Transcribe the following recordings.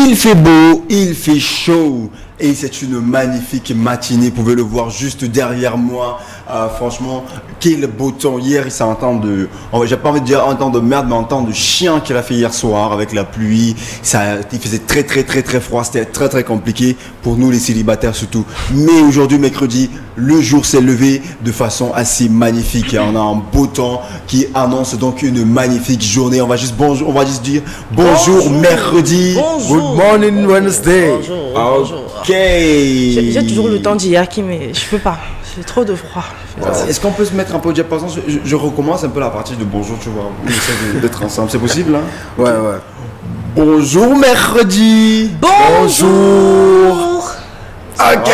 Il fait beau, il fait chaud et c'est une magnifique matinée. Vous pouvez le voir juste derrière moi. Franchement, quel beau temps. Hier, il s'est un temps de... J'ai pas envie de dire un temps de merde, mais un temps de chien qu'il a fait hier soir avec la pluie. Il faisait très froid. C'était très compliqué pour nous les célibataires surtout. Mais aujourd'hui, mercredi, le jour s'est levé de façon assez magnifique. On a un beau temps qui annonce donc une magnifique journée. On va juste dire bonjour mercredi. Bonjour. Good morning Wednesday. Bonjour. Ok. J'ai toujours le temps d'hier mais je peux pas. J'ai trop de froid. Est-ce qu'on peut se mettre un peu au diapason? Je recommence un peu la partie de bonjour, tu vois. On essaie d'être ensemble. C'est possible, hein? Ouais. Bonjour mercredi. Bonjour. Ok,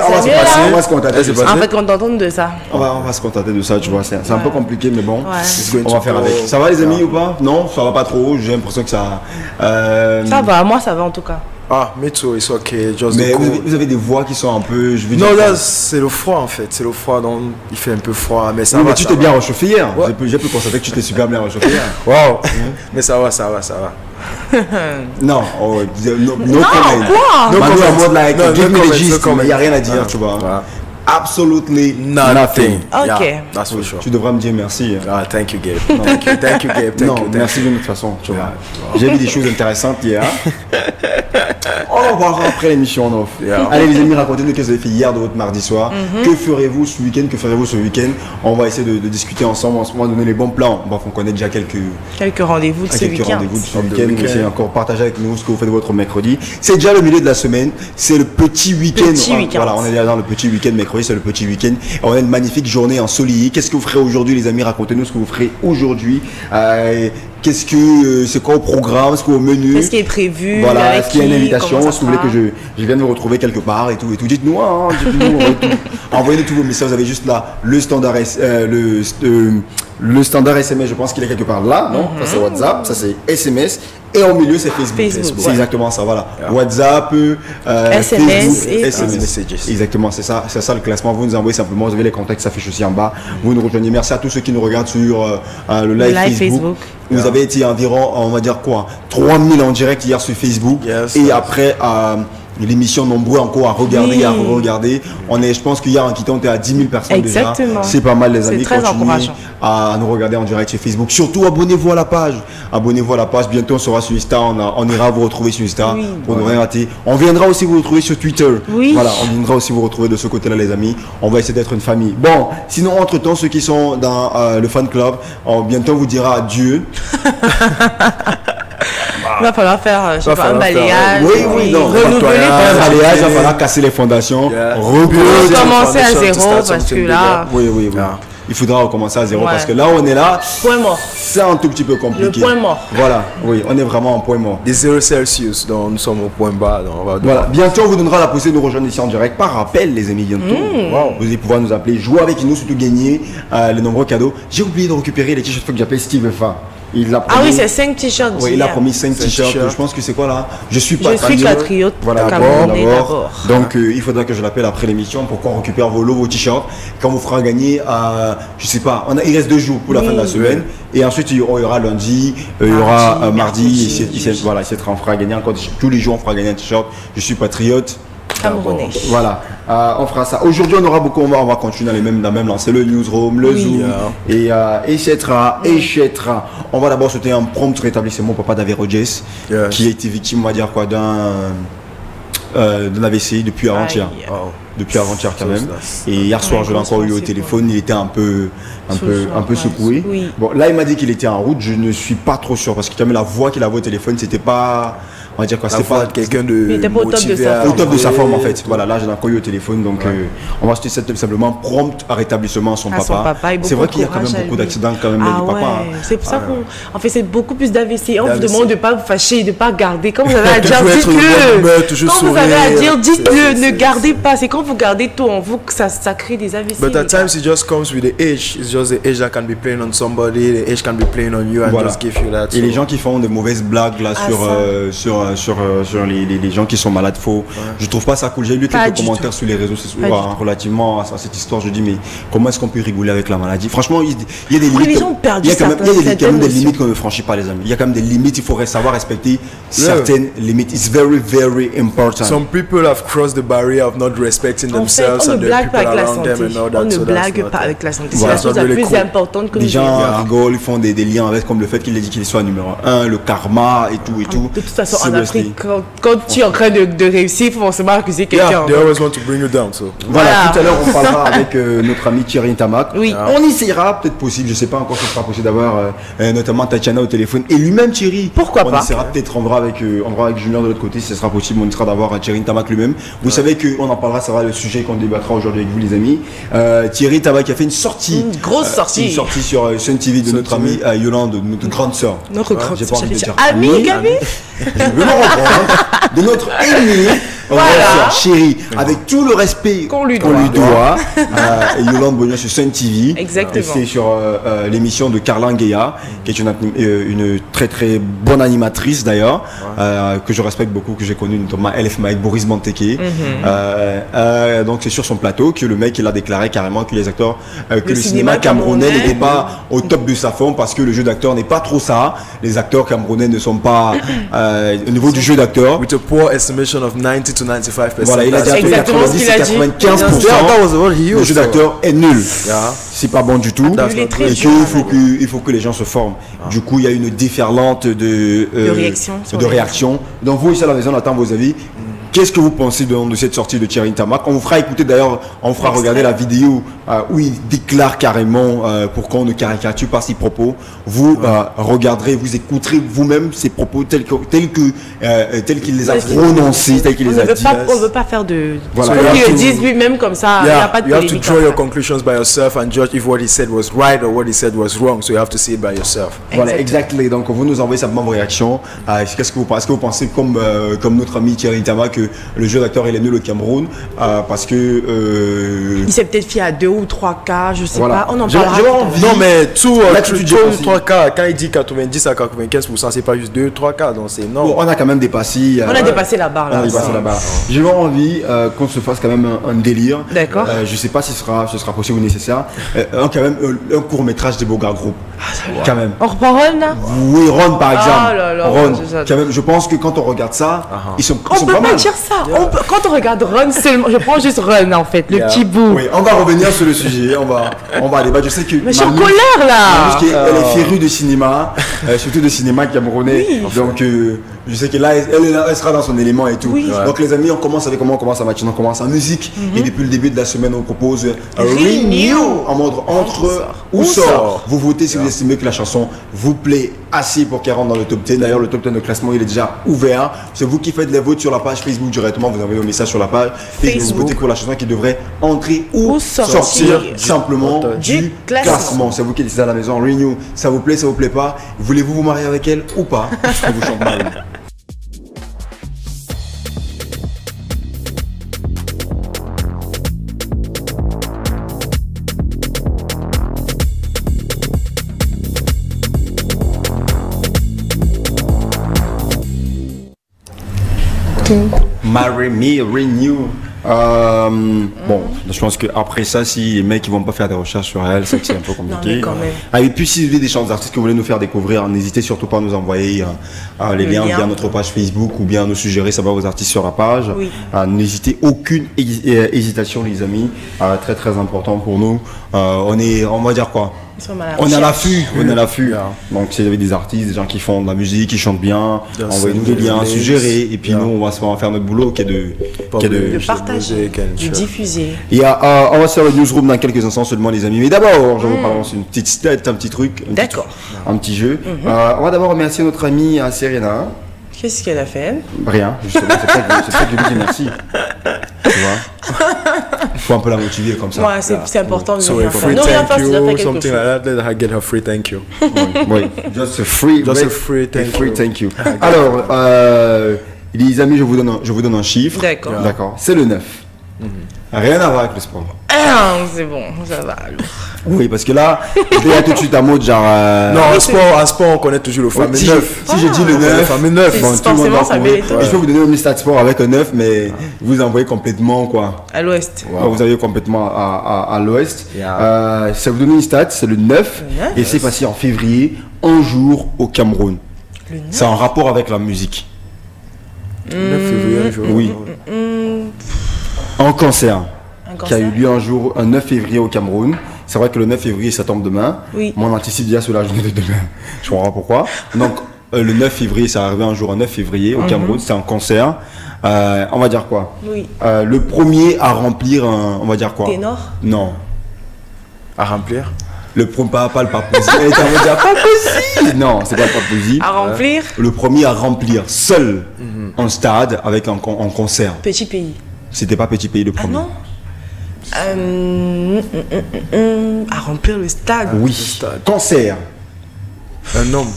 on va se contenter de ça. En fait, contente de ça. On va se contenter de ça, tu vois. C'est un peu compliqué, mais bon, on va faire avec. avec. Ça va les amis ou pas? Non, ça va pas trop. J'ai l'impression que ça... Ça va, moi ça va en tout cas. Ah, me too, it's okay. Just Mais the cool. vous avez des voix qui sont un peu... Je veux Non, dire, là, c'est le froid en fait. C'est le froid, donc il fait un peu froid. Mais ça oui, va. mais tu ça t'es va. bien réchauffé hier. Ouais. J'ai pu constater que tu t'es super bien réchauffé hier. Wow. Mais ça va. Non, no comment. Quoi? No Manu comment. en mode like, No, give no me the comment, gist, no comment. mais il n'y a rien à dire, tu vois. Ouais. Absolutely nothing. Ok. Yeah, that's for sure. Tu devras me dire merci. Ah, thank you, Gabe. Thank you, Gabe. Non, merci de toute façon, tu vois. J'ai vu des choses intéressantes hier. On va voir après l'émission en off. Yeah. Allez les amis, racontez-nous ce que vous avez fait hier de votre mardi soir. Que ferez-vous ce week-end? On va essayer de discuter ensemble. On va donner les bons plans. Bon, on connaît déjà quelques rendez-vous de ce week-end. rendez-vous de ce week-end. Vous essayez encore partager avec nous ce que vous faites votre mercredi. C'est déjà le milieu de la semaine. C'est le petit week-end. Voilà, on est déjà dans le petit week-end mercredi. C'est le petit week-end. On a une magnifique journée ensoleillée. Qu'est-ce que vous ferez aujourd'hui les amis? Racontez-nous ce que vous ferez aujourd'hui. C'est quoi au programme? Ce qu'au menu? Qu'est-ce qui est prévu? Voilà, avec est-ce qu'il y a une qui, invitation? comment Est-ce que vous voulez que je vienne vous retrouver quelque part et tout? Dites-nous, hein, dites-nous, envoyez-nous tous vos messages. Vous avez juste là le standard le standard SMS, je pense qu'il est quelque part là, non? Ça c'est WhatsApp, ça c'est SMS. Et au milieu, c'est Facebook. C'est exactement ça, voilà. Yeah. WhatsApp, SMS Facebook, et SMS. Exactement, c'est ça le classement. Vous nous envoyez simplement, vous avez les contacts qui s'affichent aussi en bas. Vous nous rejoignez. Merci à tous ceux qui nous regardent sur le live Facebook. Vous avez été environ, on va dire quoi, 3000 en direct hier sur Facebook. Et après, l'émission nombreux encore à regarder, à re-regarder. Je pense qu'hier en quittant, on était à 10 000 personnes déjà. C'est pas mal les amis. Continuez à nous regarder en direct sur Facebook. Surtout abonnez-vous à la page. Bientôt on sera sur Insta. On ira vous retrouver sur Insta. Pour ne rien rater. On viendra aussi vous retrouver sur Twitter. Voilà, on viendra aussi vous retrouver de ce côté-là les amis. On va essayer d'être une famille. Bon, sinon entre temps ceux qui sont dans le fan club, bientôt on vous dira adieu. Il va falloir faire un balayage. Renouveler un balayage, il va falloir casser les fondations. Recommencer à zéro parce que là. Oui. Il faudra recommencer à zéro parce que là où on est là, point mort. C'est un tout petit peu compliqué. Le point mort. Voilà, oui, on est vraiment en point mort. Des 0 Celsius, donc nous sommes au point bas. Voilà, bientôt on vous donnera la possibilité de nous rejoindre ici en direct. Par rappel, les amis, bientôt. Vous allez pouvoir nous appeler, jouer avec nous, surtout gagner les nombreux cadeaux. J'ai oublié de récupérer les t-shirts que j'appelle Steve Fa. Ah oui, c'est 5 t-shirts. Oui, il a promis 5 t-shirts. Je pense que c'est quoi là? Je suis patriote. Voilà, d'abord. Donc il faudra que je l'appelle après l'émission pour qu'on récupère vos t-shirts. Quand vous fera gagner, je sais pas, il reste 2 jours pour la fin de la semaine. Et ensuite il y aura lundi, il y aura mardi. Voilà, on fera gagner encore tous les jours, on fera gagner un t-shirt. Je suis patriote. Camerounais. Voilà, on fera ça. Aujourd'hui, on aura beaucoup, on va continuer dans le même lancé, le newsroom, le zoom, et etc. On va d'abord souhaiter un prompt rétablissement au papa d'Avero Jess, qui a été victime, on va dire quoi, d'un AVC depuis avant-hier. Depuis avant-hier quand même. Et hier soir, je l'ai encore eu au téléphone, il était un peu secoué. Bon, là, il m'a dit qu'il était en route, je ne suis pas trop sûr, parce que quand même la voix qu'il avait au téléphone, c'était pas... On va dire quoi, c'est pas quelqu'un de au top de sa forme en fait. Voilà, là j'ai encore eu au téléphone, donc on va souhaiter simplement prompt à rétablissement à son papa. C'est vrai qu'il y a quand même beaucoup d'accidents quand même du papa. C'est pour ça qu'en fait c'est beaucoup plus d'AVC. On vous demande de ne pas vous fâcher, de ne pas garder. Quand vous avez à dire, dites-le. Quand vous avez à dire, dites-le. Ne gardez pas. C'est quand vous gardez tout en vous que ça crée des AVC. But at times it just comes with the age. It's just the age that can be playing on somebody. The age can be playing on you and just give you that. Et les gens qui font de mauvaises blagues là sur sur les gens qui sont malades faux. Je trouve pas ça cool. J'ai lu quelques commentaires sur les réseaux sociaux relativement à cette histoire. Je dis mais comment est-ce qu'on peut rigoler avec la maladie? Franchement, il y a des limites. Il y a quand même des limites qu'on ne franchit pas, les amis. Il y a quand même des limites. Il faudrait savoir respecter certaines limites. It's very, very important. Some people have crossed the barrier of not respecting themselves and the people around them and all that. On ne blague pas avec la santé. C'est la chose la plus importante que les gens rigolent, ils font des liens avec, comme le fait qu'il ait dit qu'il soit numéro 1, le karma et tout et tout. De toute façon, en Afrique, quand tu es en train de réussir, il faut forcément accuser quelqu'un. They always want to bring you down. Voilà, tout à l'heure on parlera avec notre ami Thierry Ntamak. On essaiera, peut-être possible, je ne sais pas encore si ce sera possible d'avoir notamment Tatiana au téléphone et lui-même Thierry. Pourquoi pas? On essaiera peut-être, on verra avec Junior de l'autre côté si ce sera possible, on essaiera d'avoir Thierry Ntamak lui-même. Vous savez qu'on en parlera, ça va le sujet qu'on débattra aujourd'hui avec vous les amis. Thierry Ntamak qui a fait une sortie. Une grosse sortie. Une sortie sur Sun TV de notre amie Yolande, notre grande sœur. Notre grande sœur. Amie, Gabi. Je veux me reprendre de notre amie. Voilà. Chérie, avec tout le respect qu'on lui doit, Yolande Bogna sur Sun TV. Exactement. C'est sur l'émission de Carla Ngueya, qui est une très très bonne animatrice d'ailleurs, que je respecte beaucoup, que j'ai connu notamment LF Mike, Boris Banteke. Donc c'est sur son plateau que le mec il a déclaré carrément que les acteurs, que le cinéma camerounais n'était pas au top de sa forme parce que le jeu d'acteur n'est pas trop ça. Les acteurs camerounais ne sont pas au niveau du jeu d'acteur. With a poor estimation of 90 to 95%. Voilà, il a dit exactement 90 à 95%. Le jeu d'acteur est nul. C'est pas bon du tout. Et qu'il faut que les gens se forment. Du coup, il y a une déferlante de réaction. Donc vous ici à la maison, on attend vos avis. Qu'est-ce que vous pensez de cette sortie de Thierry Ntamak? On vous fera écouter d'ailleurs, on fera regarder la vidéo où il déclare carrément pour qu'on ne caricature pas ses propos. Vous regarderez, vous écouterez vous-même ses propos tels qu'il les a prononcés, tels qu'il les a dit. On ne veut pas faire de... Voilà. Il le dise lui-même comme ça, il n'y a pas de polémique. You have to draw your conclusions by yourself and judge if what he said was right or what he said was wrong. So you have to see it by yourself. Voilà, exactement. Donc vous nous envoyez simplement vos réactions. Qu'est-ce que vous pensez? Est-ce que vous pensez comme notre ami Thierry Ntamak que le jeu d'acteur il est nul au Cameroun parce que il s'est peut-être fié à 2 ou 3 cas, je sais pas, on en parlera. Non mais 2 ou 3 cas, quand il dit 90 à 95%, c'est pas juste 2-3 cas, donc c'est énorme. On a quand même dépassé on a dépassé la barre là. J'ai vraiment envie qu'on se fasse quand même un délire. D'accord. Je sais pas si ce sera possible ou nécessaire. Quand même un court-métrage des Boga Group. Quand même. On reprend Ron là? Oui, Ron par exemple. Ron, quand même, je pense que quand on regarde ça, ils sont pas mal. Ça. Quand on regarde Ron seulement, je prends juste Ron en fait, le petit bout. Oui, on va revenir sur le sujet, on va débattre. Je sais que mais je suis en colère là. Elle est férue de cinéma, surtout de cinéma camerounais. Oui. Donc je sais que là, elle sera dans son élément et tout. Oui. Donc les amis, on commence avec comment on commence à matinée, on commence en musique. Et depuis le début de la semaine, on propose Renew en mode entre ou sort. Vous votez si vous estimez que la chanson vous plaît assez pour qu'elle rentre dans le top 10. D'ailleurs, le top 10 de classement, il est déjà ouvert. C'est vous qui faites les votes sur la page Facebook directement. Vous envoyez un message sur la page Facebook. Vous votez pour la chanson qui devrait entrer ou sortir simplement du classement. C'est vous qui décidez à la maison. Renew, ça vous plaît, ça vous plaît pas? Voulez-vous vous marier avec elle ou pas? Je vous chante mal. Marry Me, Renew. Bon, je pense qu'après ça, si les mecs ils vont pas faire des recherches sur elle, c'est un peu compliqué. Et puis si vous avez des chants d'artistes que vous voulez nous faire découvrir, n'hésitez surtout pas à nous envoyer les liens via notre page Facebook ou bien nous suggérer savoir vos artistes sur la page. N'hésitez aucune hésitation les amis, très très important pour nous. On va dire quoi? On est à l'affût, Donc si vous avez des artistes, des gens qui font de la musique, qui chantent bien, envoyez-nous des liens, suggérez, et puis nous on va faire notre boulot qui est de partager, de diffuser. On va se faire le newsroom dans quelques instants seulement les amis, mais d'abord je vous balance une petite stat, un petit truc, un petit jeu. On va d'abord remercier notre amie Serena. Qu'est-ce qu'elle a fait? Rien, justement, c'est ça que je lui dis merci. Tu vois? Il faut un peu la motiver comme ça. Ouais, c'est important de rien faire. Ne rien faire, c'est déjà fait quelque chose. Something like that, let her get her free thank you. Oui, just a free thank you. Alors, les amis, je vous donne un chiffre. D'accord. C'est le 9. Rien à voir avec le sport. C'est bon, ça va alors. Oui, parce que là, il y a tout de suite un mot genre... Non, en sport, on connaît toujours le fameux 9. Si je dis le 9, le fameux 9. Bon, tout le monde va trouver. Je peux vous donner un stade sport avec un 9, mais vous envoyez complètement quoi? À l'ouest. Wow. Vous avez complètement à l'ouest. Ça vous donne une stat, c'est le 9. Et c'est passé en février, un jour au Cameroun. C'est en rapport avec la musique. 9 février, un jour. Oui. Un concert qui a eu lieu un 9 février au Cameroun. C'est vrai que le 9 février, ça tombe demain. Oui. Moi, on anticipe déjà sur la journée de demain. Je comprends pas pourquoi. Donc, le 9 février, ça arrivé un jour, un 9 février au Cameroun. C'était un concert. On va dire quoi? Oui. Le premier à remplir on va dire quoi? Ténor? Non. À remplir? Le premier, pas le papouzi. On va dire papouzi. Non, c'est pas le papouzi. À remplir? Le premier à remplir seul un stade avec un concert. Petit pays. C'était pas Petit Pays le premier. Ah non. À remplir le stade. Oui. Le stade. Concert. Un homme.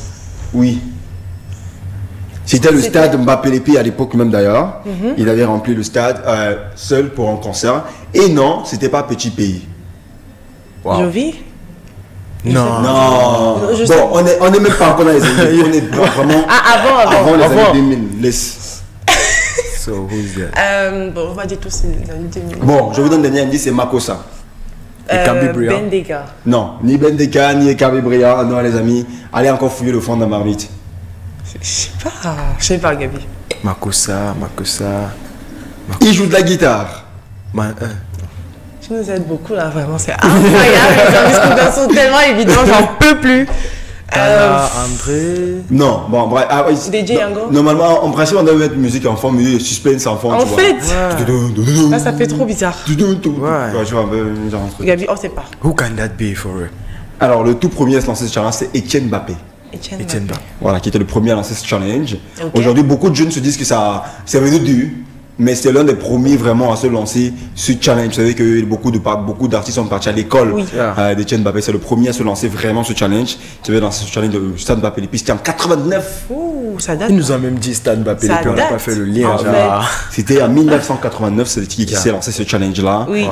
Oui. C'était le stade Mbappé Lépé à l'époque même d'ailleurs. Il avait rempli le stade seul pour un concert. Et non, c'était pas Petit Pays. Wow. Jovi? Non. Bon, on est même pas encore dans les années. On est vraiment avant les années 2000. So, who's that? Bon, on va dire tous les années 2000. Bon, je vous donne le dernier indice, c'est Makossa. Et Kaby Bria. Bendega. Non, ni Bendega, ni Kaby Bria. Non, les amis, allez encore fouiller le fond de la marmite. Je sais pas, Gabi. Makossa. Il joue de la guitare. Tu nous aides beaucoup là, vraiment, c'est incroyable. Les sont tellement évidents, j'en peux plus. André. Non, bon, bref. DJ Yango. Normalement, en principe, on doit mettre musique en fond, milieu suspense en fond. En fait, ça fait trop bizarre. Gabi, on sait pas. Who can that be for real? Alors, le tout premier à se lancer ce challenge, c'est Etienne Mbappé. Etienne Mbappé. Voilà, qui était le premier à lancer ce challenge. Aujourd'hui, beaucoup de jeunes se disent que ça c'est venu du. Mais c'est l'un des premiers vraiment à se lancer ce challenge. Vous savez que beaucoup d'artistes sont partis à l'école d'Etienne Mbappé. C'est le premier à se lancer vraiment ce challenge. Tu veux lancer ce challenge de Stade Mbappé. Puis c'était en 89. Ouh, ça date. Il nous a même dit Stade Mbappé. Puis on n'a pas fait le lien. C'était en 1989 c'est qui s'est lancé ce challenge-là. Oui.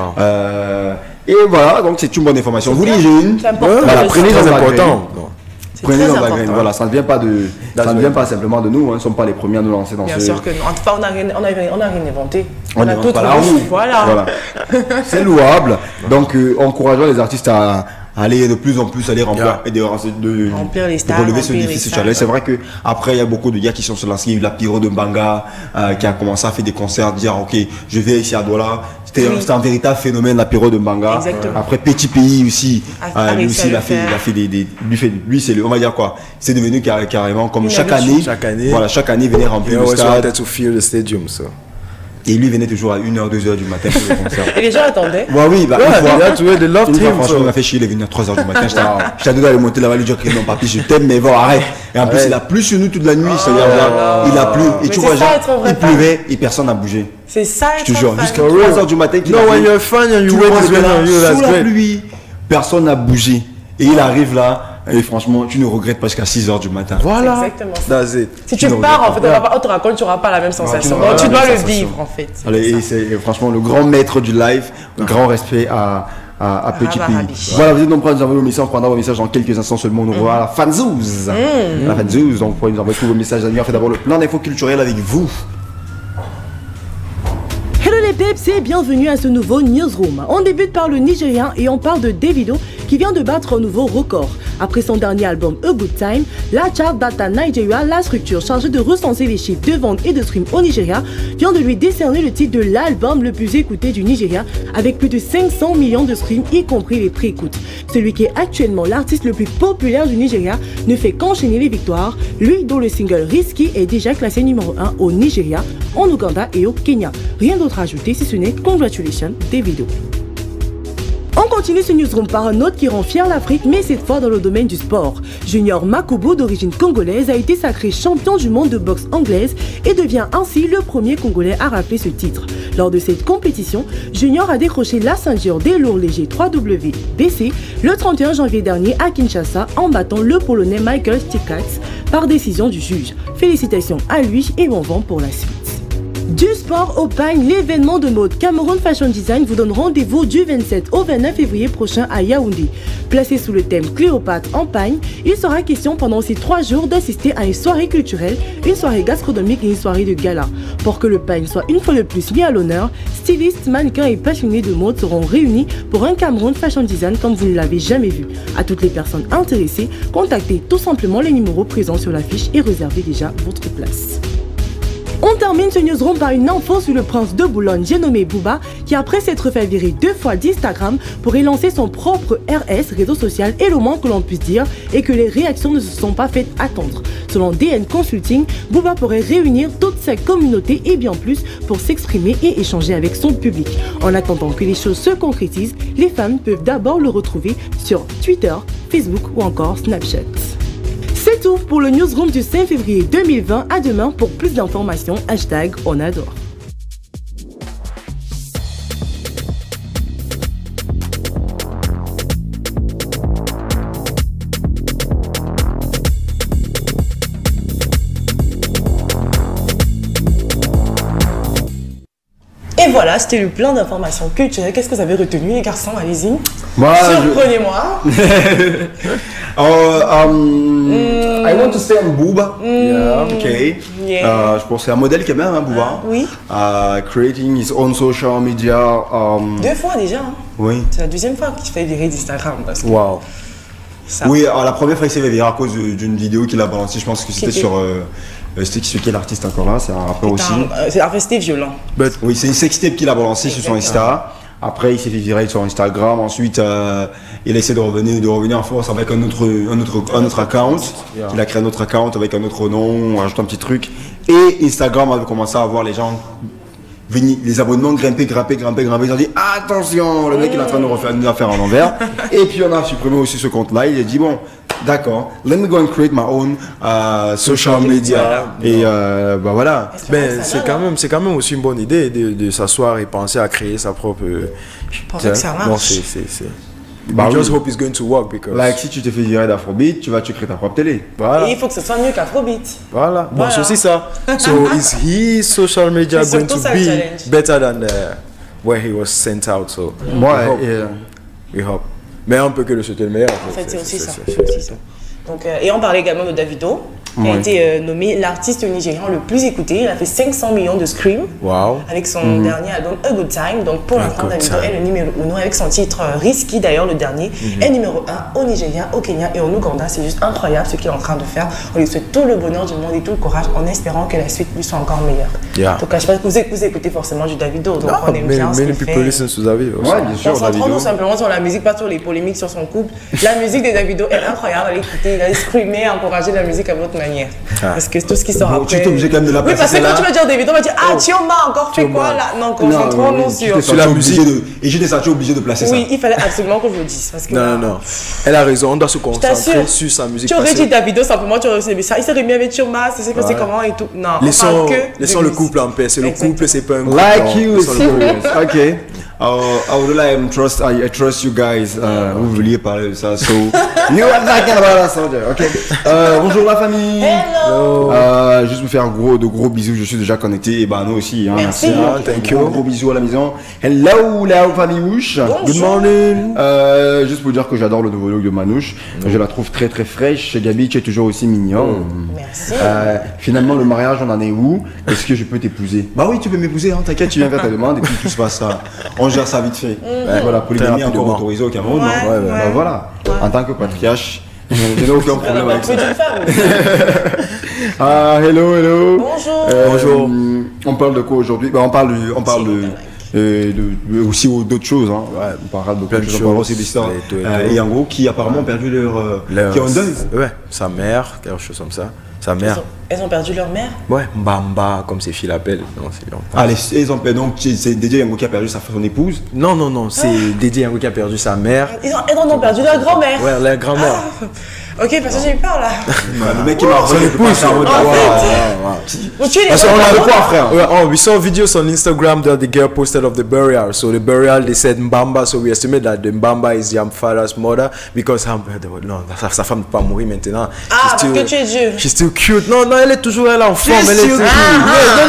Et voilà, donc c'est une bonne information. Vous les jeunes, prenez les importants. Prenez dans la graine, voilà, ça ne vient pas simplement de nous, ne sommes pas les premiers à nous lancer dans Bien sûr que non, en tout cas on n'a rien inventé. On a tout pas la roue. Voilà. C'est louable, donc encourageons les artistes à aller de plus en plus remplir et de remplir les stades, relever ce défi, ce challenge. C'est vrai qu'après il y a beaucoup de gars qui sont sur lancés. Il y a eu la Pyro de Mbanga qui a commencé à faire des concerts, dire ok je vais ici à Douala. C'était un véritable phénomène, la Pyro de Mbanga. Après Petit Pays aussi, lui aussi il a fait lui c'est on va dire quoi, c'est devenu carrément comme chaque année, voilà, chaque année il venait remplir le stade. Et lui venait toujours à 1h, 2h du matin pour le concert. Et les gens attendaient. Oui, bah franchement il m'a fait chier, il est venu à 3h du matin. J'étais à d'aller monter là-bas, lui dire que non, papy, je t'aime, mais bon, arrête. Et en plus, il a plu sur nous toute la nuit, c'est-à-dire, il a plu. Et tu vois, il pleuvait et personne n'a bougé. C'est ça, je te jure, jusqu'à 3h du matin. Non, when you're fan and you wait sous la pluie, personne n'a bougé. Et il arrive là. Et franchement, tu ne regrettes pas jusqu'à 6h du matin. Voilà. Exactement ça. Si tu pars, en fait, on te raconte, tu n'auras pas la même sensation. Donc, tu dois le vivre, en fait. Et c'est franchement le grand maître du live. Grand respect à Petit Pays. Voilà, vous êtes nombreux à nous envoyer vos messages. On prendra vos messages dans quelques instants seulement. On revoit la Fanzouz. La Fanzouz. Donc, vous pouvez nous envoyer tous vos messages. On fait d'abord le plan d'infos culturelles avec vous. Hello les peps et bienvenue à ce nouveau Newsroom. On débute par le Nigérien et on parle de Davido qui vient de battre un nouveau record. Après son dernier album A Good Time, la Chart Data Nigeria, la structure chargée de recenser les chiffres de vente et de stream au Nigeria, vient de lui décerner le titre de l'album le plus écouté du Nigeria avec plus de 500 millions de streams y compris les pré-écoutes. Celui qui est actuellement l'artiste le plus populaire du Nigeria ne fait qu'enchaîner les victoires, lui dont le single Risky est déjà classé numéro 1 au Nigeria, en Ouganda et au Kenya. Rien d'autre à ajouter si ce n'est Congratulations Davido. On continue ce newsroom par un autre qui rend fier l'Afrique, mais cette fois dans le domaine du sport. Junior Makubu, d'origine congolaise, a été sacré champion du monde de boxe anglaise et devient ainsi le premier Congolais à rappeler ce titre. Lors de cette compétition, Junior a décroché la ceinture des lourds légers 3WBC le 31 janvier dernier à Kinshasa en battant le Polonais Michael Stickatz par décision du juge. Félicitations à lui et bon vent pour la suite. Du sport au pagne, l'événement de mode Cameroun Fashion Design vous donne rendez-vous du 27 au 29 février prochain à Yaoundé. Placé sous le thème Cléopâtre en pagne, il sera question pendant ces 3 jours d'assister à une soirée culturelle, une soirée gastronomique et une soirée de gala. Pour que le pagne soit une fois de plus mis à l'honneur, stylistes, mannequins et passionnés de mode seront réunis pour un Cameroun Fashion Design comme vous ne l'avez jamais vu. À toutes les personnes intéressées, contactez tout simplement les numéros présents sur l'affiche et réservez déjà votre place. On termine ce newsroom par une info sur le prince de Boulogne, j'ai nommé Booba, qui après s'être fait virer 2 fois d'Instagram pourrait lancer son propre RS, réseau social, et le moins que l'on puisse dire est que les réactions ne se sont pas faites attendre. Selon DN Consulting, Booba pourrait réunir toute sa communauté et bien plus pour s'exprimer et échanger avec son public. En attendant que les choses se concrétisent, les fans peuvent d'abord le retrouver sur Twitter, Facebook ou encore Snapchat. C'est tout pour le newsroom du 5 février 2020. À demain pour plus d'informations. #on adore. Et voilà, c'était le plan d'informations culturelles. Qu'est-ce que vous avez retenu, les garçons? Allez-y. Surprenez-moi. I want to stay on Booba. Yeah. Okay. Yeah. Je pense que c'est un modèle quand même, hein, Booba. Oui. Creating his own social media. 2 fois déjà. Hein. Oui. C'est la 2e fois qu'il fait virer d'Instagram. Wow. Ça. Oui, la première fois il s'est fait virer à cause d'une vidéo qu'il a balancée. Je pense que c'était sur. C'était quel artiste encore là? C'est un rappeur aussi. C'était violent. Oui, c'est une sextape qu'il a balancée sur son Insta. Après, il s'est fait virer sur Instagram. Ensuite, il a essayé de revenir en force avec un autre account. Yeah. Il a créé un autre account avec un autre nom, rajouté un petit truc. Et Instagram avait commencé à voir les gens venir, les abonnements grimper. Ils ont dit attention, le mec il est en train de refaire une affaire en envers. Et puis on a supprimé aussi ce compte-là. Il a dit bon, d'accord, let me go and create my own social media. Et bah voilà. Ben, c'est quand même aussi une bonne idée de s'asseoir et penser à créer sa propre. Je pense que ça marche. Non, c'est. Bah, just hope it's going to work because. Like si tu te fais virer d'Afrobeat, tu créer ta propre télé. Voilà. Et il faut que ce soit mieux qu'Afrobeat. Voilà. Bon, c'est aussi ça. So is his social media going to be better than where he was sent out? So we hope. Mais on peut que le souhaiter le meilleur. En fait, c'est aussi ça. Donc, et on parlait également de Davido, qui a été nommé l'artiste nigérian le plus écouté. Il a fait 500 millions de streams avec son dernier album A Good Time. Donc pour l'instant, Davido est le numéro 1 avec son titre Risky, d'ailleurs le dernier, est numéro 1 au Nigeria, au Kenya et en Ouganda. C'est juste incroyable ce qu'il est en train de faire. On lui souhaite tout le bonheur du monde et tout le courage en espérant que la suite lui soit encore meilleure. Donc je sais pas que vous écoutez forcément du Davido, donc on aime bien ce qu'il fait. Concentrons-nous simplement sur la musique, pas sur les polémiques sur son couple. La musique de Davido est incroyable à l'écouter. Il a screamé, encourager la musique à votre manière. Parce que tout ce qui sort après. Tu es obligé quand même de la passer. Oui, parce que quand tu vas dire Davido, on va dire Chioma encore fait quoi là? Non, concentrons-nous sur la musique. Et j'étais obligé de placer ça. Oui, il fallait absolument que je le dise. Parce que non. Elle a raison, on doit se concentrer sur sa musique. Tu aurais dit Davido simplement, tu aurais dit ça. Il s'est remis avec Chioma, c'est comment et tout. Non, laissons le couple en paix. C'est le couple, c'est pas un couple. Like you, ok. I trust you guys. Vous vouliez parler de ça, so you are talking about us, ok. Bonjour la famille. Hello. Juste vous faire de gros bisous. Je suis déjà connecté et bah nous aussi. Hein, merci. Thank you. Gros bisous à la maison. Hello la famille Wouch. Good morning. Juste pour dire que j'adore le nouveau look de Manouche. Je la trouve très très fraîche. Gabi, tu es toujours aussi mignon. Merci. Finalement le mariage on en est où? Est-ce que je peux t'épouser? Bah oui, tu peux m'épouser. Hein, t'inquiète, tu viens faire ta demande et puis tout se passe ça. On gère ça vite fait. Voilà, polygamie encore autorisée au Cameroun. Bah voilà. En tant que patriarche, je n'ai aucun problème avec ça. Hello. Bonjour. On parle de quoi aujourd'hui? On parle aussi d'autres choses. Hein. On parlera de plein de choses. On parle aussi d'histoire. Et en gros, qui apparemment ont perdu qui ont un deuil. Ouais, sa mère, quelque chose comme ça. Sa mère. Elles ont perdu leur mère? Ouais, Mbamba, comme ses filles l'appellent. Ils ont perdu, donc c'est Dédé Yango qui a perdu son épouse? Non, c'est Dédé Yango qui a perdu sa mère. Elles en ont perdu leur grand-mère? Ouais, leur grand-mère. Ok, parce que j'ai eu peur là. Le mec qui m'a son épouse. On a de quoi, frère? We saw videos on Instagram that the girl posted of the burial. So the burial, they said Mbamba. So we estimate that the Mbamba is Yam father's mother because sa femme ne peut pas mourir maintenant. Parce que tu es Dieu. She's still cute. Non, elle est toujours en forme.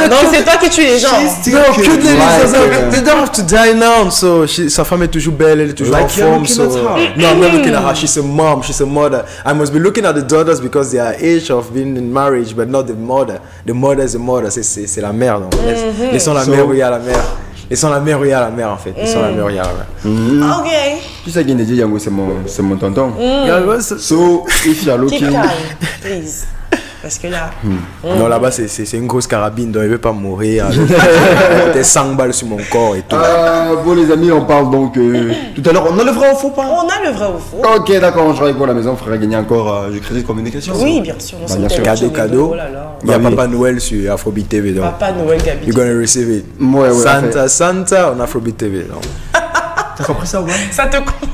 Donc c'est toi qui tue les gens. Non, que de les they don't have to die now. So sa femme est toujours belle, elle est toujours en forme. So no, I'm not looking at her. She's a mom. She's a mother. I must be looking at the daughters because they are age of being in marriage, but not the mother. The mother is the mother. C'est la mère. Donc laissons la mère regarder la mère. Laissons la mère regarder la mère en fait. Laissons la mère regarder la mère. Ok. Tu sais qu'il Yango, c'est mon tonton. So if you are looking. Keep time, please. Parce que là... Non, là-bas, c'est une grosse carabine, donc il ne veut pas mourir. Des 100 balles sur mon corps et tout. Bon, les amis, on parle donc... tout à l'heure, on a le vrai ou faux pas? On a le vrai ou faux. Ok, d'accord, on sera avec vous à la maison, on fera gagner encore du crédit de communication. Oui, bien sûr. Bien sûr. Cadeau. Il y a Papa Noël sur Afrobeat TV. Donc. Papa Noël, Gabi. You're gonna receive it. Ouais, Santa on Afrobeat TV. Donc. T'as compris ça ou pas?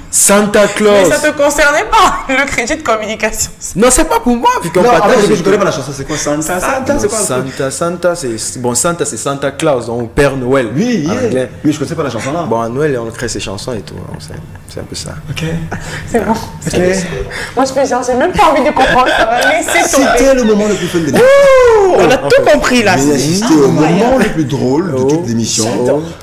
Santa Claus. Mais ça te concernait pas, le crédit de communication. Non, c'est pas pour moi. Non, je connais pas la chanson, c'est quoi Santa? C'est quoi Santa, c'est... Bon, Santa, c'est Santa Claus, donc Père Noël. Oui, mais je connais pas la chanson là. Bon, à Noël, on crée ses chansons et tout. C'est un peu ça. Ok. C'est bon. Moi, j'ai même pas envie de comprendre. Ça va laisser tomber. C'était le moment le plus fun de l'émission. On a tout compris là. C'était au moment le plus drôle de toute l'émission.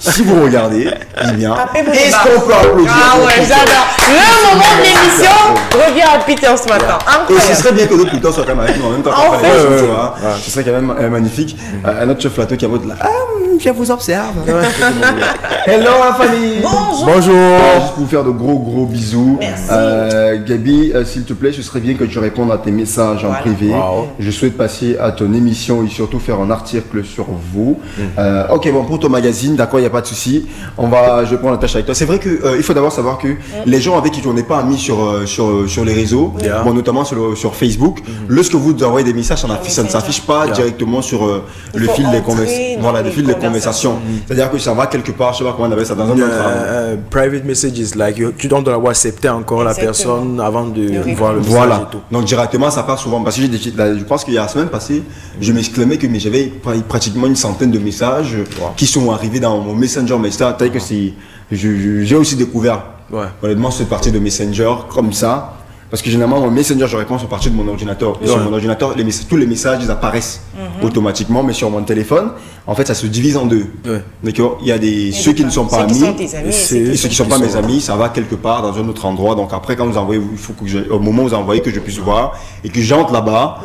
Si vous regardez, eh bien, est-ce qu'on peut applaudir? Ah ouais, j'adore. Le moment de l'émission revient à Peter ce matin. Et ce serait bien que l'autre Peter soit quand même avec nous en même temps. Ce serait quand même magnifique. Un autre chef plateau qui a votre là. Je vous observe. Hello la famille. Bonjour. Juste pour vous faire de gros bisous. Merci. Gabi, s'il te plaît, ce serait bien que tu répondes à tes messages en privé. Je souhaite passer à ton émission et surtout faire un article sur vous. Ok, bon, pour ton magazine, d'accord, il n'y a pas de souci. Je vais prendre la tâche avec toi. C'est vrai qu'il faut d'abord savoir que les gens avec qui on n'est pas amis sur les réseaux, bon, notamment sur Facebook, lorsque vous envoyez des messages, ça ne s'affiche pas directement sur le fil des conversations. Voilà, le fil des conversations. C'est-à-dire que ça va quelque part, je sais pas comment on appelle ça, dans un autre. Private messages, like tu dois accepter encore la personne avant de voir le message et tout. Donc directement, ça part souvent. Parce que je pense qu'il y a la semaine passée, je m'exclamais que j'avais pratiquement une centaine de messages qui sont arrivés dans mon Messenger. Mais c'est-à-dire que j'ai aussi découvert, honnêtement, cette partie de Messenger comme ça. Parce que généralement, mon Messenger, je réponds à partir de mon ordinateur. Et sur mon ordinateur, tous les messages, ils apparaissent automatiquement. Mais sur mon téléphone, en fait, ça se divise en deux. D'accord. Il y a ceux qui ne sont pas amis. Et ceux qui ne sont pas mes amis, ça va quelque part dans un autre endroit. Donc après, quand vous envoyez, il faut au moment où vous envoyez, que je puisse voir et que j'entre là-bas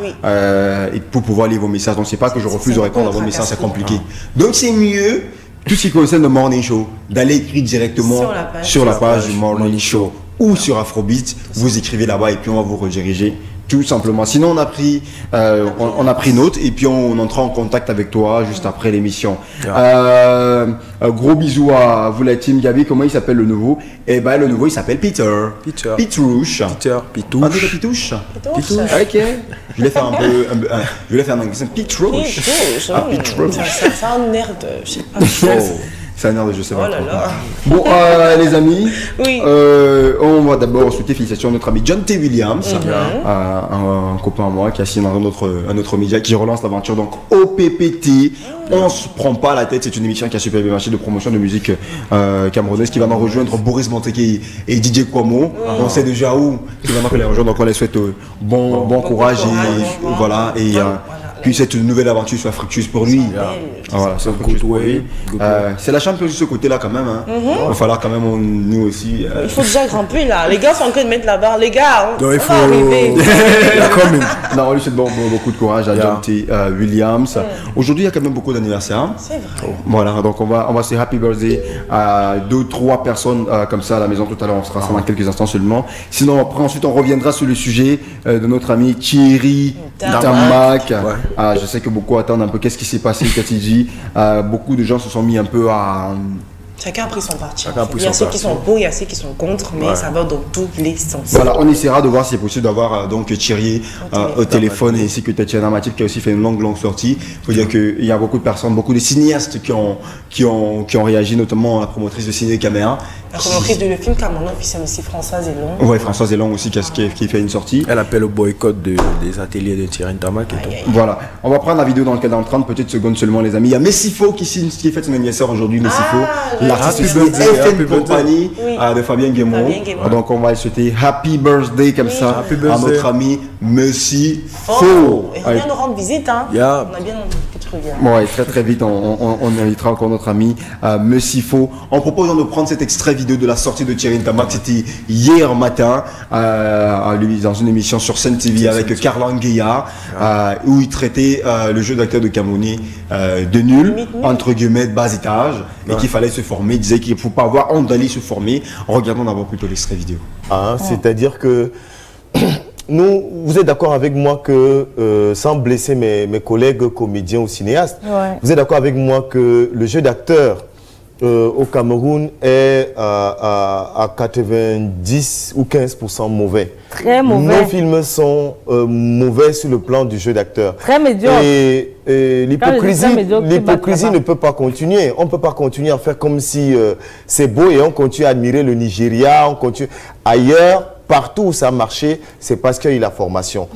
et pour pouvoir lire vos messages. Donc c'est pas que je refuse de répondre à vos messages, c'est compliqué. Donc c'est mieux, tout ce qui concerne le Morning Show, d'aller écrire directement sur la page du Morning Show. Ou sur Afrobeat, vous écrivez là-bas et puis on va vous rediriger tout simplement. Sinon on a pris note et puis on entrera en contact avec toi juste après l'émission. Gros bisous à vous la team. Gabi, comment il s'appelle le nouveau? Eh ben le nouveau il s'appelle Peter. Pitouche. Pitouche. Ok. Je vais faire un anglais. Pitouche. C'est un air de... Je sais pas. C'est un air de je sais pas. Bon, les amis, on va d'abord souhaiter félicitations à notre ami John T. Williams, un copain à moi qui a signé dans un autre média qui relance l'aventure. Donc, OPPT, on se prend pas la tête, c'est une émission qui a super bien marché de promotion de musique camerounaise qui va nous rejoindre Boris Monteke et DJ Kwamo. On sait déjà où qui va nous rejoindre, donc on les souhaite bon courage et voilà. Puis cette nouvelle aventure soit fructueuse pour lui. Voilà, c'est fructueuse pour lui. C'est la champion de ce côté-là quand même. Il va falloir quand même nous aussi. Il faut déjà grimper là. Les gars sont en train de mettre la barre. Les gars, on va arriver. Non, on lui souhaite beaucoup de courage à John T. Williams. Aujourd'hui, il y a quand même beaucoup d'anniversaires. C'est vrai. Voilà, donc on va se happy birthday à 2-3 personnes comme ça à la maison tout à l'heure. On sera dans quelques instants seulement. Sinon, après, ensuite, on reviendra sur le sujet de notre ami Thierry Tamac. Je sais que beaucoup attendent un peu qu'est-ce qui s'est passé, qu'est-ce qu'il dit. Beaucoup de gens se sont mis un peu à... Chacun a pris son parti. Il y a ceux qui sont pour, il y a ceux qui sont contre, mais ça va dans tous les sens. Voilà, on essaiera de voir si c'est possible d'avoir donc Thierry au téléphone ainsi que Tatiana Matip qui a aussi fait une longue sortie. Il faut dire qu'il y a beaucoup de personnes, beaucoup de cinéastes qui ont réagi, notamment la promotrice de Ciné Caméra. La promotrice de le film Cameroun, puis c'est aussi Françoise Elon. Oui, Françoise Elon aussi qui fait une sortie. Elle appelle au boycott des ateliers de Thierry Tamac et tout. Voilà, on va prendre la vidéo dans 30 petites secondes seulement les amis. Il y a Messifo qui fête son anniversaire aujourd'hui, Messifo. L'artiste FN Company de Fabien Guémon. Donc on va souhaiter Happy Birthday comme ça à notre ami Messifo. Et on vient nous rendre visite. On a bien tu reviens. Ouais, très vite, on invitera encore notre ami Messifo. En proposant de prendre cet extrait vidéo de la sortie de Thierry Ntamak, c'était hier matin, dans une émission sur Sen TV avec Karlan Guéa, où il traitait le jeu d'acteur de Camerounais de nul, entre guillemets, de bas étage, et qu'il fallait se former. Il disait qu'il ne faut pas avoir honte d'aller se former. Regardons d'abord plutôt l'extrait vidéo. C'est-à-dire que vous êtes d'accord avec moi que, sans blesser mes collègues comédiens ou cinéastes, vous êtes d'accord avec moi que le jeu d'acteur au Cameroun est à 90 ou 15% mauvais. Très mauvais. Nos films sont mauvais sur le plan du jeu d'acteur. Très médiocre. Et l'hypocrisie ne peut pas continuer. On ne peut pas continuer à faire comme si c'est beau et on continue à admirer le Nigeria, on continue ailleurs. Partout où ça a marché, c'est parce qu'il y a eu la formation.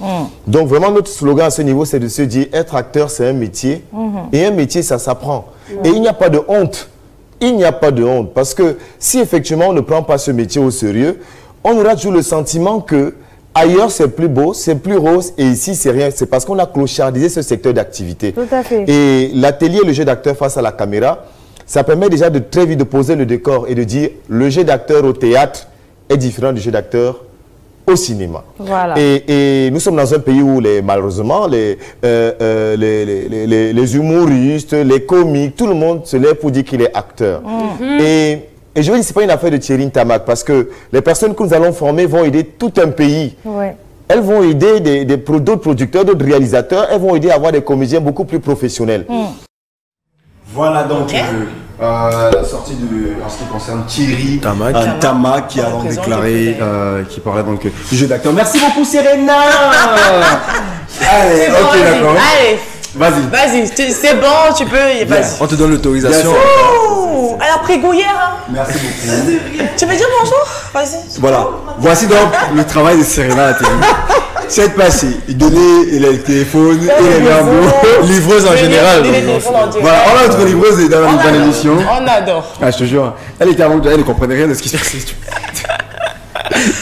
Donc vraiment, notre slogan à ce niveau, c'est de se dire, être acteur, c'est un métier. Et un métier, ça s'apprend. Et il n'y a pas de honte. Il n'y a pas de honte. Parce que si effectivement, on ne prend pas ce métier au sérieux, on aura toujours le sentiment que ailleurs, c'est plus beau, c'est plus rose. Et ici, c'est rien. C'est parce qu'on a clochardisé ce secteur d'activité. Tout à fait. Et l'atelier, le jeu d'acteur face à la caméra, ça permet déjà de très vite de poser le décor et de dire, le jeu d'acteur au théâtre est différent du jeu d'acteur au cinéma. Voilà. Et nous sommes dans un pays où malheureusement les humoristes, les comiques, tout le monde se lève pour dire qu'il est acteur. Et je veux dire, ce n'est pas une affaire de Thierry Ntamak parce que les personnes que nous allons former vont aider tout un pays. Elles vont aider d'autres producteurs, d'autres réalisateurs, elles vont aider à avoir des comédiens beaucoup plus professionnels. Voilà donc la sortie en ce qui concerne Thierry Ntamak qui a donc déclaré qui parlait donc du jeu d'acteur. Merci beaucoup Serena. Allez, ok d'accord. Allez, vas-y, c'est bon, tu peux. On te donne l'autorisation. Elle a pris hier. Hein. Merci beaucoup. Tu veux dire bonjour? Vas-y. Voilà. Voici donc le travail de Serena à la télé. Cette passée, donner les téléphones et les gambots. Livreuse en général. Voilà, on a notre livreuse dans l'émission. On adore. Ah, je te jure, elle était avant, elle ne comprenait rien de ce qui se passait.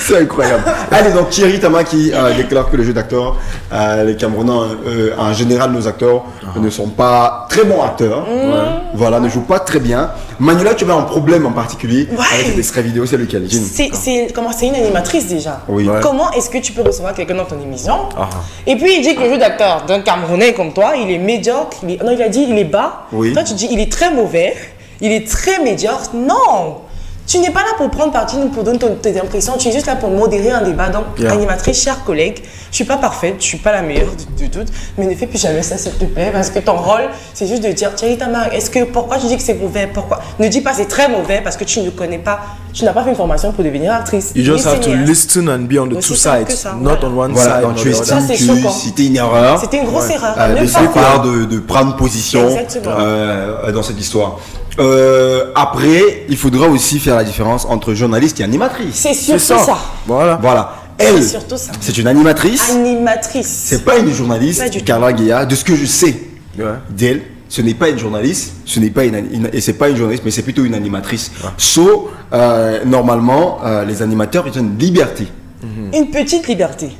C'est incroyable. Allez, donc Thierry Ntamak qui déclare que le jeu d'acteur, les Camerounais, en général, nos acteurs ne sont pas très bons acteurs. Voilà, ne jouent pas très bien. Manuela, tu as un problème en particulier avec cet extrait vidéo, c'est lequel? C'est une animatrice déjà. Comment est-ce que tu peux recevoir quelqu'un dans ton émission? Et puis il dit que le jeu d'acteur d'un Camerounais comme toi, il est médiocre. Non, il a dit il est bas. Toi, tu dis il est très mauvais, il est très médiocre. Non! Tu n'es pas là pour prendre parti, pour donner tes impressions, tu es juste là pour modérer un débat. Donc, animatrice, chers collègues, je ne suis pas parfaite, je ne suis pas la meilleure du tout, mais ne fais plus jamais ça, s'il te plaît, parce que ton rôle, c'est juste de dire, Thierry Ntamak, pourquoi tu dis que c'est mauvais? Pourquoi? Ne dis pas c'est très mauvais parce que tu ne connais pas, tu n'as pas fait une formation pour devenir actrice. You just have to listen and be on the two sides, not on one side. Quand tu estimes que c'était une erreur, c'était une grosse erreur. De prendre position dans cette histoire. Après, il faudra aussi faire la différence entre journaliste et animatrice. C'est surtout ça. Voilà. Elle, c'est une animatrice. C'est pas une journaliste. Karlan Guéa, de ce que je sais d'elle, ce n'est pas une journaliste, et c'est pas une journaliste, mais c'est plutôt une animatrice. Normalement, les animateurs, ils ont une liberté. Une petite liberté.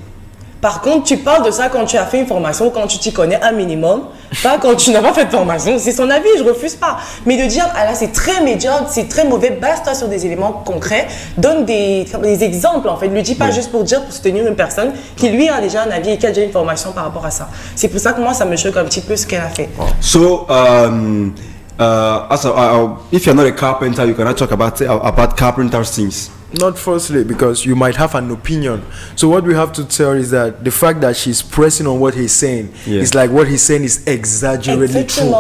Par contre, tu parles de ça quand tu as fait une formation, quand tu t'y connais un minimum, pas quand tu n'as pas fait de formation. C'est son avis, je refuse pas. Mais de dire, ah là, c'est très médiocre, c'est très mauvais, base-toi sur des éléments concrets, donne des exemples en fait. Ne le dis pas juste pour dire, pour soutenir une personne qui lui a déjà un avis et qui a déjà une formation par rapport à ça. C'est pour ça que moi, ça me choque un petit peu ce qu'elle a fait. So, if you're not a carpenter, you cannot talk about carpenter's things. Not falsely, because you might have an opinion. So what we have to tell is that the fact that she's pressing on what he's saying is like what he's saying is exaggeratedly true.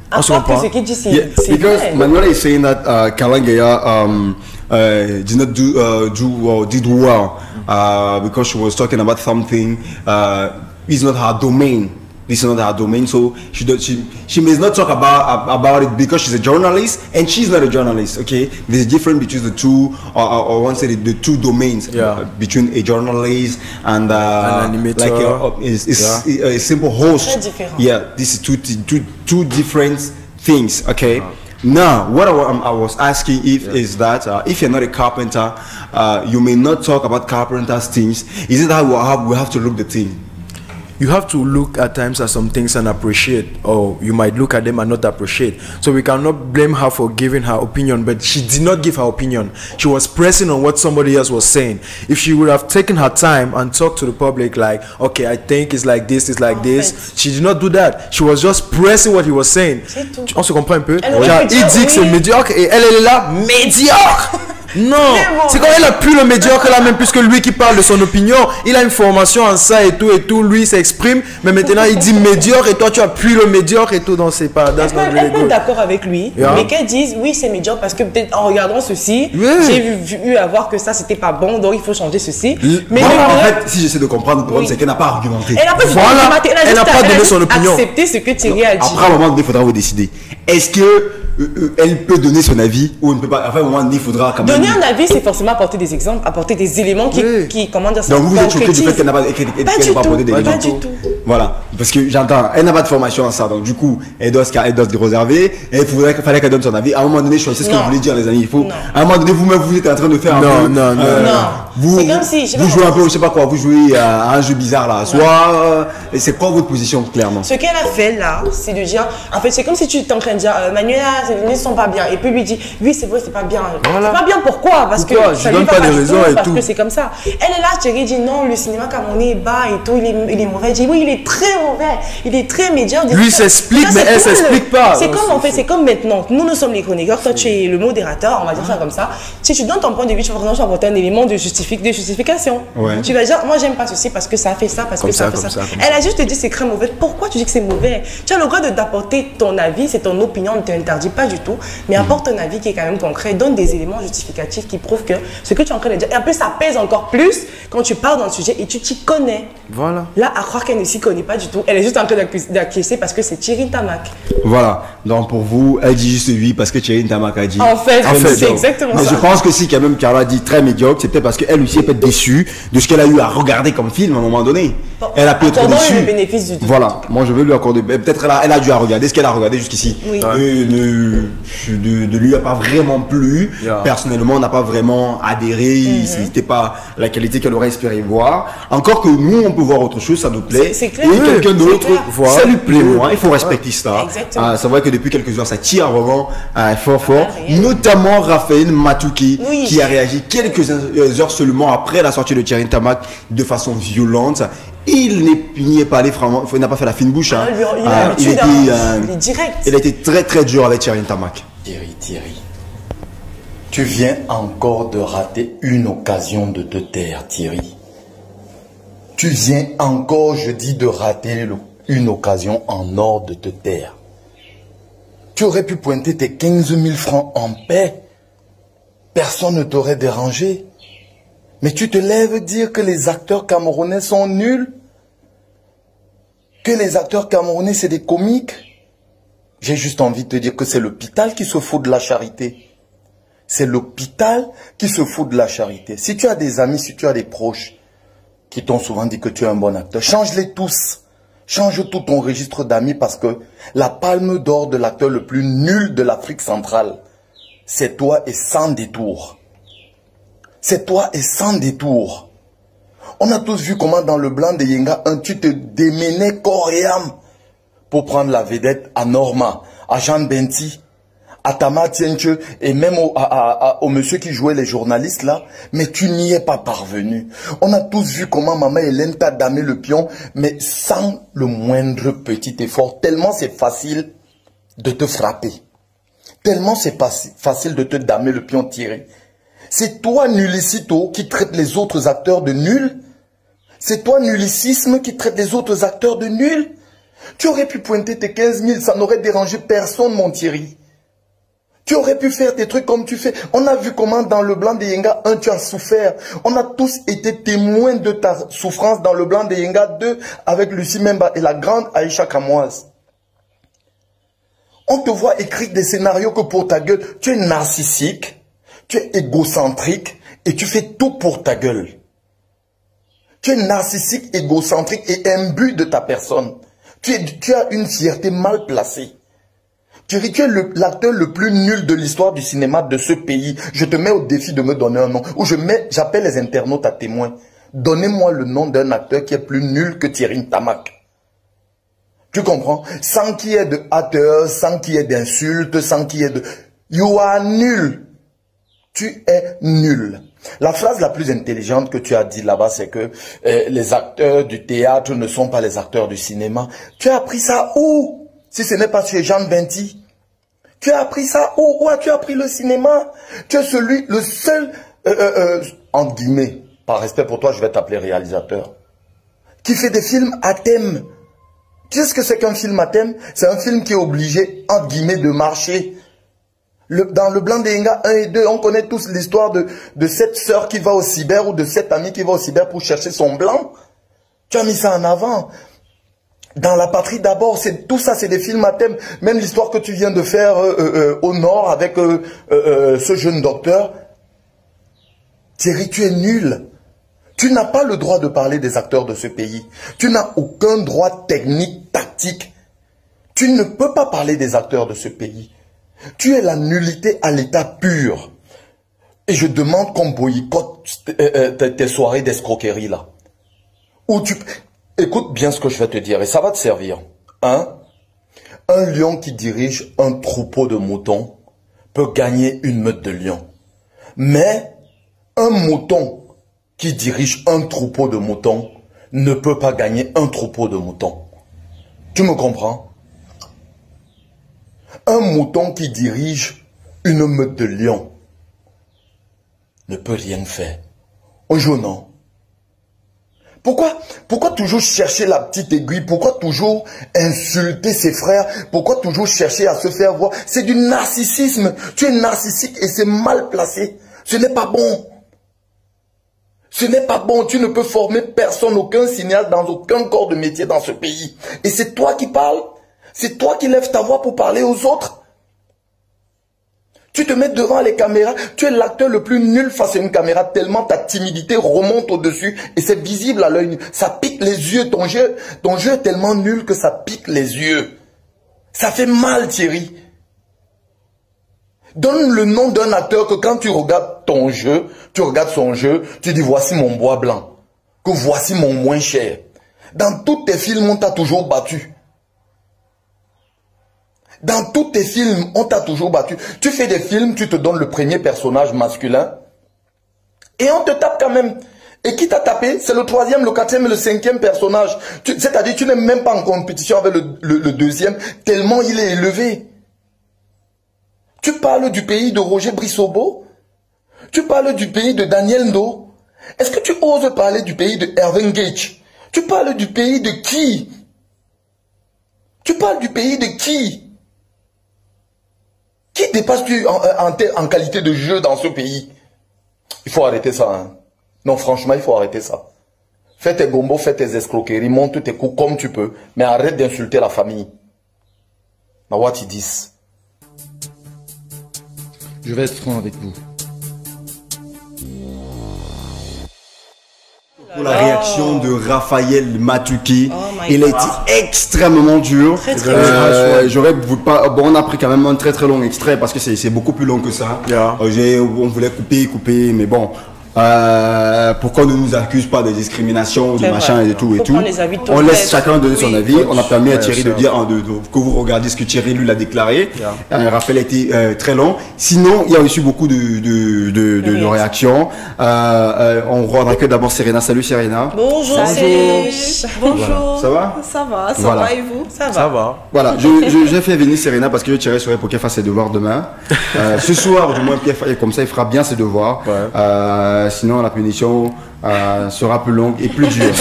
Because Manuela is saying that Karlan Guéa did not did well because she was talking about something is not her domain. This is not her domain, so she may not talk about it because she's a journalist and she's not a journalist. Okay, there's a difference between the two, or one say the two domains between a journalist and an animator, like a simple host. Yeah, this is two different things. Okay. Now, what I was asking is that if you're not a carpenter, you may not talk about carpenter's things. Is it how we have to look the thing? you have to look at times at some things and appreciate, or you might look at them and not appreciate. So we cannot blame her for giving her opinion, but she did not give her opinion. She was pressing on what somebody else was saying. If she would have taken her time and talked to the public like, okay, I think it's like this, it's like this, she did not do that. She was just pressing what he was saying. On se comprend un peu? Il dit que c'est médiocre et elle est là, médiocre. Non, c'est quand elle a plus le médiocre là, même puisque lui qui parle de son opinion, il a une formation en ça et tout, lui s'exprime, mais maintenant il dit médiocre et toi tu as plus le médiocre et tout, donc c'est pas. Elle peut être d'accord avec lui, mais qu'elle dise oui c'est médiocre parce que peut-être en regardant ceci, j'ai vu avoir que ça c'était pas bon, donc il faut changer ceci. Mais en fait, si j'essaie de comprendre, le problème c'est qu'elle n'a pas argumenté. Elle n'a pas donné son opinion. Accepter ce que Thierry a dit. Après à un moment donné, il faudra vous décider. Est-ce que elle peut donner son avis ou elle ne peut pas? Enfin, à un moment donné, il faudra quand même. Donner un avis, c'est forcément apporter des exemples, apporter des éléments qui comment dire ça. Donc vous êtes choqué du fait qu'elle n'a pas apporté des éléments. Pas du tout. Voilà, parce que j'entends, elle n'a pas de formation en ça, donc du coup, elle doit se réserver. Et il fallait qu'elle donne son avis. À un moment donné, c'est ce que je voulais dire, les amis. Il faut. À un moment donné, vous-même, vous êtes en train de faire un peu. Non. C'est comme si vous jouez un peu, je sais pas quoi, vous jouez à un jeu bizarre là. Soit, c'est quoi votre position clairement? Ce qu'elle a fait là, c'est de dire, en fait, c'est comme si tu étais en train de dire, Manuela, ces lunettes sont pas bien. Et puis lui dit, oui, c'est vrai, c'est pas bien. Voilà. C'est pas bien, pourquoi? Parce que ça lui va pas du tout, parce que c'est comme ça. Elle est là, Thierry dit, non, le cinéma camerounais est bas et tout, il est mauvais. Elle dit, oui, il est très mauvais, il est très médiocre. Lui s'explique, mais elle s'explique pas. C'est comme en fait, c'est comme maintenant, nous sommes les chroniqueurs, toi tu es le modérateur, on va dire ça comme ça. Si tu donnes ton point de vue, tu vas vraiment apporter un élément de justification. Tu vas dire, moi j'aime pas ceci parce que ça fait ça, parce que ça fait ça. Elle a juste dit c'est très mauvais. Pourquoi tu dis que c'est mauvais? Tu as le droit d'apporter ton avis, c'est ton opinion, on ne t'interdit pas du tout, mais apporte un avis qui est quand même concret, donne des éléments justificatifs qui prouvent que ce que tu es en train de dire, et en plus ça pèse encore plus quand tu parles dans le sujet et tu t'y connais. Voilà. Là, à croire qu'elle ne s'y connaît pas du tout, elle est juste en train d'acquiescer parce que c'est Thierry Ntamak. Voilà, donc pour vous, elle dit juste oui parce que Thierry Ntamak a dit. En fait c'est exactement ça. Mais je pense que si quand même Carla dit très médiocre, c'est peut-être parce qu'elle aussi peut être déçue de ce qu'elle a eu à regarder comme film à un moment donné. Elle a pu être déçue. Le bénéfice du doute. Voilà, moi je veux lui accorder. Peut-être elle a dû à regarder ce qu'elle a regardé jusqu'ici. Oui. De lui a pas vraiment plu. Personnellement, on n'a pas vraiment adhéré. C'était pas la qualité qu'elle aurait espéré voir. Encore que nous, on peut voir autre chose, ça nous plaît. C'est clair. Et quelqu'un d'autre, ça lui plaît moins. Il faut respecter ça. Exactement. C'est vrai que depuis quelques heures, ça tire vraiment fort. Notamment Raphaël Matouki, qui a réagi quelques heures seulement après la sortie de Thierry Ntamak de façon violente. Il n'y est pas allé vraiment, il n'a pas fait la fine bouche. Il est direct. Il a été très très dur avec Thierry Ntamak. Thierry, tu viens encore de rater une occasion de te taire, Thierry. Tu viens encore, je dis, de rater une occasion en or de te taire. Tu aurais pu pointer tes 15 000 francs en paix. Personne ne t'aurait dérangé. Mais tu te lèves dire que les acteurs camerounais sont nuls? Que les acteurs camerounais, c'est des comiques? J'ai juste envie de te dire que c'est l'hôpital qui se fout de la charité. C'est l'hôpital qui se fout de la charité. Si tu as des amis, si tu as des proches qui t'ont souvent dit que tu es un bon acteur, change-les tous. Change tout ton registre d'amis parce que la palme d'or de l'acteur le plus nul de l'Afrique centrale, c'est toi et sans détour. C'est toi et sans détour. On a tous vu comment dans le blanc de Yenga, tu te démenais corps et âme pour prendre la vedette à Norma, à Jean Benti, à Tama Tienche et même au monsieur qui jouait les journalistes là, mais tu n'y es pas parvenu. On a tous vu comment maman Hélène t'a damé le pion, mais sans le moindre petit effort, tellement c'est facile de te frapper. Tellement c'est facile de te damer le pion, Thierry. C'est toi, Nulicito, qui traite les autres acteurs de nuls. C'est toi, Nulicisme, qui traite les autres acteurs de nuls. Tu aurais pu pointer tes 15 000, ça n'aurait dérangé personne, mon Thierry. Tu aurais pu faire tes trucs comme tu fais. On a vu comment dans le blanc de Yenga 1, tu as souffert. On a tous été témoins de ta souffrance dans le blanc de Yenga 2 avec Lucie Memba et la grande Aïcha Kamoise. On te voit écrire des scénarios que pour ta gueule. Tu es narcissique, tu es égocentrique et tu fais tout pour ta gueule. Tu es narcissique, égocentrique et imbu de ta personne. Tu as une fierté mal placée. Tu es l'acteur le plus nul de l'histoire du cinéma de ce pays. Je te mets au défi de me donner un nom. Ou j'appelle les internautes à témoin. Donnez-moi le nom d'un acteur qui est plus nul que Thierry Ntamak. Tu comprends? Sans qu'il y ait de haters, sans qu'il y ait d'insultes, sans qu'il y ait de... You are nul. Tu es nul. La phrase la plus intelligente que tu as dit là-bas, c'est que les acteurs du théâtre ne sont pas les acteurs du cinéma. Tu as appris ça où? Si ce n'est pas chez Jean Benty. Tu as appris ça où? Où as-tu appris le cinéma? Tu es le seul, entre guillemets, par respect pour toi, je vais t'appeler réalisateur, qui fait des films à thème. Tu sais ce que c'est qu'un film à thème? C'est un film qui est obligé, entre guillemets, de marcher. Dans Le Blanc des Inga 1 et 2, on connaît tous l'histoire de cette sœur qui va au cyber ou de cette amie qui va au cyber pour chercher son blanc. Tu as mis ça en avant. Dans La Patrie d'abord, tout ça, c'est des films à thème. Même l'histoire que tu viens de faire au Nord avec ce jeune docteur. Thierry, tu es nul. Tu n'as pas le droit de parler des acteurs de ce pays. Tu n'as aucun droit technique, tactique. Tu ne peux pas parler des acteurs de ce pays. Tu es la nullité à l'état pur. Et je demande qu'on boycotte tes soirées d'escroquerie là. Où tu... Écoute bien ce que je vais te dire et ça va te servir. Hein? Un lion qui dirige un troupeau de moutons peut gagner une meute de lions. Mais un mouton qui dirige un troupeau de moutons ne peut pas gagner un troupeau de moutons. Tu me comprends? Un mouton qui dirige une meute de lions ne peut rien faire. On joue, non? Pourquoi toujours chercher la petite aiguille? Pourquoi toujours insulter ses frères? Pourquoi toujours chercher à se faire voir? C'est du narcissisme. Tu es narcissique et c'est mal placé. Ce n'est pas bon. Ce n'est pas bon. Tu ne peux former personne, aucun signal dans aucun corps de métier dans ce pays. Et c'est toi qui parles. C'est toi qui lèves ta voix pour parler aux autres. Tu te mets devant les caméras, tu es l'acteur le plus nul face à une caméra, tellement ta timidité remonte au-dessus et c'est visible à l'œil nu. Ça pique les yeux, ton jeu est tellement nul que ça pique les yeux. Ça fait mal, Thierry. Donne le nom d'un acteur que quand tu regardes ton jeu, tu regardes son jeu, tu dis voici mon bois blanc, que voici mon moins cher. Dans tous tes films, on t'a toujours battu. Dans tous tes films, on t'a toujours battu. Tu fais des films, tu te donnes le premier personnage masculin et on te tape quand même. Et qui t'a tapé? C'est le troisième, le quatrième et le cinquième personnage. C'est-à-dire tu n'es même pas en compétition avec le deuxième, tellement il est élevé. Tu parles du pays de Roger Brissobo? Tu parles du pays de Daniel Ndo? Est-ce que tu oses parler du pays de Irving Gage? Tu parles du pays de qui? Tu parles du pays de qui? Qui dépasses-tu en qualité de jeu dans ce pays? Il faut arrêter ça. Hein. Non, franchement, il faut arrêter ça. Fais tes gombos, fais tes escroqueries, monte tes coups comme tu peux. Mais arrête d'insulter la famille. Now what it is. Je vais être franc avec vous. Pour la réaction de Raphaël Matuki, il a été extrêmement dur. J'aurais pas. Bon, on a pris quand même un très très long extrait parce que c'est beaucoup plus long que ça. Yeah. On voulait couper, mais bon. Pourquoi on ne nous accuse pas de discrimination, de machin et tout et tout. On laisse chacun donner son avis. On a permis à Thierry de dire que vous regardez ce que Thierry lui l'a déclaré. Un rappel a été très long. Sinon, il y a aussi beaucoup de réactions. On remarque d'abord Serena. Salut Serena. Bonjour. Bonjour. Ça va? Ça va. Ça va et vous? Ça va. Voilà. J'ai fait venir Serena parce que Thierry serait pour qu'elle fasse ses devoirs demain. Ce soir, du moins, comme ça, il fera bien ses devoirs. Sinon, la punition sera plus longue et plus dure.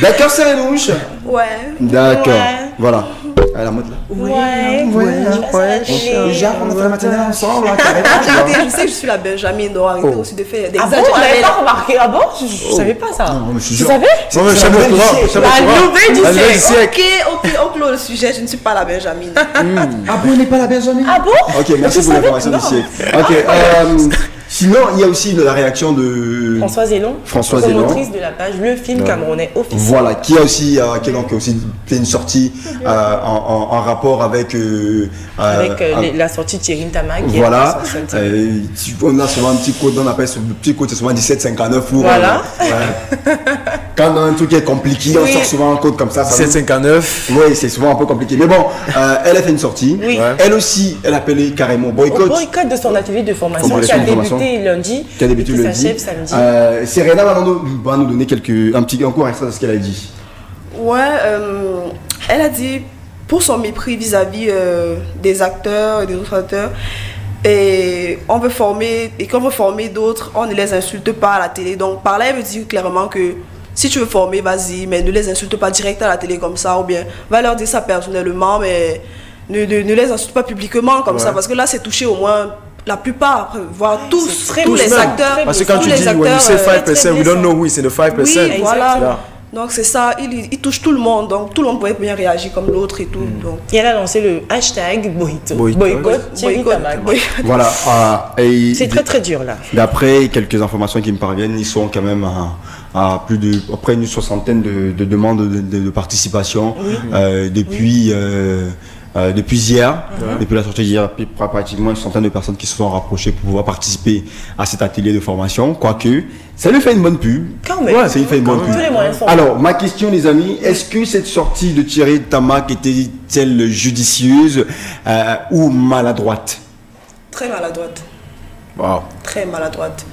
D'accord, Serenouche? Ouais. D'accord. Ouais. Voilà. À la mode là. Ouais. Genre, on a fait la matinée ensemble. Arrêtez, je sais que je suis la Benjamin, donc arrêtez aussi de faire des exagérations. On n'avait pas remarqué. Ah bon? Je savais pas ça. Non, je tu savais? Non, mais la nouvelle du siècle. Ok, on clôt le sujet, je ne suis pas la Benjamin. Ah bon, on n'est pas la Benjamin? Ah bon? Ok, merci pour l'information du siècle. Ok, Sinon, il y a aussi la réaction de Françoise Zélon, promotrice de la page Le Film Camerounais Officiel. Voilà, qui a aussi, fait une sortie en rapport avec la sortie de Thierry Ntama. Voilà, on a souvent un petit code, on appelle ce petit code, c'est souvent 1759. Voilà. Quand on a un truc qui est compliqué, on sort souvent un code comme ça. 1759. Oui, c'est souvent un peu compliqué. Mais bon, elle a fait une sortie. Oui. Elle aussi, elle a appelé carrément boycott. Boycott de son atelier de formation qui a débuté lundi. Qui a débuté lundi. S'achève samedi. Serena va nous donner un court extrait de ce qu'elle a dit. Ouais, elle a dit, pour son mépris vis-à-vis des acteurs et des autres acteurs, et on veut former, et quand on veut former d'autres, on ne les insulte pas à la télé. Donc par là, elle veut dire clairement que si tu veux former, vas-y, mais ne les insulte pas direct à la télé comme ça, ou bien va leur dire ça personnellement, mais ne les insulte pas publiquement comme ça, parce que là, c'est touché au moins la plupart, voire tous les acteurs. Parce que quand tu dis, when you say 5%, we don't know who is in the 5%. Oui, voilà. Yeah. Donc c'est ça, il touche tout le monde, donc tout le monde pouvait bien réagir comme l'autre et tout. Donc. Et elle a lancé le hashtag boycott. Voilà. C'est très dur là. D'après quelques informations qui me parviennent, ils sont quand même à près d'une soixantaine de demandes de participation depuis hier, depuis la sortie d'hier, pratiquement une centaine de personnes qui se sont rapprochées pour pouvoir participer à cet atelier de formation. Quoique, ça lui fait une bonne pub. Quand même. Ouais, ça lui fait une bonne pub. Alors, ma question, les amis, est-ce que cette sortie de Thierry Ntama était-elle judicieuse ou maladroite? Très maladroite. Wow. Très maladroite.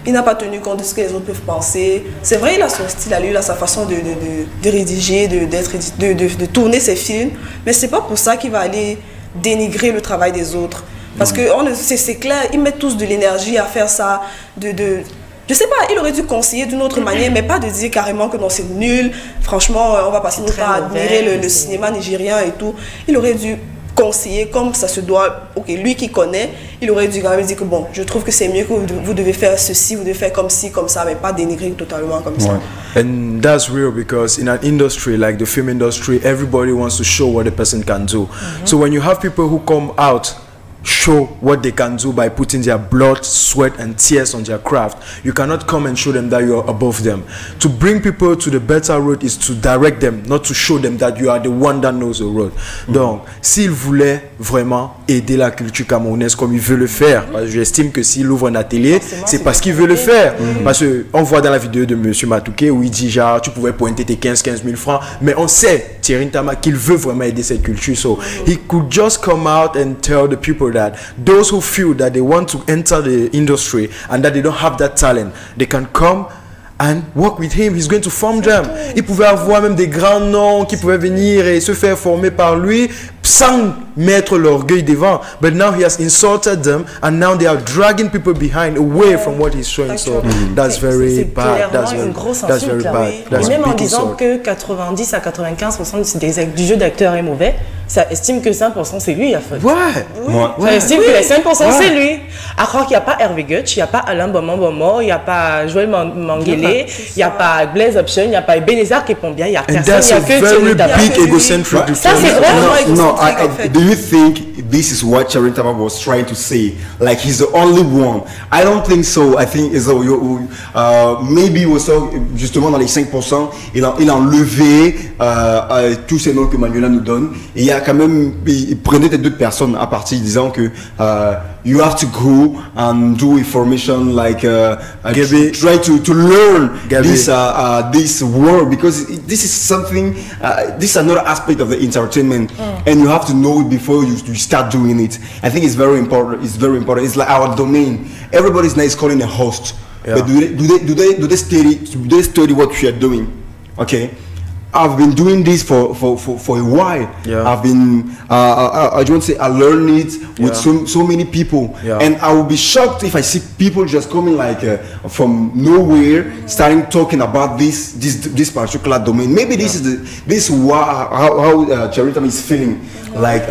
Il n'a pas tenu compte de ce que les autres peuvent penser. C'est vrai, il a son style à lui, il a sa façon de rédiger, de tourner ses films. Mais c'est pas pour ça qu'il va aller dénigrer le travail des autres. Parce que c'est clair, ils mettent tous de l'énergie à faire ça. Je sais pas, il aurait dû conseiller d'une autre manière, mais pas de dire carrément que non, c'est nul. Franchement, on va passer notre temps à admirer le cinéma nigérien et tout. Il aurait dû conseiller comme ça se doit. Ok, lui qui connaît, il aurait dû quand même dire que bon, je trouve que c'est mieux que vous devez faire ceci, vous devez faire comme ci, comme ça, mais pas dénigrer totalement comme ça. And that's real because in an industry like the film industry, everybody wants to show what a person can do. So when you have people who come out, show what they can do by putting their blood, sweat and tears on their craft, you cannot come and show them that you are above them. To bring people to the better road is to direct them, not to show them that you are the one that knows the road. Donc, s'il voulait vraiment aider la culture camerounaise comme il veut le faire, parce que j'estime que s'il ouvre un atelier, c'est parce qu'il veut le faire. Parce qu'on voit dans la vidéo de M. Matouké où il dit genre, tu pouvais pointer tes 15 000 francs, mais on sait, Thierry Ntama, qu'il veut vraiment aider cette culture. So, he could just come out and tell the people that those who feel that they want to enter the industry and that they don't have that talent, they can come and work with him. He's going to form them. Il pouvait avoir même des grands noms qui pouvaient venir et se faire former par lui sans mettre l'orgueil devant. But now he has insulted them and now they are dragging people behind away from what he's showing. So that's very bad. That's very bad. Même en disant que 90 à 95% du jeu d'acteur est mauvais, ça estime que 5% c'est lui la faute. Ça estime que les 5% c'est lui. À croire qu'il n'y a pas Hervé Gutsch, il n'y a pas Alain Bomo, il n'y a pas Joël Manguele, il n'y a pas Blaise Option, il n'y a pas Ebenezer Kepombia, il n'y a personne, il n'y a que Thierry Ntama. Ça c'est vraiment do you think this is what Thierry Ntama was trying to say? Like he's the only one? I don't think so. I think maybe also justement dans les 5%, il a enlevé tous ces noms que Manuela nous donne. Et il y a quand même, il prenait d'autres personnes à partir disant que you have to go and do information like try to learn this world because this is something this is another aspect of the entertainment and you have to know it before you start doing it. I think it's very important. It's like our domain. Everybody's now is calling a host, but do they study what we are doing? Okay. I've been doing this for a while. I've been I don't say I learned it with so many people, and I will be shocked if I see people just coming like from nowhere, starting talking about this particular domain. Maybe this is how Thierry Ntama is feeling, like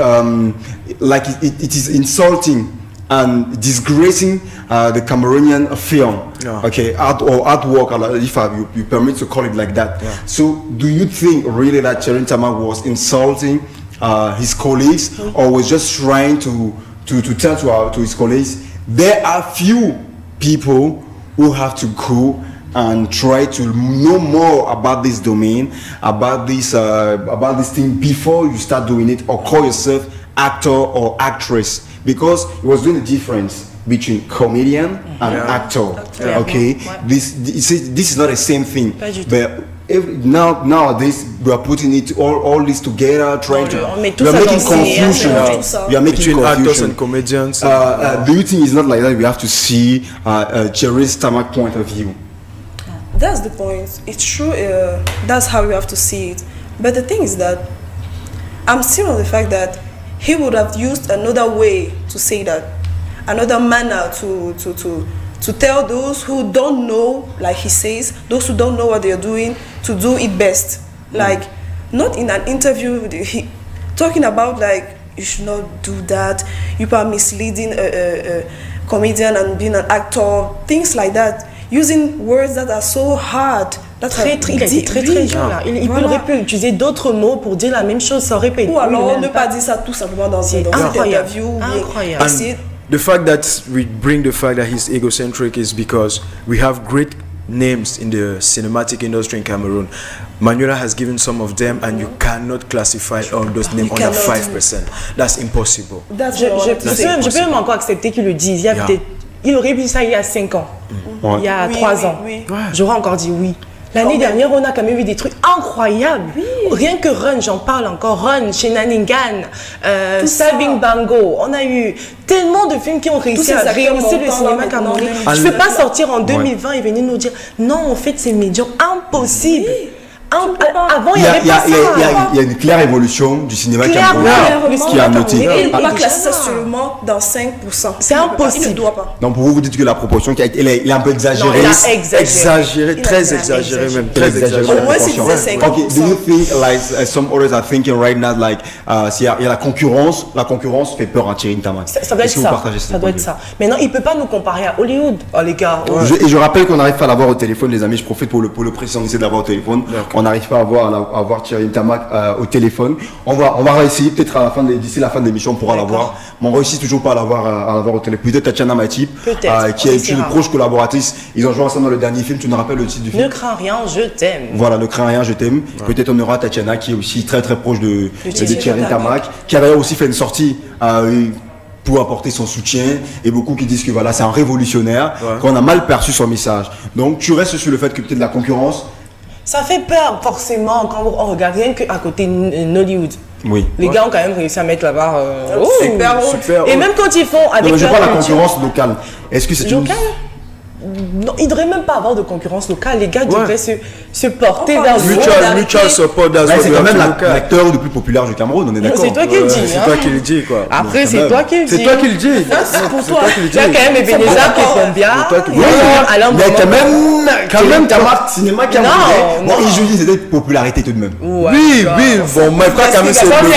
it is insulting and disgracing the Cameroonian film, okay, artwork, if you permit to call it like that. So, do you think really that Thierry Ntama was insulting his colleagues, or was just trying to tell to his colleagues there are few people who have to go and try to know more about this domain, about this thing before you start doing it, or call yourself actor or actress, because it was doing the difference between comedian and actor. Okay, this is not the same thing, but nowadays we are putting it all this together, trying to we are making confusion. We are making between actors and comedians. Do you think it's not like that? We have to see Thierry's Tamak point of view. That's the point. It's true. That's how we have to see it. But the thing is that I'm still on the fact that he would have used another way to say that, another manner to tell those who don't know, like he says, those who don't know what they are doing, to do it best. Like, not in an interview, talking about like, you should not do that, you are misleading a comedian and being an actor, things like that. Using words that are so hard. Il dit très dur là. Il aurait pu utiliser d'autres mots pour dire la même chose, ça aurait pu être. Ou alors ne pas dire ça tout simplement dans cette interview. Incroyable. The fact that we bring the fact that he's egocentric is because we have great names in the cinematic industry in Cameroon. Manuela has given some of them, and you cannot classify all those names under 5%. That's impossible. Je peux même encore accepter qu'il le dise. Il aurait dit ça il y a 5 ans, il y a 3 ans. J'aurais encore dit oui. L'année dernière, on a quand même vu des trucs incroyables. Rien que Run, j'en parle encore. Run, Shenanigan, Sabing Bango. On a eu tellement de films qui ont réussi à rehausser le cinéma camerounais. Je ne peux pas sortir en 2020 et venir nous dire non, en fait, c'est médiocre. Impossible. Avant, il y avait pas ça. Il y a une claire évolution du cinéma camerounais qui a noté. Et il ne peut pas classer ça seulement dans 5%. C'est impossible. Il ne doit pas. Donc pour vous, vous dites que la proportion elle est un peu exagérée. Exagéré, très exagéré même. Très exagéré. Au moins, c'est 50%. Okay, do you think like some others are thinking right now like s'il y a la concurrence fait peur à Thierry Ntamak. Ça doit être ça. Ça doit être ça. Maintenant, il ne peut pas nous comparer à Hollywood. Oh les gars. Et je rappelle qu'on n'arrive pas à l'avoir au téléphone, les amis. Je profite pour le préciser, on essaie d'avoir au téléphone. On n'arrive pas à avoir Thierry Ntamak au téléphone. On va essayer peut-être d'ici la fin de l'émission, on pourra l'avoir. Mais on réussit toujours pas à l'avoir au téléphone. Peut-être Tatiana Matip, qui est une proche collaboratrice. Ils ont joué ensemble dans le dernier film. Tu nous rappelles le titre du film? Ne crains rien, je t'aime. Voilà, ne crains rien, je t'aime. Peut-être on aura Tatiana qui est aussi très très proche de Thierry Ntamak, qui a d'ailleurs aussi fait une sortie pour apporter son soutien, et beaucoup qui disent que voilà, c'est un révolutionnaire, qu'on a mal perçu son message. Donc tu restes sur le fait que peut-être la concurrence. Ça fait peur forcément quand on regarde rien qu'à côté Nollywood. Oui. Les gars ont quand même réussi à mettre la barre super. Et même quand ils font avec je parle de la concurrence locale. Est-ce que c'est locale? Non, il ne devrait même pas avoir de concurrence locale. Les gars devraient se porter vers le mutual support. C'est quand même l'acteur le plus populaire du Cameroun, on est d'accord. C'est toi qui le dis. C'est toi qui le dis, quoi. Après, c'est toi qui le dis. C'est toi qui le dis. C'est pour toi. Il y a quand même Ebenezer qui est bien. Mais quand même, cinéma camerounais. Bon, il joue des popularité tout de même. Oui, bon, mais pas quand même c'est comme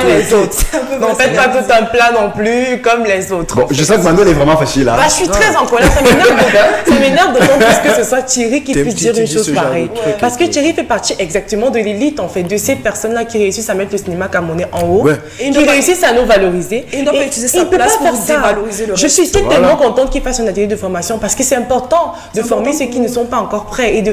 les autres. Non, faites pas tout un plat non plus comme les autres. Je sens que Manuel est vraiment fâché là. Je suis très en colère. Ça m'énerve d'autant plus que ce soit Thierry qui puisse dire une chose pareille. Parce que Thierry fait partie exactement de l'élite, en fait, de ces personnes-là qui réussissent à mettre le cinéma camerounais en haut, qui réussissent à nous valoriser. Et il ne doit pas utiliser sa place pour dévaloriser le reste. Je suis tellement contente qu'il fasse un atelier de formation parce que c'est important de former ceux qui ne sont pas encore prêts et de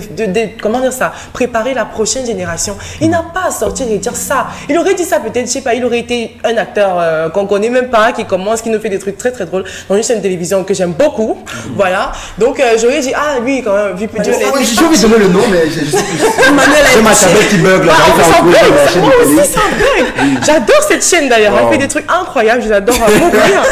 comment dire ça, préparer la prochaine génération. Il n'a pas à sortir et dire ça. Il aurait dit ça peut-être, je sais pas, il aurait été un acteur qu'on connaît même pas, qui nous fait des trucs très très drôles dans une chaîne de télévision que j'aime beaucoup. Voilà. Donc j'aurais dit, lui quand même, vu plus de... J'ai envie de donner le nom, mais je sais plus. C'est ma chabelle qui bug là. Moi aussi ça bug. J'adore cette chaîne d'ailleurs. Elle fait des trucs incroyables, je l'adore à mourir.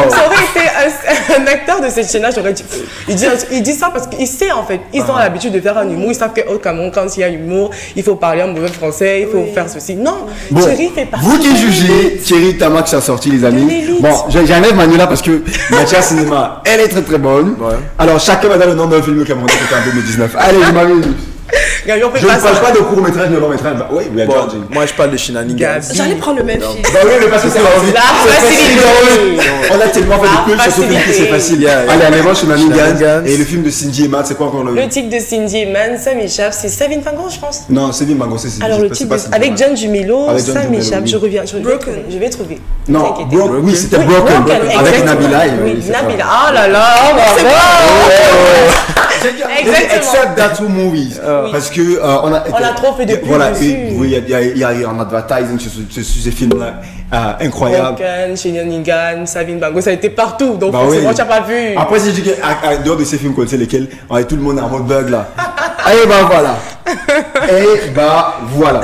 Ça aurait été un acteur de cette chaîne-là, j'aurais dit... Il dit ça parce qu'il sait en fait. Ils ont l'habitude de faire un humour. Ils savent qu'au Cameroun, quand il y a humour, il faut parler en mauvais français, il faut faire ceci. Non, Thierry fait partie. Vous qui jugez, Thierry Ntamak s'est sorti les amis. Bon, j'enlève Manuela parce que Mathias Cinéma, elle est très très bonne. Alors chacun va donner le nom d'un film camerounais en 2019. Allez, je m'amuse. Je ne parle pas de court-métrage, de long-métrage. Oui, we are judging. Moi, je parle de shenanigans. J'allais prendre le même film. Bah oui, mais parce que c'est envie. On a tellement fait de pulls sur ce film que c'est facile. Allez, allez voir Shenanigans. Et le film de Cindy et Matt, c'est quoi encore le titre de Cindy et Matt, ça m'échappe. C'est Savin Fango, je pense. Non, Savin Fango, c'est Cindy. Alors, le titre avec John Jumelo, ça m'échappe. Je reviens. Je vais trouver. Non, oui, c'était Broken. Avec Nabila. Oui, Nabila. Oh là là, exactement. Except that two movies. Parce que on a trop fait de pubs. Voilà, oui, il y a un advertising sur ces films-là incroyable. Broken, Shenanigans, Savin Fango, ça a été partout. Donc forcément, tu n'as pas vu. Après, si je dis qu'en dehors de ces films, c'est lesquels tout le monde est en mode bug là. Et bah voilà. Et bah voilà.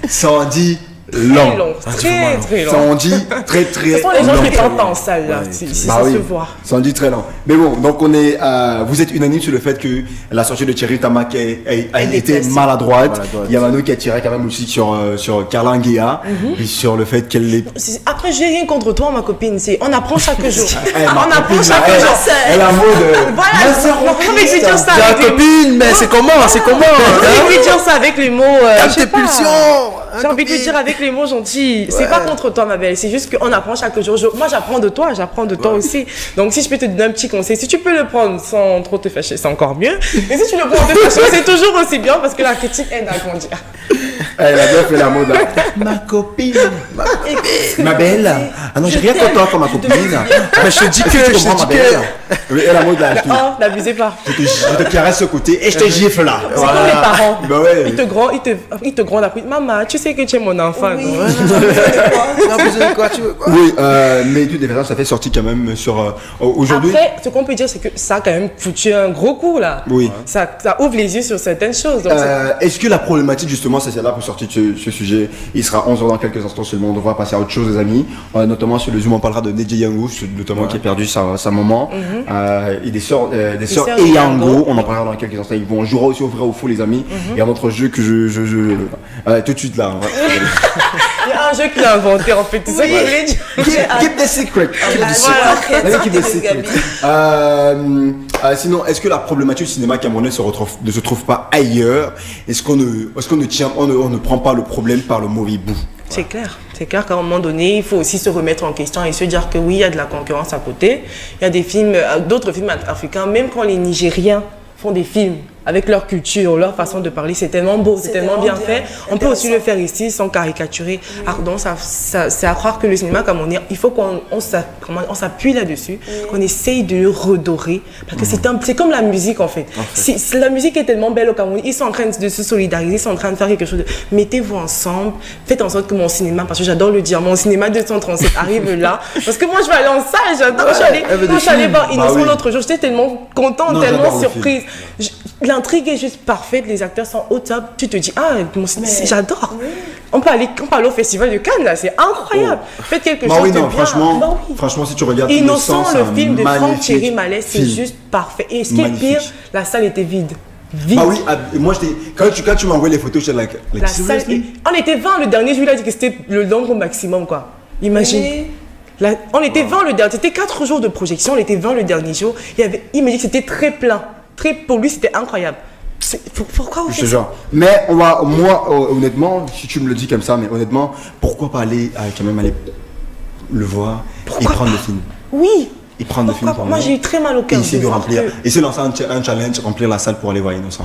Ça en dit long. Très long. Ça en dit très long. Ce sont les gens qui tentent en salle là, si ça se voit. Ça en dit très long. Mais bon, donc vous êtes unanime sur le fait que la sortie de Thierry Tamak a été maladroite. Il y a Manu qui a tiré quand même aussi sur Carla Nguea et sur le fait qu'elle est... Après, j'ai rien contre toi, ma copine. On apprend chaque jour. On apprend chaque jour. Elle a un mot de... Voilà, mais je dire ça avec les copine, mais c'est comment? J'ai envie de dire ça avec les mots... Calme tes pulsions. J'ai envie de dire avec les mots gentils. C'est pas contre toi, ma belle. C'est juste qu'on apprend chaque jour. Moi, j'apprends de toi. J'apprends de toi aussi. Donc, si je peux te donner un petit conseil, si tu peux le prendre sans trop te fâcher, c'est encore mieux. Mais si tu le prends en te fâchant, c'est toujours aussi bien parce que la critique aide à grandir. Elle a bien fait la mode. Ma copine. Ma belle. Ah non, j'ai rien contre toi comme ma copine. Mais je te dis que... Oui, elle a la mode là. Oh, n'abusez pas. Je te caresse ce côté et je te gifle là. C'est comme les parents. Ils te grondent après. Maman, tu sais que tu es mon enfant. Oui, mais tout des ça fait sortir quand même sur aujourd'hui. Après, ce qu'on peut dire, c'est que ça a quand même foutu un gros coup là. Oui. Ça ouvre les yeux sur certaines choses. Est-ce que la problématique justement, c'est celle-là pour sortir ce sujet? Il sera 11h dans quelques instants seulement. On va passer à autre chose, les amis. Notamment sur le Zoom, on parlera de Nedje Yango, notamment qui a perdu sa maman. Et des sœurs et Yango. On en parlera dans quelques instants. On jouera aussi au vrai ou faux, les amis. Il y a un autre jeu que tout de suite là. Il y a un jeu qu'il a inventé en fait. C'est ça qu'il voulait dire. Keep the secret. Keep the secret. Sinon, est-ce que la problématique du cinéma camerounais ne se trouve pas ailleurs? Est-ce qu'on ne prend pas le problème par le mauvais bout? C'est clair qu'à un moment donné, il faut aussi se remettre en question et se dire que oui, il y a de la concurrence à côté. Il y a des films, d'autres films africains, même quand les Nigériens font des films avec leur culture, leur façon de parler, c'est tellement beau, c'est tellement bien fait. On peut aussi le faire ici sans caricaturer. Donc c'est à croire que le cinéma camerounais, il faut qu'on s'appuie là-dessus, qu'on essaye de le redorer. Parce que c'est comme la musique en fait. La musique est tellement belle au Cameroun, ils sont en train de se solidariser, ils sont en train de faire quelque chose. Mettez-vous ensemble, faites en sorte que mon cinéma, parce que j'adore le dire, mon cinéma 237 arrive là. Parce que moi je vais aller en salle, j'adore. Je suis allée voir Innocent l'autre jour, j'étais tellement contente, tellement surprise. L'intrigue est juste parfaite, les acteurs sont au top. Tu te dis, j'adore. Oui. On peut aller au festival de Cannes, là, c'est incroyable. Faites quelque chose de bien. Franchement, si tu regardes Innocent, le film de Franck Thierry Mallet, c'est juste parfait. Et ce qui est pire, la salle était vide. Ah oui, moi quand tu m'as envoyé les photos, j'étais la salle, on était 20 le dernier jour, il a dit que c'était le nombre maximum, quoi. Imagine. On était 20 le dernier, c'était 4 jours de projection, on était 20 le dernier jour. Il m'a dit que c'était très plein. Pour lui, c'était incroyable. Pourquoi on fait ça? Mais moi, honnêtement, si tu me le dis comme ça, mais honnêtement, pourquoi pas aller quand même aller le voir et prendre le film? Oui. Et prendre le film pour moi, j'ai eu très mal au cœur. Et essayer de remplir. Essayer de lancer un challenge, remplir la salle pour aller voir Innocent.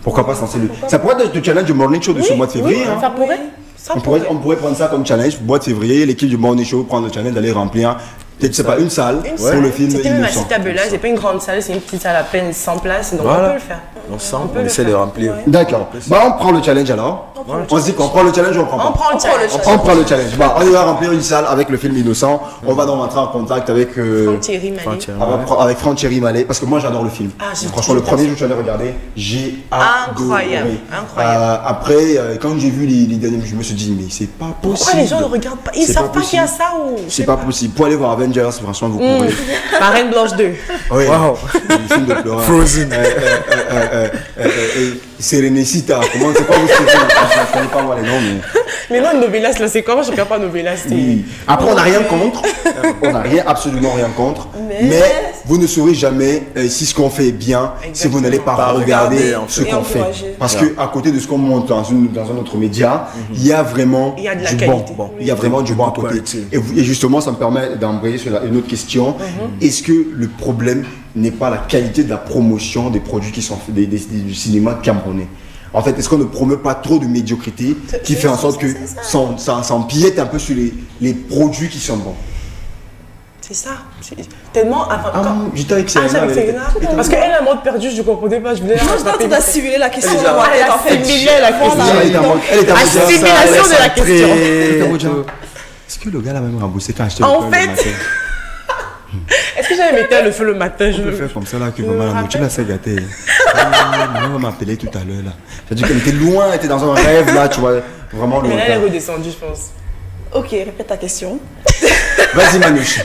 Pourquoi pas lancer le... Ça pourrait être le challenge du Morning Show de ce mois de février. Ça pourrait. On pourrait prendre ça comme challenge, mois de février, l'équipe du Morning Show prendre le challenge d'aller remplir. Peut-être, c'est pas une salle pour le film. C'était même à Citabella, c'est pas une grande salle, c'est une petite salle à peine 100 places, donc on peut le faire. On essaie de remplir. D'accord. On prend le challenge alors. On se dit qu'on prend le challenge ou on prend pas? On prend le challenge. On prend le challenge. On va remplir une salle avec le film Innocent. On va donc entrer en contact avec Franck Thierry Mallet, parce que moi j'adore le film. Franchement, le premier jour que je suis allé regarder, j'ai adoré. Incroyable. Après, quand j'ai vu les derniers, je me suis dit, mais c'est pas possible. Pourquoi les gens ne regardent pas? Ils savent pas qu'il y a ça ou... C'est pas possible. Pour aller voir Avengers, franchement, vous pourrez. La Reine Blanche 2. Oui. Le film de Flora. Frozen. Serenecita. Comment c'est quoi vous savez? Je connais pas moi les noms, mais... Les noms de Novelas, là, c'est comment? Je ne regarde pas Novelas. Oui. Après, on n'a rien contre. On n'a absolument rien contre. Mais vous ne saurez jamais si ce qu'on fait est bien, si vous n'allez pas regarder ce qu'on fait. Parce qu'à côté de ce qu'on monte dans un autre média, il y a vraiment du bon. Il y a vraiment du bon à côté. Et justement, ça me permet d'embrayer sur une autre question. Est-ce que le problème n'est pas la qualité de la promotion des produits qui sont du cinéma camerounais? En fait, est-ce qu'on ne promeut pas trop de médiocrité qui fait en sorte que ça empiète un peu sur les produits qui sont bons? C'est ça. Tellement. J'étais avec Serena. Parce qu'elle a un mode perdu, je ne comprenais pas. Je voulais tu dois simuler la question. Elle a assimilé la question. Assimilation de la question. Est-ce que le gars l'a même remboursé quand acheté le En fait. Est-ce que j'avais mettre le feu le matin? Je peux faire comme ça là, que vraiment la nourriture là s'est gâtée. Maman va m'appeler tout à l'heure là. C'est-à-dire qu'elle était loin, elle était dans un rêve là, tu vois. Vraiment loin. Mais là, elle est redescendue, je pense. Ok, répète ta question. Vas-y Manouche.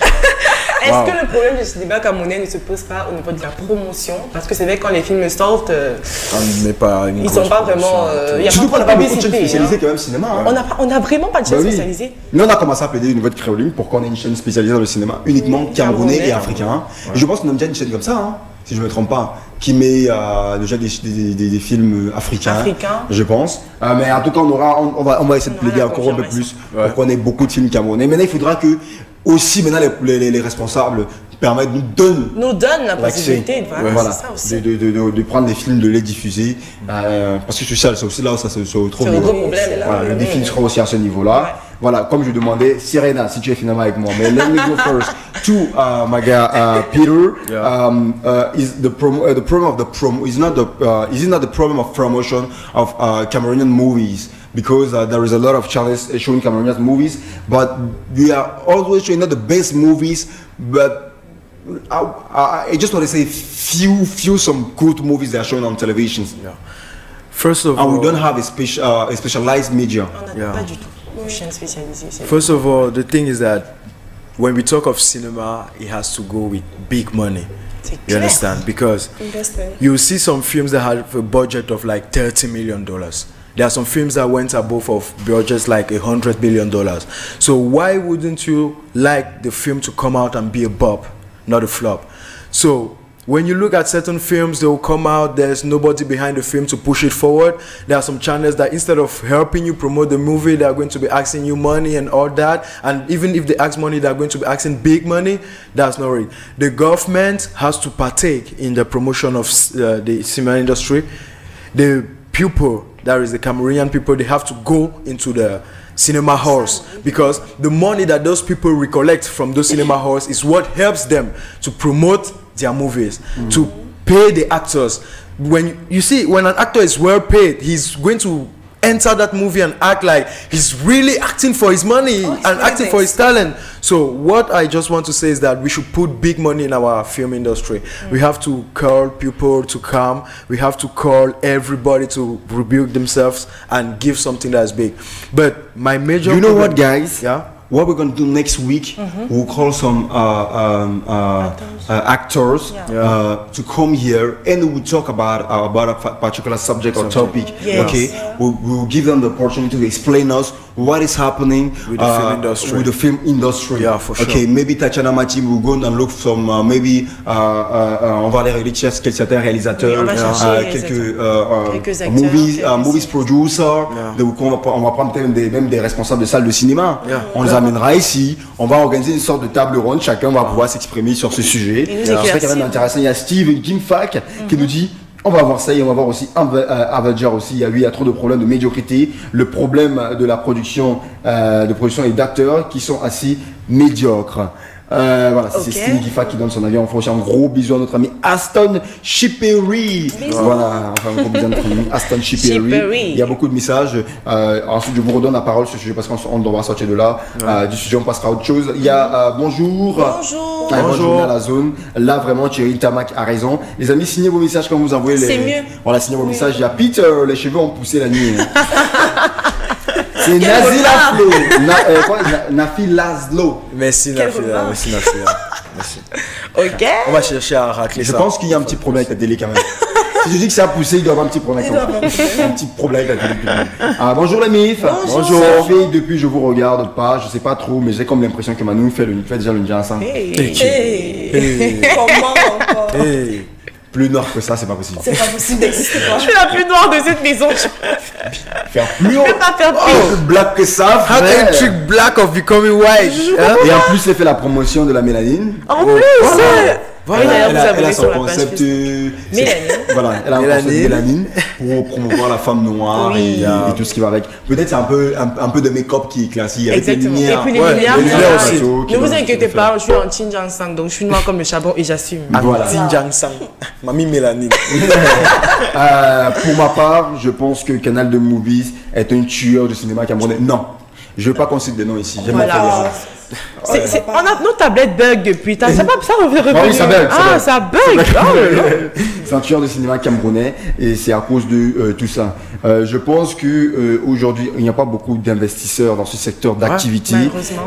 Est-ce que le problème du cinéma camerounais ne se pose pas au niveau de la promotion? Parce que c'est vrai que quand les films sortent, ils ne sont pas vraiment. Il n'y a pas beaucoup de chaînes spécialisées quand même cinéma. On n'a vraiment pas de chaîne spécialisée. Nous on a commencé à plaider une nouvelle créoline pour qu'on ait une chaîne spécialisée dans le cinéma uniquement camerounais et africain. Et je pense qu'on a déjà une chaîne comme ça, si je ne me trompe pas, qui met déjà des films africains, je pense. Mais en tout cas, on va essayer de plaider encore un peu plus pour qu'on ait beaucoup de films camerounais. Maintenant, il faudra que aussi maintenant les responsables nous donnent la possibilité de prendre des films, de les diffuser. Parce que c'est aussi là où ça se retrouve. C'est un gros problème. Le défi sera aussi à ce niveau-là. Voilà, comme je demandais, Serena, si tu es finalement avec moi. Mais let me go first to my guy Peter. Is the problem of the promo is not the problem of promotion of Cameroonian movies, because there is a lot of channels showing Cameroonian movies, but we are always showing not the best movies, but I just want to say few some good movies that are showing on television. Yeah. First of all, we don't have a specialized media. Pas du tout. First of all, the thing is that when we talk of cinema, it has to go with big money. You understand? Because you see some films that have a budget of like $30 million. There are some films that went above of budgets like $100 billion. So why wouldn't you like the film to come out and be a bop, not a flop? So when you look at certain films, they will come out, there's nobody behind the film to push it forward. There are some channels that instead of helping you promote the movie, they are going to be asking you money and all that. And even if they ask money, they are going to be asking big money. That's not it. The government has to partake in the promotion of the cinema industry. The people, that is the Cameroonian people, they have to go into the cinema halls, because the money that those people recollect from those cinema halls is what helps them to promote their movies, to pay the actors. When you see, when an actor is well paid, he's going to enter that movie and act like he's really acting for his money and acting for his talent. So what I just want to say is that we should put big money in our film industry. We have to call people to come. We have to call everybody to rebuild themselves and give something that's big. But my major You know what, guys? Yeah. What we're going to do next week, we'll call some actors to come here, and we'll talk about a particular subject or topic. Yes. Okay, we'll give them the opportunity to explain us what is happening with the film industry. Yeah, for sure. Okay, maybe Tatiana Mati will go and look from maybe on va aller rechercher certains réalisateurs, quelques movies producers. On va prendre même des responsables de salles de cinéma. On les amènera ici, on va organiser une sorte de table ronde, chacun va pouvoir s'exprimer sur ce sujet. C'est quand même intéressant. Il y a Steve Gimfack qui nous dit on va voir ça, et on va voir aussi Avenger aussi. Il y a trop de problèmes de médiocrité, le problème de la production et d'acteurs qui sont assez médiocres. Voilà, c'est Steve Giffa qui donne son avis. On fait aussi un gros bisou à notre ami Aston Shippery. Voilà, enfin un gros bisou à notre ami Aston Shippery. Il y a beaucoup de messages. Ensuite, je vous redonne la parole sur ce sujet parce qu'on devra sortir de là. Du sujet, on passera à autre chose. Il y a bonjour. Bonjour à la zone. Là, vraiment, Thierry Tamac a raison. Les amis, signez vos messages quand vous envoyez les. C'est mieux. Voilà, signez vos messages. Il y a Peter, les cheveux ont poussé la nuit. C'est Nazi Laflo. Nafi Laszlo. Merci Nafi. Merci. Ok. On va chercher à racler ça. Je pense qu'il y a un petit problème avec la télé quand même. Si je dis que ça a poussé, il doit avoir un petit problème. Un petit problème avec le public. Bonjour les MIF. Bonjour. Fille, depuis je vous regarde pas, je sais pas trop, mais j'ai comme l'impression que Manu fait déjà le Nidja ensemble. Comment encore? Plus noir que ça, c'est pas possible. C'est pas possible d'exister. Je suis la plus noire de cette maison. Faire plus haut. Je peux pas faire plus black que ça. How can you trick black of becoming white? Et en plus, elle fait la promotion de la mélanine. En plus, voilà, elle a son concept voilà, elle a un concept mélanine pour promouvoir la femme noire et tout ce qui va avec. Peut-être c'est un peu de make-up qui est classique avec les lumières. Et puis les lumières aussi. Ne vous inquiétez pas, je suis en Xinjiang Sang, donc je suis noire comme le charbon et j'assume. Voilà. Xinjiang Sang, mamie mélanine. Pour ma part, je pense que Canal de Movies est un tueur de cinéma camerounais. Non, je ne veux pas qu'on cite des noms ici. Voilà. On a nos tablettes bug depuis. Ça revenu. Oui, ça bug. Ça bug. C'est un tueur de cinéma camerounais et c'est à cause de tout ça. Je pense que aujourd'hui, il n'y a pas beaucoup d'investisseurs dans ce secteur d'activité.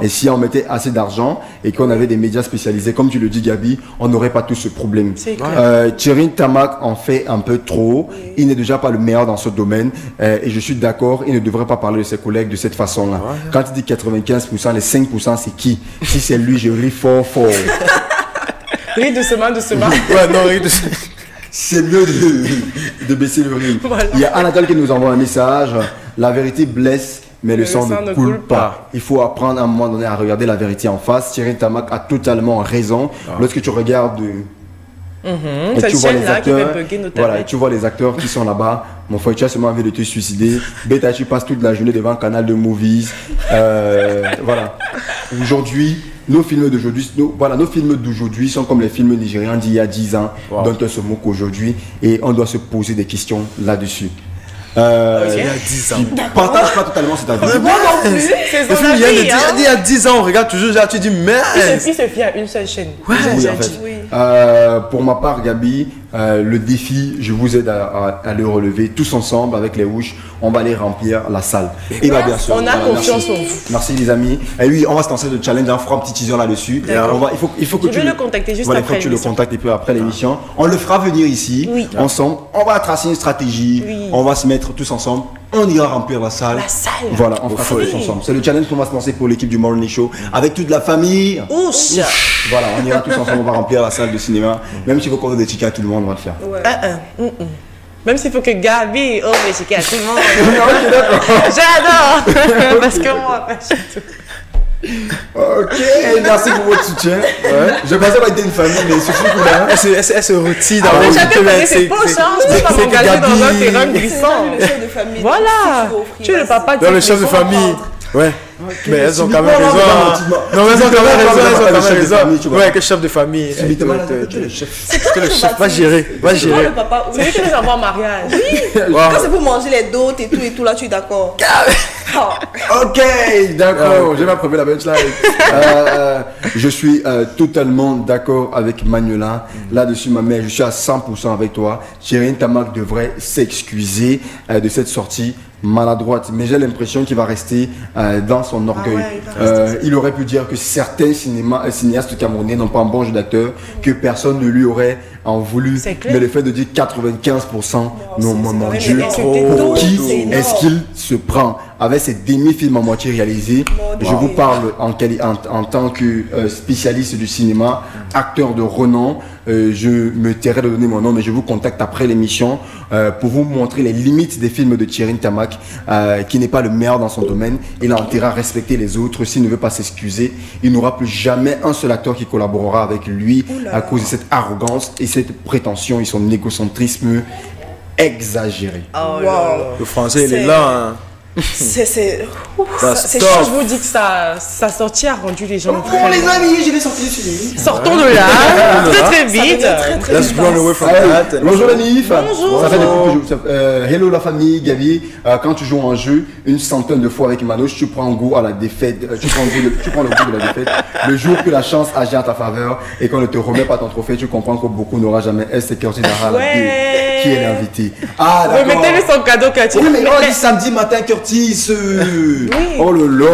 Et si on mettait assez d'argent et qu'on avait des médias spécialisés, comme tu le dis, Gabi, on n'aurait pas tout ce problème. Thierry Ntamak en fait un peu trop. Il n'est déjà pas le meilleur dans ce domaine. Et je suis d'accord, il ne devrait pas parler de ses collègues de cette façon-là. Quand il dit 95%, les 5%, c'est qui? Si c'est lui, je ris fort. Ris doucement. Ouais, non, ris doucement. C'est mieux de baisser le rire. Voilà. Il y a Anatole qui nous envoie un message. La vérité blesse, mais le sang ne coule pas. Il faut apprendre à un moment donné à regarder la vérité en face. Thierry Ntamak a totalement raison. Lorsque tu regardes... Et tu vois les acteurs, tu vois les acteurs qui sont là-bas. Mon frère, tu as seulement envie de te suicider. Beta, tu passes toute la journée devant un canal de movies. Voilà. Aujourd'hui, nos films d'aujourd'hui sont comme les films nigérians d'il y a 10 ans, dont on se moque aujourd'hui, et on doit se poser des questions là-dessus. Il y a 10 ans. Partage pas totalement cet avis. Moi non plus, c'est son avis. Il y a 10 ans, on regarde toujours, tu dis merde. Il se fie à une seule chaîne. Oui, en fait. Pour ma part, Gabi, le défi, je vous aide à le relever tous ensemble avec les rouges. On va aller remplir la salle. Et bien sûr, on a confiance en vous. Merci les amis. Et oui, on va se lancer le challenge. On fera un petit teaser là-dessus. Il faut que tu le contacter juste après. Tu le contactes et puis après l'émission. On le fera venir ici ensemble. On va tracer une stratégie. On va se mettre tous ensemble. On ira remplir la salle. Voilà, on fera ça tous ensemble. C'est le challenge qu'on va se lancer pour l'équipe du Morning Show avec toute la famille. Voilà, on ira tous ensemble. On va remplir la salle de cinéma. Même s'il faut qu'on donne des tickets à tout le monde, on va le faire. Même s'il faut que Gabi offre les tickets à tout le monde. J'adore. Parce que moi, Ok, merci pour votre soutien. Je pensais pas être une famille, mais c'est fou là. Elle se retire dans le c'est pas chance. Tu vas m'engager dans un terrain glissant. Voilà. Tu es le papa de le chef de famille. Ouais. Mais elles ont quand même raison. Non, elles ont quand même raison. Ouais, que chef de famille. C'est le chef. Va gérer. C'est lui qui nous envoie en mariage. Quand c'est pour manger les dots et tout là, tu es d'accord? Ok, d'accord. J'ai ma première punchline. Je suis totalement d'accord avec Manuela. Là-dessus, ma mère, je suis à 100% avec toi. Thierry Ntamak devrait s'excuser de cette sortie maladroite, mais j'ai l'impression qu'il va rester dans son orgueil. Il aurait pu dire que certains cinéastes camerounais n'ont pas un bon jeu d'acteur, que personne ne lui aurait en voulu, mais le fait de dire 95%, non, mon Dieu, pour qui est-ce qu'il se prend? Avec ces demi-films à moitié réalisés, je vous parle en tant que spécialiste du cinéma, acteur de renom. Je me tairai de donner mon nom, mais je vous contacte après l'émission pour vous montrer les limites des films de Thierry Ntamak, qui n'est pas le meilleur dans son domaine. Il a intérêt à respecter les autres. S'il ne veut pas s'excuser, il n'aura plus jamais un seul acteur qui collaborera avec lui à cause de cette arrogance et cette prétention et son égocentrisme exagéré. Le français, il est là, hein. C'est chaud, je vous dis que sa sortie a rendu les gens Bon les amis, je vais sortir dessus. Sortons de là, très vite. Bonjour la MIF. Bonjour. Ça fait depuis que hello la famille, Gabi. Quand tu joues un jeu une centaine de fois avec Manouche, tu prends goût à la défaite. Tu prends le goût de la défaite. Le jour que la chance agit en ta faveur et qu'on ne te remet pas ton trophée, tu comprends que beaucoup n'aura jamais. C'est Curtis Dara. qui est l'invité? Ah, d'accord. Remettez-lui son cadeau, Curtis. Oui, mais on dit samedi matin, Curtis. Oui. Oh là là.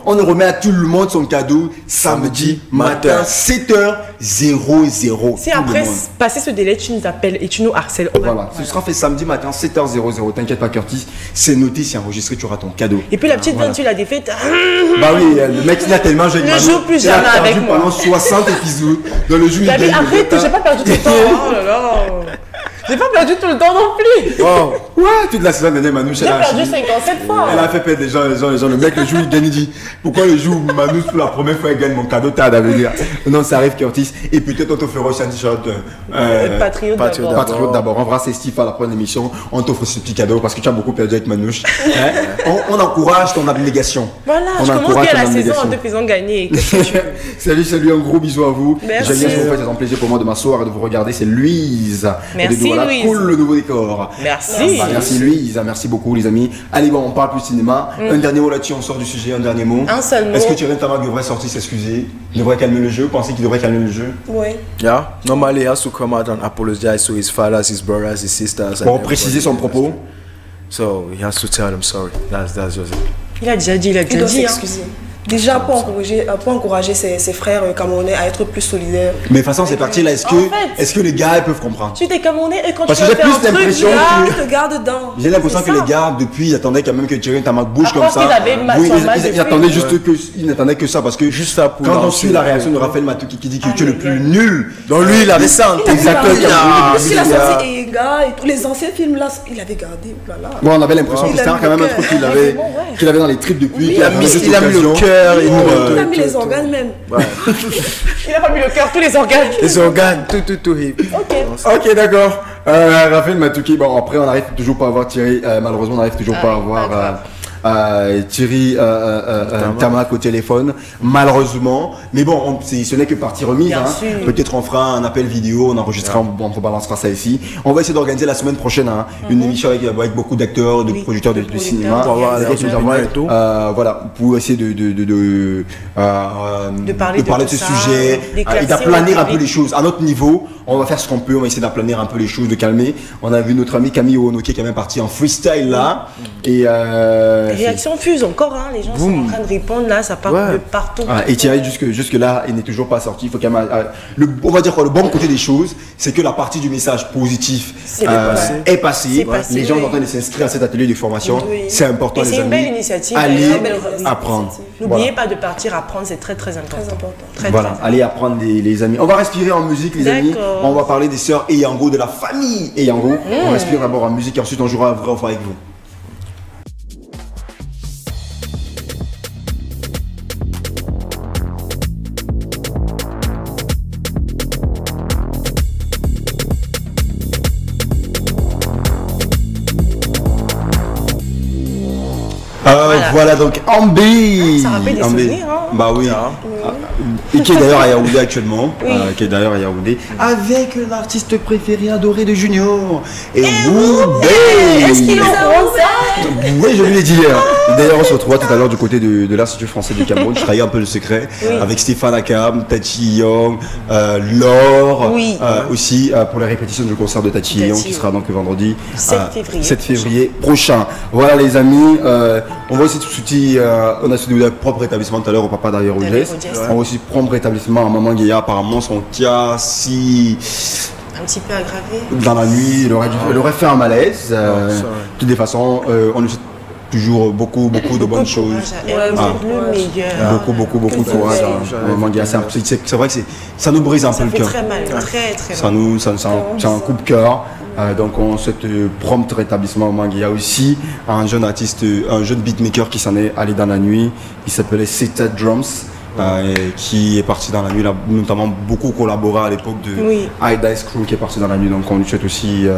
On remet à tout le monde son cadeau samedi matin, 7h00. Si après, passer ce délai, tu nous appelles et tu nous harcèles. Voilà, ce sera fait samedi matin, 7h00. T'inquiète pas, Curtis. C'est noté, c'est enregistré, tu auras ton cadeau. Et puis la petite dame, tu l'as défaite. Bah oui, le mec, il a tellement joué. Ne joue plus jamais avec moi. Pendant 60 épisodes. Dans le jeu, il gagne. Arrête, j'ai pas perdu tout le temps. Oh là là. J'ai pas perdu tout le temps non plus. Oh. Ouais, toute la saison dernière, Manouche, elle a perdu 57 fois. Elle a fait perdre les gens. Le mec, le jour, il gagne, il dit pourquoi le jour où Manouche, pour la première fois, il gagne mon cadeau, t'as à venir. Non, ça arrive, Curtis. Et peut-être on t'offre aussi un t-shirt. Patriote d'abord. On va c'est Steve à la première émission. On t'offre ce petit cadeau parce que tu as beaucoup perdu avec Manouche. On encourage ton abnégation. Voilà, je commence bien la saison en te faisant gagner. Salut, un gros bisou à vous. Merci. C'est un plaisir pour moi de m'asseoir et de vous regarder. C'est Louise. Merci. Voilà, cool le nouveau décor. Merci. Merci Louise, merci beaucoup les amis. Allez bon, on parle plus cinéma. Un dernier mot là-dessus, on sort du sujet, un dernier mot. Un seul mot. Est-ce que Thierry Ntamak devrait sortir s'excuser? Il devrait calmer le jeu? Vous pensez qu'il devrait calmer le jeu? Oui. Yeah, normally he has to come out and apologize to his fathers, his brothers, his sisters. Pour préciser son propos. So he has to tell them sorry. That's just it. Il a déjà dit, il doit s'excuser. Déjà pour encourager ses frères camerounais à être plus solidaires. Mais de toute façon, c'est parti là. Est-ce que les gars peuvent comprendre? Tu t'es camerounais et quand parce tu que j'ai plus l'impression que te garde dedans. J'ai l'impression que les gars depuis ils attendaient quand même que Thierry Ntamak bouge comme ça. Oui, ils attendaient juste que ils n'attendaient que ça parce que juste ça pour quand on suit la réaction de Raphaël Matouki qui dit que tu es le plus nul. Donc lui il avait ça. Exactement. Il a sorti Ega et tous les anciens films là, il avait gardé. Bon, on avait l'impression que c'était quand même un truc qu'il avait dans les tripes depuis. Il a mis le cœur et il a mis les organes même. Il a pas mis le cœur, tous les organes. Les organes, tout. Ok, d'accord. Raphaël Matouki, bon après on n'arrive toujours pas à avoir Thierry, malheureusement on n'arrive toujours pas à avoir Thierry Ntamak au téléphone, malheureusement. Mais bon, ce n'est que partie remise. Hein. Peut-être on fera un appel vidéo, on enregistrera, on balancera ça ici. On va essayer d'organiser la semaine prochaine une émission avec beaucoup d'acteurs, de producteurs de cinéma. Voilà, pour essayer de parler de ce sujet et d'aplanir un peu les choses. À notre niveau, on va faire ce qu'on peut, on va essayer d'aplanir un peu les choses, de calmer. On a vu notre ami Camille Owonoke qui est même parti en freestyle là. Et les réactions fusent encore, hein. Les gens sont en train de répondre là, ça part de partout. Et Thierry, jusque là, il n'est toujours pas sorti. Il faut quand même, on va dire que le bon côté des choses, c'est que la partie du message positif est passée. Les gens sont en train de s'inscrire à cet atelier de formation. C'est important, les amis. C'est une belle initiative. Allez apprendre. N'oubliez pas de partir apprendre, c'est très très important. Voilà, allez apprendre les amis. On va respirer en musique, les amis. On va parler des sœurs Eyango, de la famille Eyango. On respire d'abord en musique et ensuite on jouera un vrai enfant avec vous. Voilà donc Ambé. Ça rappelle des souvenirs, hein. Bah oui. Et qui est d'ailleurs à Yaoundé actuellement. Avec l'artiste préféré adoré de Junior. Et Woubé. Est-ce qu'il en ça? Oui, je lui l'ai dit hier. D'ailleurs, on se retrouvera tout à l'heure du côté de l'Institut français du Cameroun. Je trahis un peu le secret. Avec Stéphane Akam, Tachi Young, Laure. Aussi pour les répétitions du concert de Tachi Young qui sera donc vendredi 7 février prochain. Voilà les amis. On va aussi on a suivi notre propre établissement tout à l'heure au Papa derrière Rouges. On va aussi prendre établissement à Maman Guéa. Apparemment son cas si un petit peu aggravé. Dans la nuit, il aurait fait un malaise. De toutes les façons, on lui souhaite toujours beaucoup de bonnes choses. Le meilleur. Beaucoup de courage. Maman Guéa, c'est vrai que ça nous brise un peu le cœur. Très mal, très mal. C'est un coup-de-cœur. Donc on souhaite prompt rétablissement au Manga. Il y a aussi un jeune artiste, un jeune beatmaker qui s'en est allé dans la nuit. Il s'appelait Seta Drums. Qui est parti dans la nuit, là, notamment beaucoup collaboré à l'époque de High Dice Crew qui est parti dans la nuit, donc on lui souhaite aussi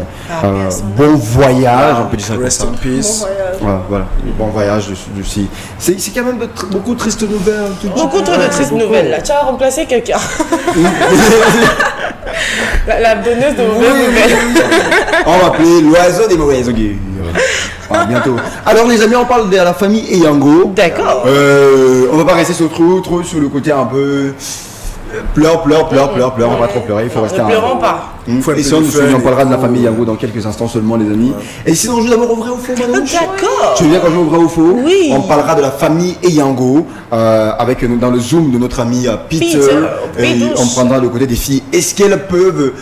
bon voyage, on peut dire ça comme ça. Rest in peace. Voilà, bon voyage aussi. C'est quand même beaucoup de tristes nouvelles. Beaucoup trop de tristes nouvelles là, tu as remplacé quelqu'un. la donneuse de mauvaises nouvelles. On va appeler l'oiseau des mauvaises augures. Bientôt. Alors les amis, on parle de la famille Eyango. D'accord. On va pas rester trop sur le côté un peu pleure. On va pas trop pleurer. Il faut rester. Ne pleurons pas. Et sinon, on parlera de la famille Yango dans quelques instants seulement, les amis. Et sinon, on joue d'abord au vrai ou faux, Manouche. D'accord. Tu veux bien qu'on joue au vrai ou faux? Oui. On parlera de la famille Yango avec dans le zoom de notre ami Peter. Et on prendra le côté des filles. Est-ce qu'elles peuvent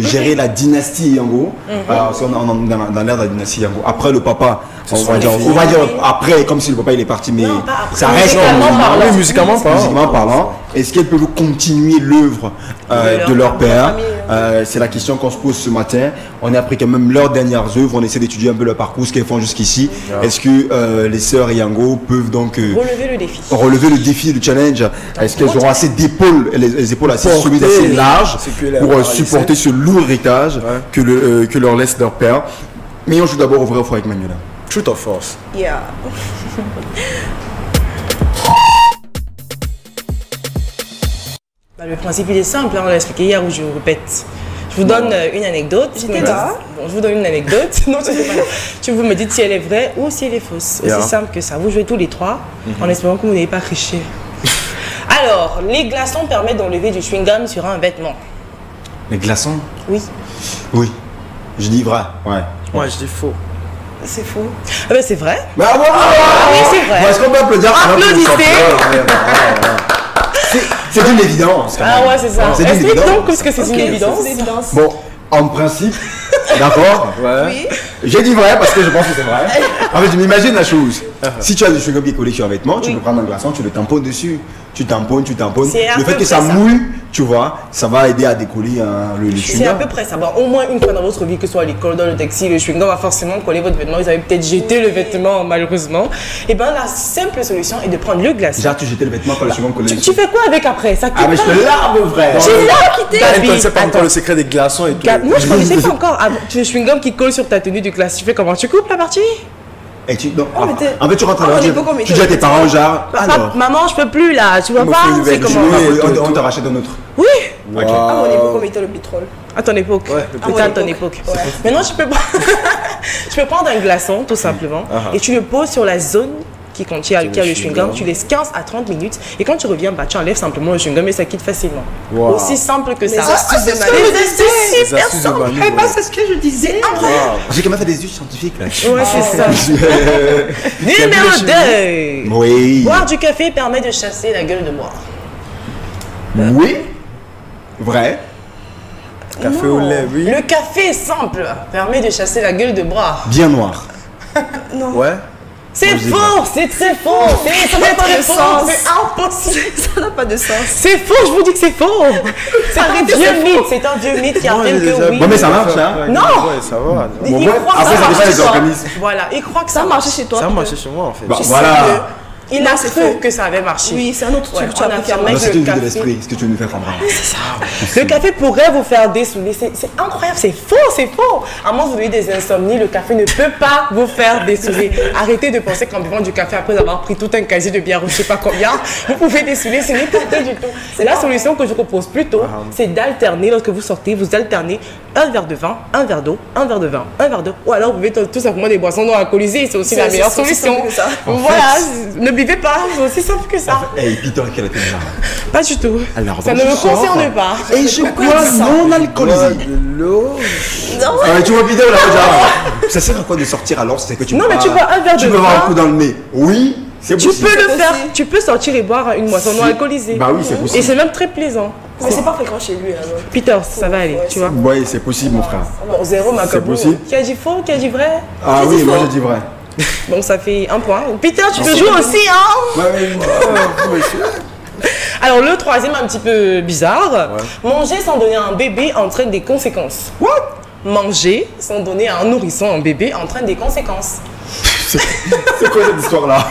gérer la dynastie Yango? Parce qu'on est dans l'ère de la dynastie Yango. Après le papa, on va dire après, comme si le papa il est parti, mais ça reste musicalement parlant. Est-ce qu'elles peuvent continuer l'œuvre de leur père? C'est la question qu'on se pose ce matin. On est après quand même leurs dernières œuvres. On essaie d'étudier un peu leur parcours, ce qu'elles font jusqu'ici. Est-ce que les sœurs Yango peuvent donc relever le défi, le challenge? Est-ce qu'elles auront assez d'épaules, les épaules assez solides, assez larges pour supporter ce lourd héritage que leur laisse leur père? Mais on joue d'abord au vrai ou faux avec Manuela. Truth or false? Yeah. Le principe il est simple, on l'a expliqué hier ou je vous répète. Je vous donne une anecdote. J'étais là. Bon, je vous donne une anecdote. Non, je ne sais pas là. Vous me dites si elle est vraie ou si elle est fausse. Aussi simple que ça. Vous jouez tous les trois en espérant que vous n'ayez pas triché. Alors, les glaçons permettent d'enlever du chewing-gum sur un vêtement. Les glaçons? Oui. Oui. Je dis vrai. Ouais. Moi, je dis faux. C'est faux. Ah ben c'est vrai. Bah ouais. Oui, c'est vrai. Est-ce qu'on peut applaudir? Applaudissez. C'est une évidence. Ah ouais, c'est ça. Explique donc ce que c'est une évidence. Bon, en principe, d'accord. Oui. J'ai dit vrai parce que je pense que c'est vrai. En fait, je m'imagine la chose. Si tu as du chewing-gum qui est collé sur un vêtement, tu peux prendre un glaçon, tu le tamponnes dessus. Tu tamponnes. Le fait que ça mouille, tu vois, ça va aider à décoller le chewing-gum. C'est à peu près ça. Bon, au moins une fois dans votre vie, que ce soit à l'école, dans le taxi, le chewing-gum va forcément coller votre vêtement. Vous avez peut-être jeté le vêtement, malheureusement. Et bien, la simple solution est de prendre le glaçon. Genre, tu jetais le vêtement quand le chewing-gum collé. Tu fais quoi avec après? Ça quitte. Ah, mais je te larme, frère. Tu l'as quitté. Elle ne connaissait pas encore le secret des glaçons et tout. Non, je ne connaissais pas encore. Tu as le chewing-gum qui colle sur ta tenue du classe. Tu fais comment? Tu coupes la partie? Et en fait, tu rentres à la tu dis à tes parents, genre, maman, je peux plus là, tu vois pas? C'est comment? On te rachète un autre. Oui. À mon époque, on mettait le pétrole. À ton époque? Ouais, à ton époque. Maintenant, je peux prendre un glaçon, tout simplement, et tu le poses sur la zone qui contient le chewing-gum, tu laisses 15 à 30 minutes et quand tu reviens, tu enlèves simplement le chewing-gum et ça quitte facilement. Aussi simple que ça. C'est super simple. C'est ce que je disais. J'ai quand même fait des études scientifiques là. Ouais, c'est ça. Numéro 2. Oui. Boire du café permet de chasser la gueule de bois. Oui. Vrai. Café au lait, oui. Le café simple permet de chasser la gueule de bois. Bien noir. Non. Ouais. C'est faux, c'est très faux. Ça n'a pas de sens. C'est impossible. Ça n'a pas de sens. C'est faux, je vous dis que c'est faux. C'est un vieux mythe. C'est un vieux mythe qui affirme que oui. Bon, mais ça marche, hein? Non. Ouais, ça va. Il croit que ça marche chez toi. Voilà, il croit que ça marche chez toi. Ça marche chez moi, en fait. Voilà. Il a cru que ça avait marché. Oui, c'est un autre truc. Tu as affirmé que c'est le une vue de café... l'esprit. Ce que tu veux nous faire comprendre. C'est ça. Le café pourrait vous faire dessouler. C'est incroyable, c'est faux, c'est faux. À moins que vous ayez des insomnies, le café ne peut pas vous faire dessouler. Arrêtez de penser qu'en buvant du café après avoir pris tout un casier de bière ou je sais pas combien, vous pouvez dessouler. Ce n'est pas vrai du tout. C'est la solution que je propose plutôt, c'est d'alterner. Lorsque vous sortez, vous alternez un verre de vin, un verre d'eau, un verre de vin, un verre d'eau. Ou alors vous buvez tout simplement des boissons non alcoolisées. C'est aussi la meilleure solution. Voilà, ne buvez pas. C'est simple que ça. Et Peter, quel était le Pas du tout. Alors, ça ne me concerne pas. Et je crois non alcoolisé. De l'eau. Non. Tu vois Peter là, genre. Ça sert à quoi de sortir alors? C'est que tu. Non, mais tu bois un verre de vin. Tu peux avoir un coup dans le nez. Oui, c'est possible. Tu peux le faire. Tu peux sortir et boire une boisson non alcoolisée. Bah oui, c'est possible. Et c'est même très plaisant. Mais c'est pas fréquent chez lui alors. Peter, ça va aller, tu vois. Oui, c'est possible, mon frère. Bon, zéro, ma c'est possible. Qui a dit faux? Qui a dit vrai? Ah oui, moi j'ai dit vrai. Donc ça fait un point. Peter, tu peux jouer aussi, hein? Ouais. Alors le troisième, un petit peu bizarre. Manger sans donner à un bébé entraîne des conséquences. What? Manger sans donner à un nourrisson un bébé entraîne des conséquences. C'est quoi cette histoire-là?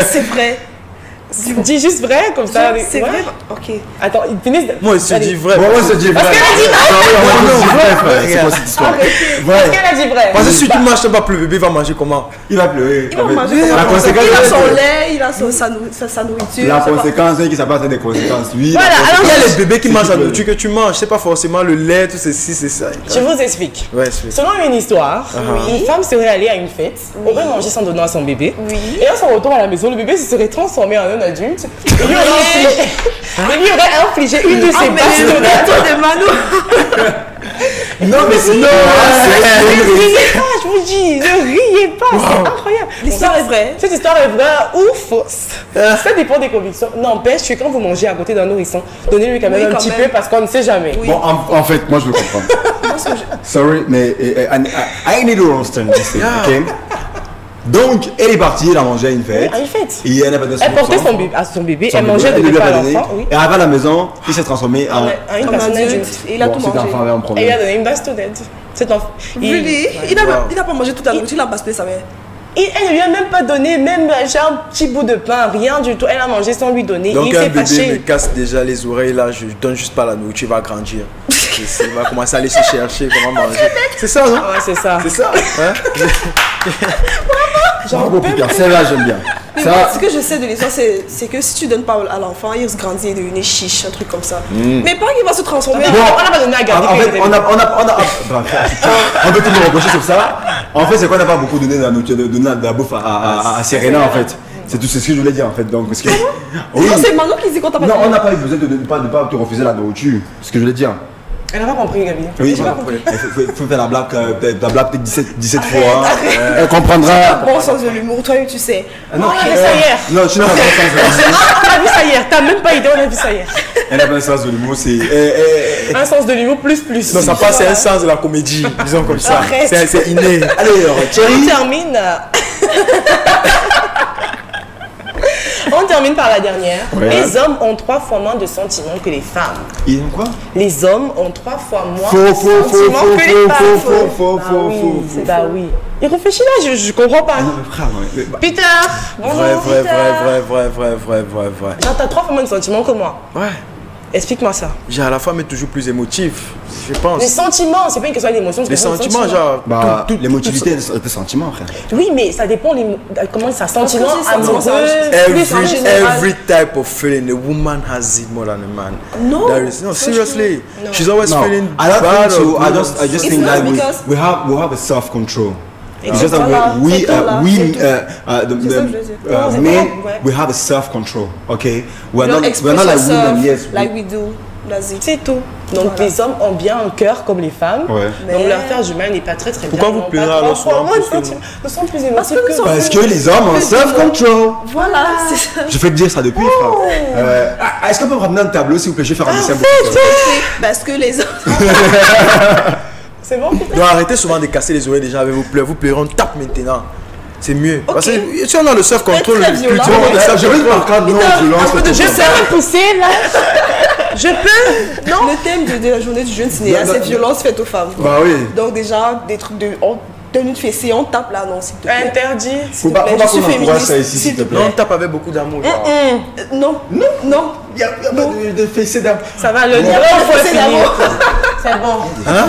C'est vrai. Dis juste vrai, comme ça. C'est vrai? Ok. Attends, ils finissent. Moi, je dis vrai. Moi, je dis vrai. Parce qu'elle a dit vrai. C'est quoi cette histoire? Parce qu'elle a dit vrai. Parce que si tu manges pas, le bébé va manger comment? Il va pleurer. Il va manger. La conséquence, il a son lait, il a sa nourriture. La conséquence, c'est qu'il s'appelle des conséquences. Oui. Voilà, alors il y a les bébés qui mangent la nourriture que tu manges. C'est pas forcément le lait, tout ceci, c'est ça. Je vous explique. Ouais, selon une histoire, une femme serait allée à une fête, aurait mangé sans donner à son bébé. Et à son retour à la maison, le bébé se serait transformé en un adulte. Il lui aurait infligé une de ses bastonades. Non, mais sinon, ne riez pas, je vous dis, ne riez pas, c'est incroyable. L'histoire est vraie. Cette histoire est vraie ou fausse. Ça dépend des convictions. N'empêche que quand vous mangez à côté d'un nourrisson, donnez-lui quand même un petit peu parce qu'on ne sait jamais. Bon, en fait, moi je le comprends. Sorry, mais I need to understand this thing, ok? Donc, elle est partie, elle a mangé à une fête. À une fête. Et elle n'a pas donné Elle portait son bébé, elle mangeait de bébé à l'enfant. Et arrivé à la maison, il s'est transformé en une personne adulte. Et il a tout mangé. Et il a donné une bastonnette. Cet enfant. Il n'a pas mangé toute la nourriture, il a bastonné sa mère. Elle ne lui a même pas donné, même genre, un petit bout de pain, rien du tout. Elle a mangé sans lui donner. Donc il un s'est bébé fâché. me casse déjà les oreilles là, je donne juste pas la nourriture, il va grandir. Il va commencer à aller se chercher comment manger. C'est ça, non? Ouais, c'est ça. C'est ça. Hein? Genre, c'est là, j'aime bien. Ça, ce que je sais de l'histoire, c'est que si tu donnes pas à l'enfant, il se grandit et devenir chiche, un truc comme ça. Mais pas qu'il va se transformer. Bon, on n'a pas donné à garder. En fait, on peut tout nous reprocher sur ça. En fait, c'est qu'on n'a pas beaucoup donné de la bouffe à Serena, en fait. C'est tout ce que je voulais dire, en fait. Donc, parce que, oui. C'est Manon qui dit qu'on t'a pas donné. Non, on n'a pas eu besoin de ne pas te refuser la nourriture. C'est ce que je voulais dire. Elle n'a pas compris, Gabi. Oui, il faut faire la blague peut-être 17 fois. Elle comprendra. Bon sens de l'humour, toi, tu sais. Non, on a vu ça hier. Non, tu n'as pas le sens de l'humour. On a vu ça hier. T'as même pas idée, on a vu ça hier. Elle n'a pas un sens de l'humour, c'est. Un sens de l'humour plus. Non, ça passe, c'est un sens de la comédie, disons comme ça. C'est inné. Allez, Thierry. On termine. On termine par la dernière. Ouais. Les hommes ont 3 fois moins de sentiments que les femmes. Ils ont quoi? Les hommes ont 3 fois moins de sentiments que les femmes. Faux. Bah oui. Il réfléchit là, je comprends pas. Non, mais frère, Peter, bonjour. Vrai. Genre, t'as 3 fois moins de sentiments que moi. Ouais. Explique-moi ça. Genre, la femme est toujours plus émotive, je pense. Les sentiments, c'est pas une question d'émotion. Les sentiments, genre. Bah, l'émotivité, c'est des sentiments, frère. Oui, mais ça dépend comment ça sentiment amoureux. Every type of feeling, a woman has it more than a man. No. No, seriously. No. She's always feeling I don't think so. I just think that we have a self-control. It's just that men, we have a self-control, okay? We're not like women, yes. Like we do. C'est tout. Donc les hommes ont bien un cœur comme les femmes. Ouais. Donc leur cœur humain n'est pas très bien. Pourquoi vous pleurez alors souvent? Nous sommes plus émotifs que parce que les hommes ont self-control. Voilà, c'est ça. Je fais te dire ça depuis, frère. Est-ce qu'on peut me ramener un tableau, s'il vous plaît? Je vais faire un dessin. Parce que les hommes... C'est bon, Peter? Donc arrêtez souvent de casser les oreilles des gens avec vos pleurs. Vous pleurez, on tape maintenant. C'est mieux. Okay. Parce que si on a le self-control, je vais Je peux repousser là. Je peux. Non. Le thème de la journée du jeune, c'est assez violence faite aux femmes. Bah oui. Donc déjà, des trucs de... tenue de fessée, on tape là, non, s'il te plaît. Interdit. Faut pas qu'on encourage ça ici, s'il te plaît. On tape avec beaucoup d'amour. Non. Il n'y a pas de fessée d'amour. Ça va, le dialogue, il faut finir. C'est bon. Hein?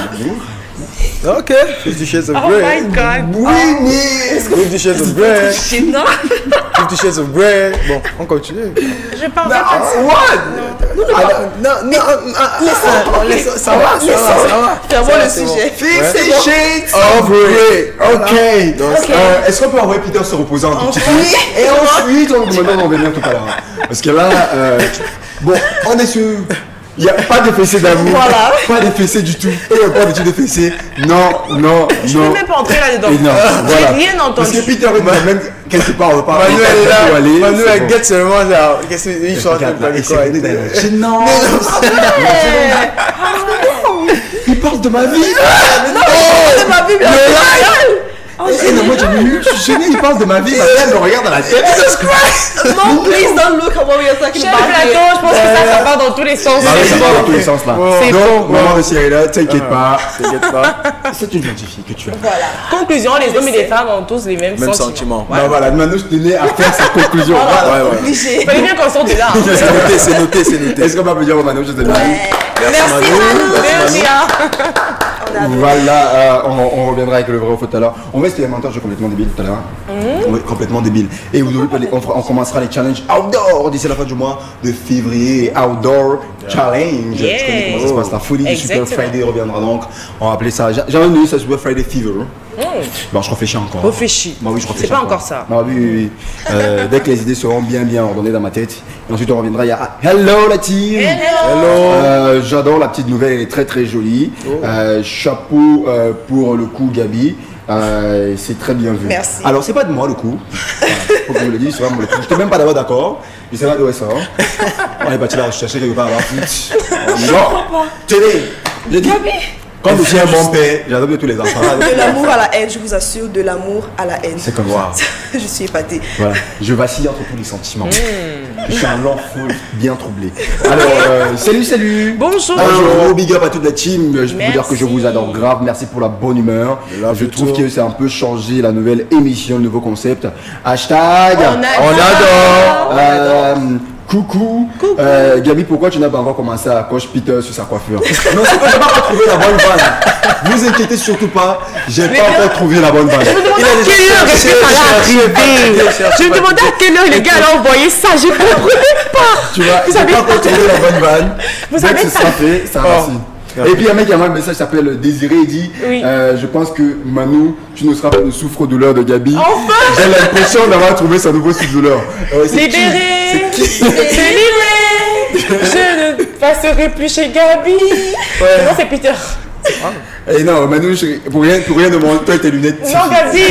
Ok. 50 Shades of Grey. Oh my God. Oui, mais... 50 Shades of Grey. Non. 50 Shades of Grey. Bon, on continue. Je parle pas de ça. Non. Ça va. Fermons le sujet. 50 Shades of Grey. Ok. Est-ce qu'on peut envoyer Peter se reposer un tout petit peu? Et ensuite, on va venir tout à l'heure. Parce que là, bon, on est sur... Il n'y a pas de fessée d'amour, voilà. Pas de fessée du tout, et pas du tout de fessée. Non. Je ne peux même pas entrer là-dedans. J'ai rien entendu. Parce que Peter est même quelque part, on va pas. Manuel est là. Manuel guette seulement genre. Qu'est-ce qu'il chante? Non. Il parle de ma vie. Non, il parle de ma vie, bien sûr. Non, moi je suis gêné, il parle de ma vie, ma tête me regarde dans la tête. Jesus Christ! Non, please don't look at what we are talking about. Plateau, je pense que ça part dans tous les sens. Ça part dans tous les sens là. C'est bon. Maman de Cyrilla, t'inquiète pas. C'est une gentille fille que tu as. Voilà. Conclusion, les hommes et les femmes ont tous les mêmes sentiments. Voilà, maintenant je tenais à faire sa conclusion. Il fallait bien qu'on sorte de là. C'est noté. Est-ce qu'on peut dire au Manu, je t'ai dit? Merci Manu. Voilà, on reviendra avec le vrai ou faux tout à l'heure. On va expérimenter un jeu complètement débile tout à l'heure. Oui, complètement débile. Et on commencera les challenges outdoor d'ici la fin du mois de février. Outdoor. Challenge. Tu connais comment ça se passe. La folie du Super Friday reviendra donc. On va appeler ça. J'ai envie de dire ça Super Friday Fever. Bon, je réfléchis encore. Réfléchis. Bah oui, je réfléchis. C'est pas encore ça. Bah oui. Dès que les idées seront bien ordonnées dans ma tête. Et ensuite, on reviendra. Il y a Hello la team. Hello. J'adore la petite nouvelle. Elle est très jolie. Chapeau pour le coup, Gabi. C'est très bien vu. Merci. Alors, c'est pas de moi le coup. Faut que je le dise, c'est vraiment le coup. Je n'étais même pas d'abord d'accord. Je sais pas d'où ça. On est parti là chercher quelque part à la non. Tenez. Gabi. Quand je suis un bon père, j'adopte tous les enfants. De l'amour à la haine, je vous assure, de l'amour à la haine. C'est comme ça. Je suis épatée. Voilà. Je vacille entre tous les sentiments. Je suis un enfant bien troublé. Alors, salut. Bonjour. Big up à toute la team. Je peux vous dire que je vous adore grave. Merci pour la bonne humeur. Je trouve que c'est un peu changé la nouvelle émission, le nouveau concept. Hashtag. On adore. Coucou. Gabi, pourquoi tu n'as pas encore commencé à coche Peter sur sa coiffure? Non, c'est que je n'ai pas encore trouvé la bonne vanne. Vous inquiétez surtout pas, j'ai pas encore trouvé la bonne vanne. Je me demandais à quelle heure est-ce que ça allait arriver. Je me demandais à quelle heure les gars allaient envoyer ça. Je ne comprenais pas. Tu vois, j'ai pas encore trouvé la bonne vanne. Vous savez ça fait, ça va. Et puis un mec qui a un message s'appelle Désiré, il dit je pense que Manu, tu ne seras pas le souffre-douleur de Gabi. Enfin. J'ai l'impression d'avoir trouvé sa nouveau souffre-douleur. Libéré. C'est libéré. Je ne passerai plus chez Gabi. Non, c'est Peter. Et non, Manu, pour rien de mon toi et tes lunettes. Non, Gabi.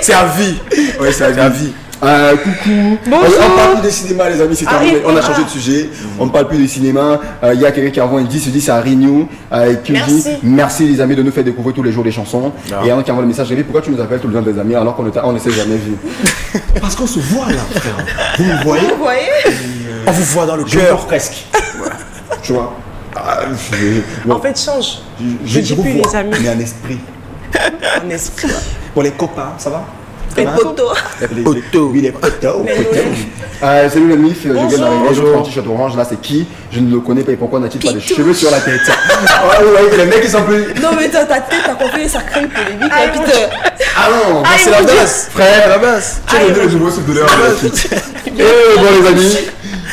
C'est à vie. Ouais, c'est à vie. Coucou. Bonjour. On parle plus de cinéma, les amis, c'est terminé. On a changé de sujet. On ne parle plus de cinéma. Il y a quelqu'un qui envoie un 10, se dit c'est à Renew. Qui dit merci les amis de nous faire découvrir tous les jours des chansons. Et un qui envoie le message, pourquoi tu nous appelles tout le temps des amis alors qu'on ne s'est jamais vu? Parce qu'on se voit là, frère. Vous me voyez? Vous voyez? On vous voit dans le cœur presque. Tu vois? En fait, change. Je dis plus les amis. Mais en esprit. En esprit. Pour les copains, ça va? Les poteaux. Oui, les poteaux. Salut le mif, je viens d'arriver, je prends un t-shirt orange, là c'est qui? Je ne le connais pas et pourquoi n'a-t-il pas de cheveux sur la tête? Les mecs ils sont plus... Non mais ta tête, t'as compris, ça crée une polémique. Peter. Ah non, c'est la base. Frère, la base. Tu as donné le nouveau souffle de l'heure. Et bon les amis,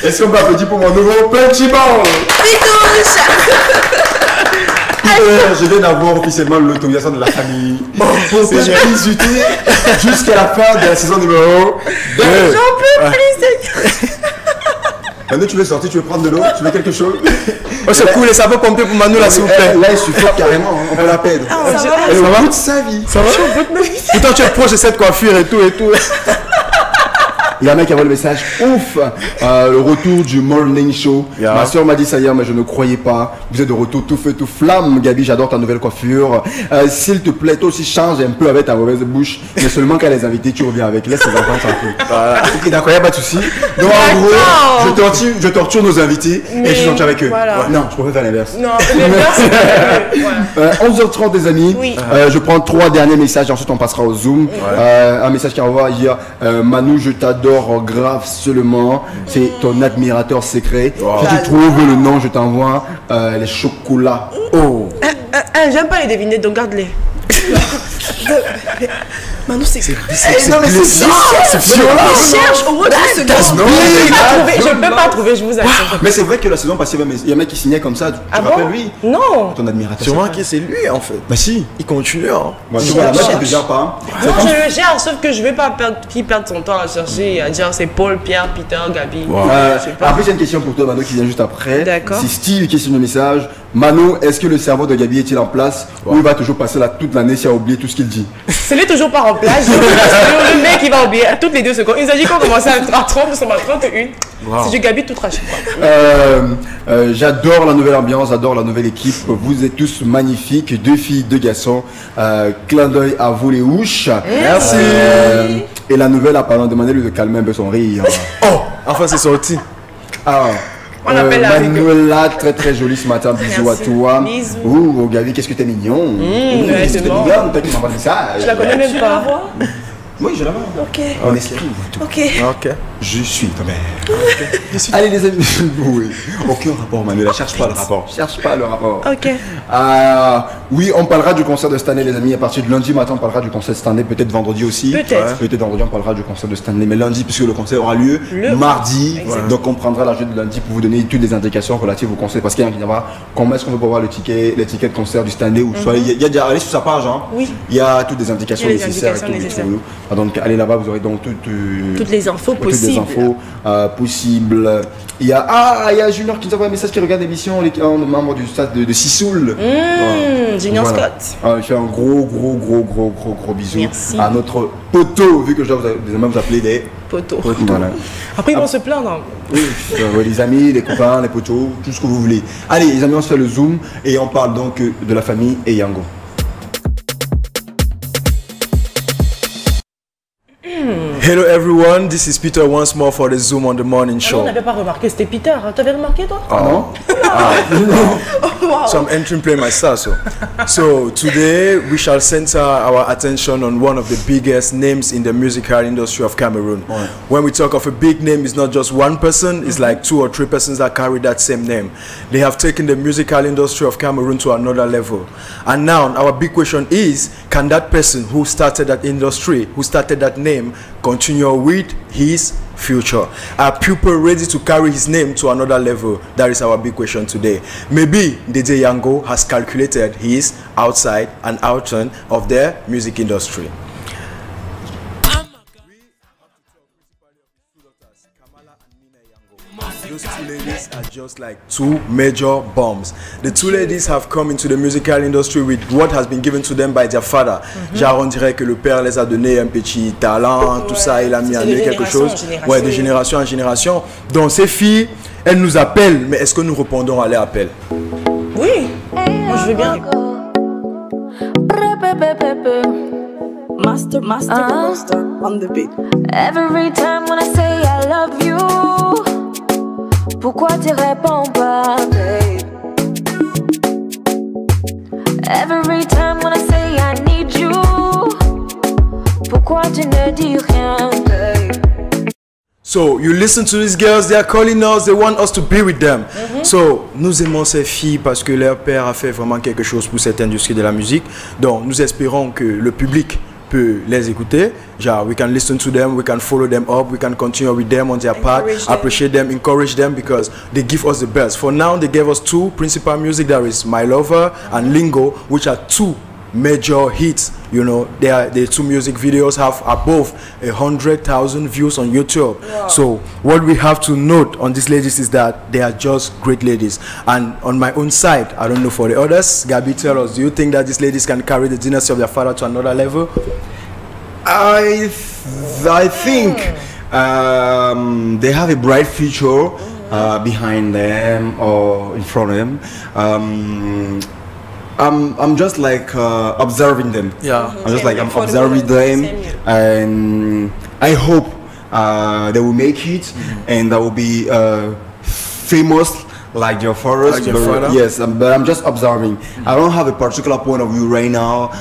est-ce qu'on peut applaudir pour mon nouveau petit ball? Je viens d'avoir officiellement l'autorisation de la famille pour visiter jusqu'à la fin de la saison numéro 2. J'en peux plus. Manu, tu veux sortir, tu veux prendre de l'eau, tu veux quelque chose? Oh, c'est cool, et ça peut pomper pour Manu là, s'il vous plaît. Là, il suffoque carrément, on peut la perdre. Elle va toute sa vie. Ça va? Pourtant, tu es proche de cette coiffure et tout. Il y a un mec qui envoie le message, ouf, le retour du morning show. Ma soeur m'a dit ça hier, mais je ne croyais pas. Vous êtes de retour tout feu, tout flamme. Gabi, j'adore ta nouvelle coiffure. S'il te plaît, toi aussi change un peu avec ta mauvaise bouche. Mais seulement quand les invités, tu reviens avec. Laisse les enfants tranquilles. Ok, d'accord, il n'y a pas de souci. Donc en gros, je torture nos invités et je suis gentil avec eux. Voilà. Non, je préfère faire l'inverse. Non, l'inverse. 11h30 des amis. Oui. Je prends 3 derniers messages, ensuite on passera au Zoom. Un message qui envoie hier, Manu, je t'adore grave seulement, c'est ton admirateur secret. Si tu trouves le nom, je t'envoie les chocolats. Oh. J'aime pas les devinettes, donc garde-les. Manu, c'est violent. Je cherche au moins 2 secondes. Je ne peux pas trouver, je vous assure. Mais c'est vrai que la saison passée, il y a un mec qui signait comme ça. Tu te rappelles lui? Non. Ton admirateur. Sûrement que c'est lui en fait. Bah si. Il continue. Tu vois, la meuf ne gère pas. Non, je le gère, sauf que je ne vais pas qu'il perde son temps à chercher et à dire c'est Paul, Pierre, Peter, Gabi. Après, j'ai une question pour toi, Manu, qui vient juste après. D'accord. C'est Steve qui signe le message. Manu, est-ce que le cerveau de Gabi est-il en place ou il va toujours passer là toute l'année s'il a oublié tout ce qu'il dit? Ce n'est toujours pas en place. Le mec, il va oublier toutes les 2 secondes. Il a dit qu'on commençait à 30, nous sommes à 31. C'est du Gabi tout trash. J'adore la nouvelle ambiance, j'adore la nouvelle équipe. Vous êtes tous magnifiques, 2 filles, 2 garçons. Clin d'œil à vous les ouches. Merci. Et la nouvelle apparemment, demandez-lui de calmer un peu son rire. Oh, enfin c'est sorti. On appelle la Manuela, très jolie ce matin, bisous à toi. Bisous. Ouh, Gabi, qu'est-ce que t'es mignon. C'est bon. T'as qui m'envoie ça. Je la connais même pas. Oui, je la vois. Ok. En esprit. Ok. Je suis ta mère. Allez les amis, oui. Aucun rapport Manuela, cherche pas le rapport. Cherche pas le rapport. Ok. Oui, on parlera du concert de cette année les amis. À partir de lundi matin, on parlera du concert de cette année. Peut-être vendredi aussi. Peut-être vendredi, on parlera du concert de cette année. Mais lundi, puisque le concert aura lieu mardi. Donc on prendra la journée de lundi pour vous donner toutes les indications relatives au concert. Parce qu'il y en a comment est-ce qu'on peut voir les tickets de concert du Stanley ou soit il y a déjà allez sur sa page. Hein. Oui. Il y a toutes les indications nécessaires. Donc allez là-bas, vous aurez donc toutes les infos possibles. Il y a Junior qui nous envoie un message qui regarde l'émission, les membres du stade de Sissoul. Junior Scott. Je fais un gros bisou à notre poteau, vu que je dois vous appeler des poteaux. Voilà. Après ils vont se plaindre. Oui, les amis, les copains, les poteaux, tout ce que vous voulez. Allez les amis, on se fait le zoom et on parle donc de la famille Eyango. Hello everyone, this is Peter once more for the Zoom on the Morning Show. On n'avait pas remarqué, c'était Peter. Tu avais remarqué toi? Non. Wow. So I'm entering play myself. So today we shall center our attention on one of the biggest names in the musical industry of Cameroon. When we talk of a big name, it's not just one person, it's like 2 or 3 persons that carry that same name. They have taken the musical industry of Cameroon to another level. And now our big question is, can that person who started that industry, who started that name, continue with his future? Are people ready to carry his name to another level? That is our big question today. Maybe DJ Yango has calculated his outside and outturn of the music industry. Those 2 ladies are just like 2 major bombs. The 2 ladies have come into the musical industry with what has been given to them by their father. Genre on dirait que le père les a donné un petit talent, tout ça, il a mis en eux quelque chose. Ouais, de génération en génération. Donc ces filles, elles nous appellent, mais est-ce que nous répondons à leur appel? Oui, moi je veux bien. Master on the beat. Every time when I say I love you, pourquoi tu réponds pas, babe? Every time when I say I need you, pourquoi tu ne dis rien, babe? So you listen to these girls, they are calling us, they want us to be with them. So nous aimons ces filles parce que leur père a fait vraiment quelque chose pour cette industrie de la musique. Donc nous espérons que le public peut les écouter. Genre, we can listen to them, we can follow them up, we can continue with them on their path, appreciate them, encourage them because they give us the best. For now, they gave us 2 principal music, there is My Lover and Lingo, which are 2 major hits. You know, the 2 music videos have above 100,000 views on YouTube. Wow. So what we have to note on these ladies is that they are just great ladies. And on my own side, I don't know for the others, Gabi, tell us, do you think that these ladies can carry the dynasty of their father to another level? I think they have a bright future behind them or in front of them. I'm just like observing them. Yeah. I'm observing them, and I hope they will make it, and they will be famous like their fathers. Like your father? Yes, but I'm just observing. I don't have a particular point of view right now.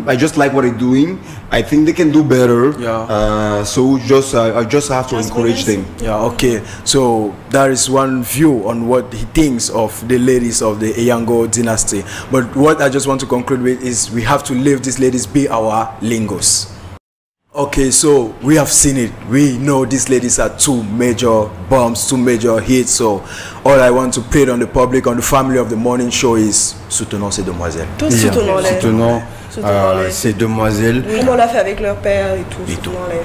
I just like what they're doing. I think they can do better. Yeah. So I just have to encourage them. Yeah. Okay. So that is one view on what he thinks of the ladies of the Eyango dynasty. But what I just want to conclude with is we have to leave these ladies be our lingos. Okay, so we have seen it. We know these ladies are 2 major bombs, 2 major hits. So all I want to plead on the public, on the family of the morning show is soutenons ces demoiselles. Tous soutenons-les. Soutenons ces demoiselles. Comme on l'a fait avec leur père et tout. Soutenons-les.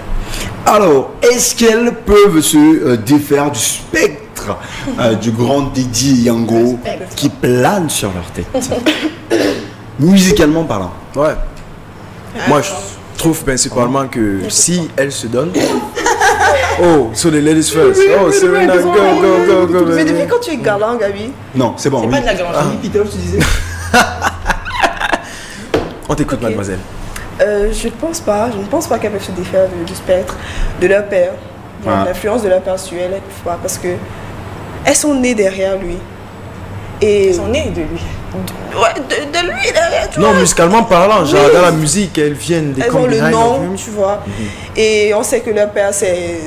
Alors, est-ce qu'elles peuvent se défaire du spectre du grand Didier Yango qui plane sur leur tête? Musicalement parlant. Ouais. Moi, je trouve principalement que si elles se donnent. Oh, so the ladies first. Oh, Serena, go. Mais depuis quand tu es galant, Gabi? Non, c'est bon. C'est pas de la galanterie. Peter, tu disais. On t'écoute, mademoiselle. Je ne pense pas qu'elles peuvent se défaire du spectre de leur père. L'influence de leur père sur elles, parce que elles sont nées derrière lui. Elles sont nées de lui. De lui derrière, tu vois. Non, musicalement parlant, genre dans la musique, elles viennent des elles ont le nom, tu vois. Et on sait que leur père, c'est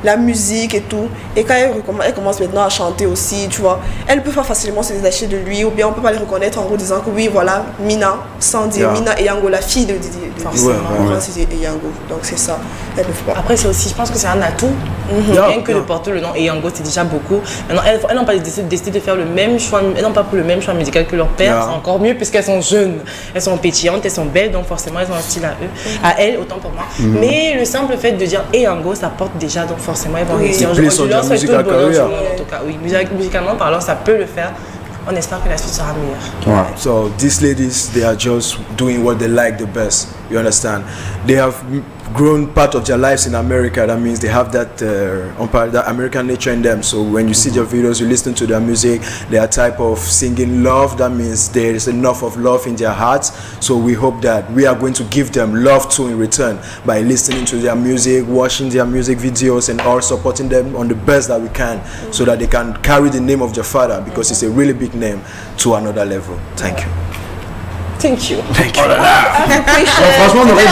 la musique et tout. Et quand elle commence maintenant à chanter aussi, tu vois, elle peut pas facilement se détacher de lui, ou bien on peut pas les reconnaître en gros disant que oui, voilà, Mina, sans dire Mina et Yango, la fille de Francis et Yango. Donc c'est ça, elle peut pas. Après, c'est aussi, je pense que c'est un atout. Rien que de porter le nom et Yango, c'est déjà beaucoup. Maintenant, elles n'ont pas décidé de faire le même choix, elles n'ont pas pris le même choix musical que leur père, c'est encore mieux puisqu'elles sont jeunes, elles sont pétillantes, elles sont belles, donc forcément elles ont un style à eux, à elles, autant pour moi. Mais le simple fait de dire Yango, ça porte déjà, donc forcément elles vont réussir. Je leur souhaite tout le bonheur du monde, en tout cas. Oui, musicalement parlant, ça peut le faire. On espère que la suite sera meilleure. So these ladies, they are just doing what they like the best. You understand? They have grown part of their lives in America. That means they have that American nature in them. So when you see their videos, you listen to their music, they are type of singing love. That means there is enough of love in their hearts. So we hope that we are going to give them love too in return by listening to their music, watching their music videos, and all supporting them on the best that we can, so that they can carry the name of their father, because it's a really big name, to another level. Thank you. Thank you. Thank you. Oh là là. Franchement, on aurait dit.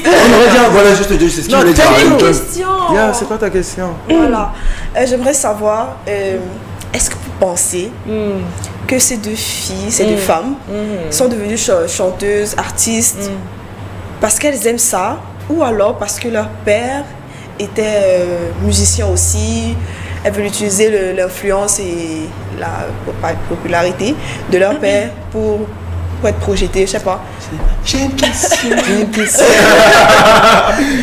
On aurait dit, voilà, juste dire, c'est ce qu'il voulait dire. Une question. C'est quoi ta question? Voilà. J'aimerais savoir, est-ce que vous pensez que ces deux filles, ces deux femmes, sont devenues chanteuses, artistes, parce qu'elles aiment ça, ou alors parce que leur père était musicien aussi, elles veulent utiliser l'influence et la popularité de leur père pour être projeté, je sais pas. J'ai une question.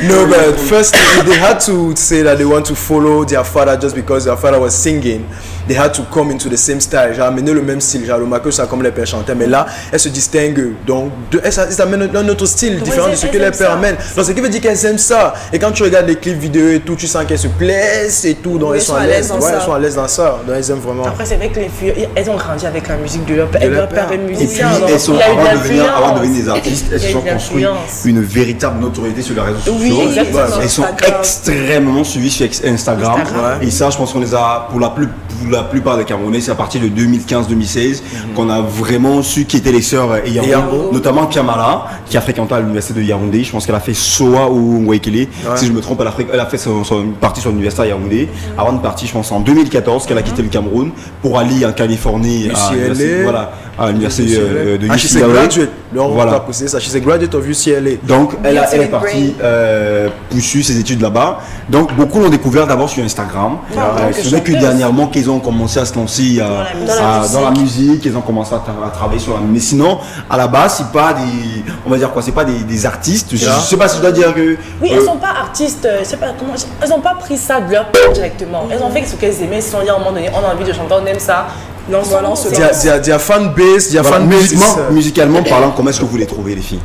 No, but first they had to say that they want to follow their father just because their father was singing. They had to come into the same style. J'ai amené le même style. J'ai remarqué ça comme les pères chantaient. Mais là, elles se distinguent. Donc, elles amènent un autre style différent de ce que les pères amènent. Donc, ce qui veut dire qu'elles aiment ça. Et quand tu regardes les clips vidéo et tout, tu sens qu'elles se plaisent et tout. Donc, elles sont à l'aise. Ouais, elles sont à l'aise dans ça. Donc, elles aiment vraiment. Après, c'est vrai que les filles, elles ont grandi avec la musique de leur père. Leur père est musicien. Et puis, elles sont, avant de devenir des artistes, elles se sont construites une véritable notoriété sur les réseaux sociaux. Oui, exactement. Elles sont extrêmement suivies sur Instagram. Et ça, je pense qu'on les a, pour la plupart des Camerounais, c'est à partir de 2015-2016 qu'on a vraiment su qui étaient les sœurs Yango, notamment Kiamala, qui a fréquenté à l'université de Yaoundé. Je pense qu'elle a fait SOA ou Ngwekele. Si je me trompe, elle a fait son partie sur l'université à Yaoundé. Avant de partir, je pense en 2014, qu'elle a quitté le Cameroun pour aller en Californie à l'université de UCLA. Voilà. She's a graduate of UCLA. Donc, elle est partie poursuivre ses études là-bas. Donc, beaucoup l'ont découvert d'abord sur Instagram. Ce n'est que dernièrement qu'ils ont commencé à se lancer dans la musique, ils ont commencé à travailler sur la musique. Mais sinon, à la base, c'est pas des, on va dire quoi, c'est pas des artistes. Je sais pas si je dois dire que. Oui, elles sont pas artistes. Je sais pas comment. Elles ont pas pris ça de leur père directement. Elles ont fait ce qu'elles aimaient. Ils se sont dit à un moment donné, on a envie de chanter, on aime ça. Their fan base, musicalement parlant, comment est-ce que vous les trouvez, les filles?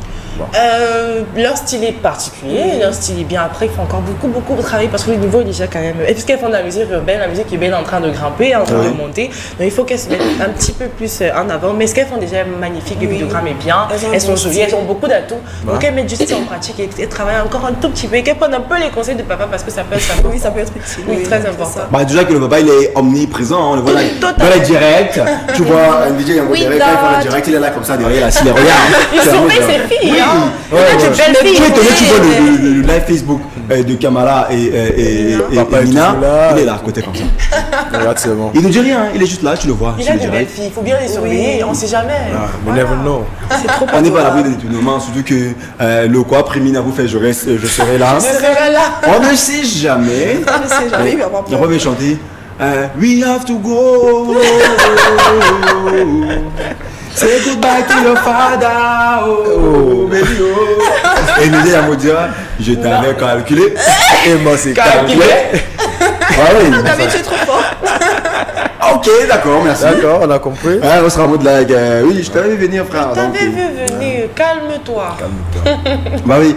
Leur style est particulier, leur style est bien. Après, il faut encore beaucoup travailler parce que le niveau est déjà quand même. Et puisqu'elles font de la musique urbaine, la musique urbaine est en train de grimper, en train de monter. Donc il faut qu'elles se mettent un petit peu plus en avant. Mais ce qu'elles font déjà est magnifique, le vidéogramme est bien, elles sont jolies, elles ont beaucoup d'atouts. Donc elles mettent juste ça en pratique et travaillent encore un tout petit peu. Et qu'elles prennent un peu les conseils de papa parce que ça peut être important. Oui, ça peut être utile. Oui, très important. Bah, déjà que le papa il est omniprésent, on le voit là, dans les directs. Tu vois un DJ en direct, quand il fait le direct, il est là comme ça derrière, là, s'il les regarde. Il surveille ses filles. Tu vois le live Facebook de Kamala et Mina, il est là à côté comme ça. Il ne dit rien, il est juste là, tu le vois. Il a des belles filles, il faut bien les surveiller, on ne sait jamais. We never know. On n'est pas à l'abri des détournements, surtout que le quoi, après Mina vous fait je serai là. On ne sait jamais. On ne sait jamais, il va pas prendre. On va chanter. We have to go. Say goodbye to your father, oh baby, oh. Et nous dit à Maudia, je t'avais calculé. Et moi c'est calculé. David, tu es trop fort. Ok, d'accord, merci. D'accord, on a compris. On sera en mode like, oui, je t'avais vu venir, frère. Je t'avais vu venir, calme-toi. Bah oui,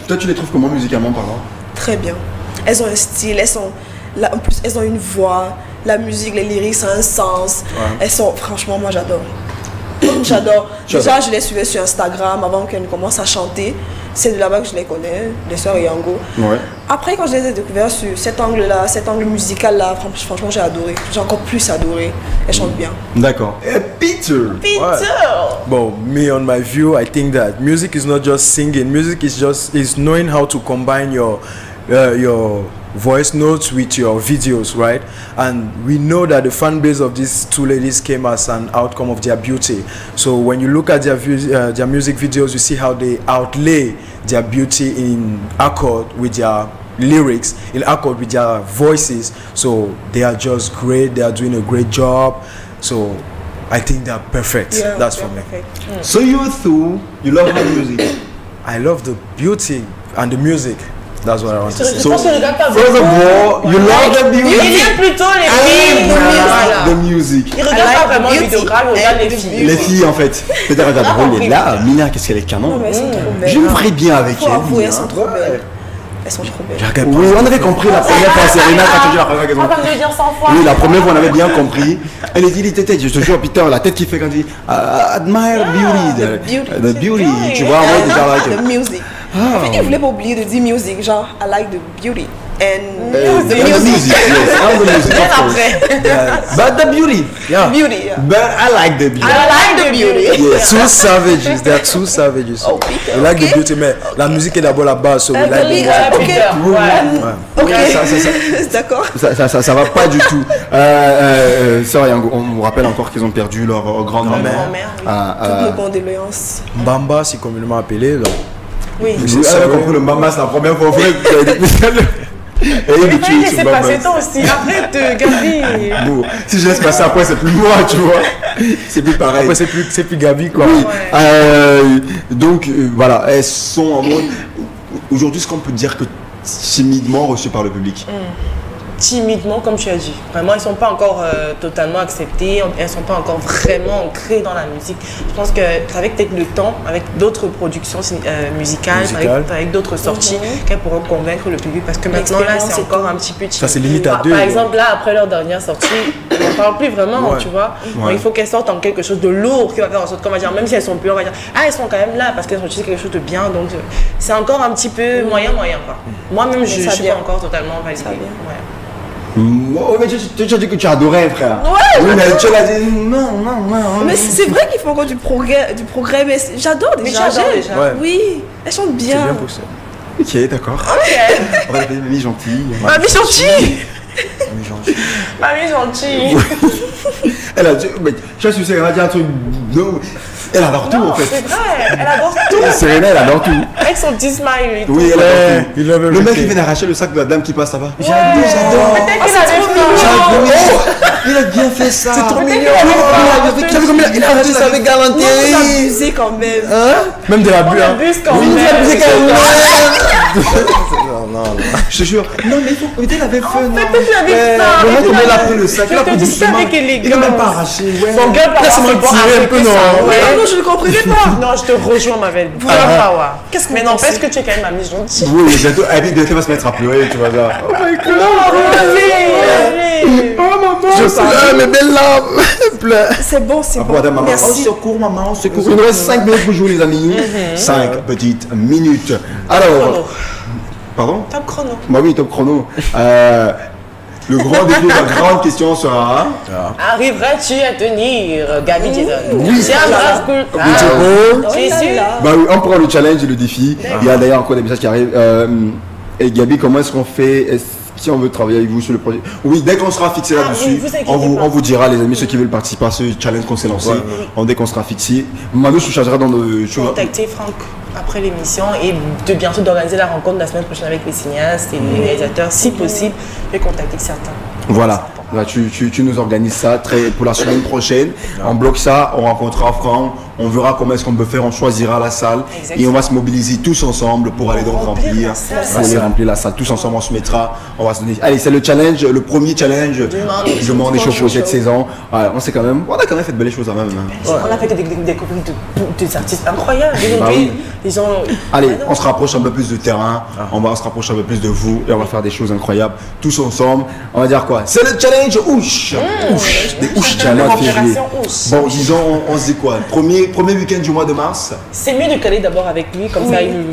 toi tu les trouves comment musicalement parlant? Très bien. Elles ont un style, en plus elles ont une voix, la musique, les lyrics, ça a un sens. Elles sont, franchement, moi j'adore. J'adore. Déjà, je les suivais sur Instagram avant qu'elles commencent à chanter. C'est de là-bas que je les connais, les sœurs Yango. Après, quand je les ai découvertes sur cet angle-là, cet angle musical-là, franchement, j'ai adoré. J'ai encore plus adoré. Elles chantent bien. D'accord. Et Peter. Well, me on my view, I think that music is not just singing. Music is knowing how to combine your voice notes with your videos, right? And we know that the fan base of these two ladies came as an outcome of their beauty. So when you look at their music videos, you see how they outlay their beauty in accord with their lyrics, in accord with their voices. So they are just great. They are doing a great job. So I think they're perfect. Yeah, that's for me. Mm. So you love her music. I love the beauty and the music. That's what I want to say. So, first of all, you love the music. Il aime plutôt les filles. The music. Il regarde pas vraiment le vidéogramme, il regarde les filles. Les filles, en fait. C'est-à-dire, regarde, elle est là. Mina, qu'est-ce qu'elle est canon. Non, mais elles sont trop belles. Je me ferais bien avec elle. Oui, elles sont trop belles. Elles sont trop belles. Oui, on avait compris la première fois, Serena, quand tu dis la première question. On va me le dire 100 fois. Oui, la première fois, on avait bien compris. Elle est dit, il était, je te jure, Peter, la tête qui fait quand tu dis, admire beauty. The beauty. Tu vois, moi, déjà, like. The music. En fait, il voulait pas oublier de dire music, genre, I like the beauty. And the music, yes, and the music, of course. But the beauty, yeah. Beauty, yeah. But I like the beauty. I like the beauty. Yes. Two savages, they are two savages. Oh, Peter, we like the beauty, mais la musique est d'abord la base, so we like the beauty. Ok, d'accord. Ça va pas du tout. On nous rappelle encore qu'ils ont perdu leur grand-mère. Toutes nos condoléances. Mbamba, si communément appelé. Donc. Oui. Vous avez compris, le Mbamba, c'est la première fois. Qu'est-ce qui s'est passé toi aussi? Arrête, Gabi. Bon, si je laisse passer après, c'est plus moi, tu vois. C'est plus pareil. Après, c'est plus Gabi, quoi. Oui. Donc, voilà, elles sont en mode. Aujourd'hui, est-ce qu'on peut dire que timidement reçues par le public? Timidement, comme tu as dit. Vraiment, elles ne sont pas encore totalement acceptées, elles ne sont pas encore vraiment ancrées dans la musique. Je pense qu'avec peut-être le temps, avec d'autres productions musicales, avec d'autres sorties, qu'elles pourront convaincre le public. Parce que maintenant, là, c'est encore un petit peu timide. Ça, c'est limite à deux. Par exemple, là, après leur dernière sortie, on n'en parle plus vraiment, tu vois. Donc, il faut qu'elles sortent en quelque chose de lourd qui va faire en sorte qu'on va dire, même si elles sont plus, on va dire, ah, elles sont quand même là parce qu'elles ont utilisé quelque chose de bien. Donc, c'est encore un petit peu moyen, quoi. Moi-même, je ne suis pas encore totalement validée. Oh, mais tu as dit que tu adorais, frère. Ouais, oui, mais tu l'as dit. Non. Mais c'est vrai qu'il faut encore du progrès, mais j'adore déjà. Ouais. Oui, elles chantent bien. C'est bien pour ça. Ok, d'accord. Ok. On va l'appeler Mamie Gentille. Mamie Gentille. Mamie Gentille. Elle a dit, mais je suis sûre, elle a dit un truc. Elle adore tout, en fait. C'est vrai, elle adore tout. Serena, elle adore tout. Avec son petit smile et tout. Oui, elle adore tout. Le mec, il vient d'arracher le sac de la dame qui passe là-bas. J'adore. Peut-être qu'il avait il a bien fait ça. C'est trop mignon. Il a arrêté ça avec galanterie. Il a abusé quand même. Même de la bulle. On abuse quand même. Il a abusé quand même. Non. Je te jure. Non, mais il faut. Il avait fait. Peut-être qu'il avait ça. Le mec, comment il a pris le sac? Je te dis ça avec élégance. Il n'a même pas arraché. Son gueule par rapport à un peu, non. Non, je ne comprenais pas. Non, je te rejoins, ma belle. Qu'est-ce que mais n'empêche que tu es quand même mamie gentille. Oui, bientôt, elle va se mettre à pleurer, tu vois ça. Oh my god. Oh maman. Je pleure, mes belles larmes. Pleure. C'est bon. Merci. Au secours, maman, au secours. Il nous reste 5 minutes pour jouer, les amis. 5 petites minutes. Alors. Pardon? Top chrono. Bah oui, top chrono. Le grand défi, la grande question sera... Arriveras-tu à tenir Gabi Jason? Oui. Bah oui, on prend le challenge et le défi. Il y a d'ailleurs encore des messages qui arrivent. Et Gabi, comment est-ce qu'on fait si on veut travailler avec vous sur le projet? Oui, dès qu'on sera fixé là-dessus, on vous dira, les amis, ceux qui veulent participer à ce challenge qu'on s'est lancé. Dès qu'on sera fixé, Manu se chargera dans le... Contacter Franck après l'émission et bientôt d'organiser la rencontre la semaine prochaine avec les cinéastes et les réalisateurs, si possible, et contacter certains. Voilà. Là, tu nous organises ça pour la semaine prochaine. On bloque ça, on rencontrera Franck, on verra comment est-ce qu'on peut faire, on choisira la salle. Exactement. Et on va se mobiliser tous ensemble pour aller donc remplir la salle. Tous ensemble, on se mettra, on va se donner. Allez, c'est le challenge, le premier challenge du Monde des Shows cette saison. On a quand même fait de belles choses quand même. On a fait des découvertes des artistes incroyables. Allez, on se rapproche un peu plus de terrain, on se rapproche un peu plus de vous et on va faire des choses incroyables tous ensemble. On va dire quoi? C'est le challenge Ouch. Des ouches challenge février. Bon, disons, on se dit quoi? Premier week-end du mois de mars. C'est mieux de caler d'abord avec lui, comme ça il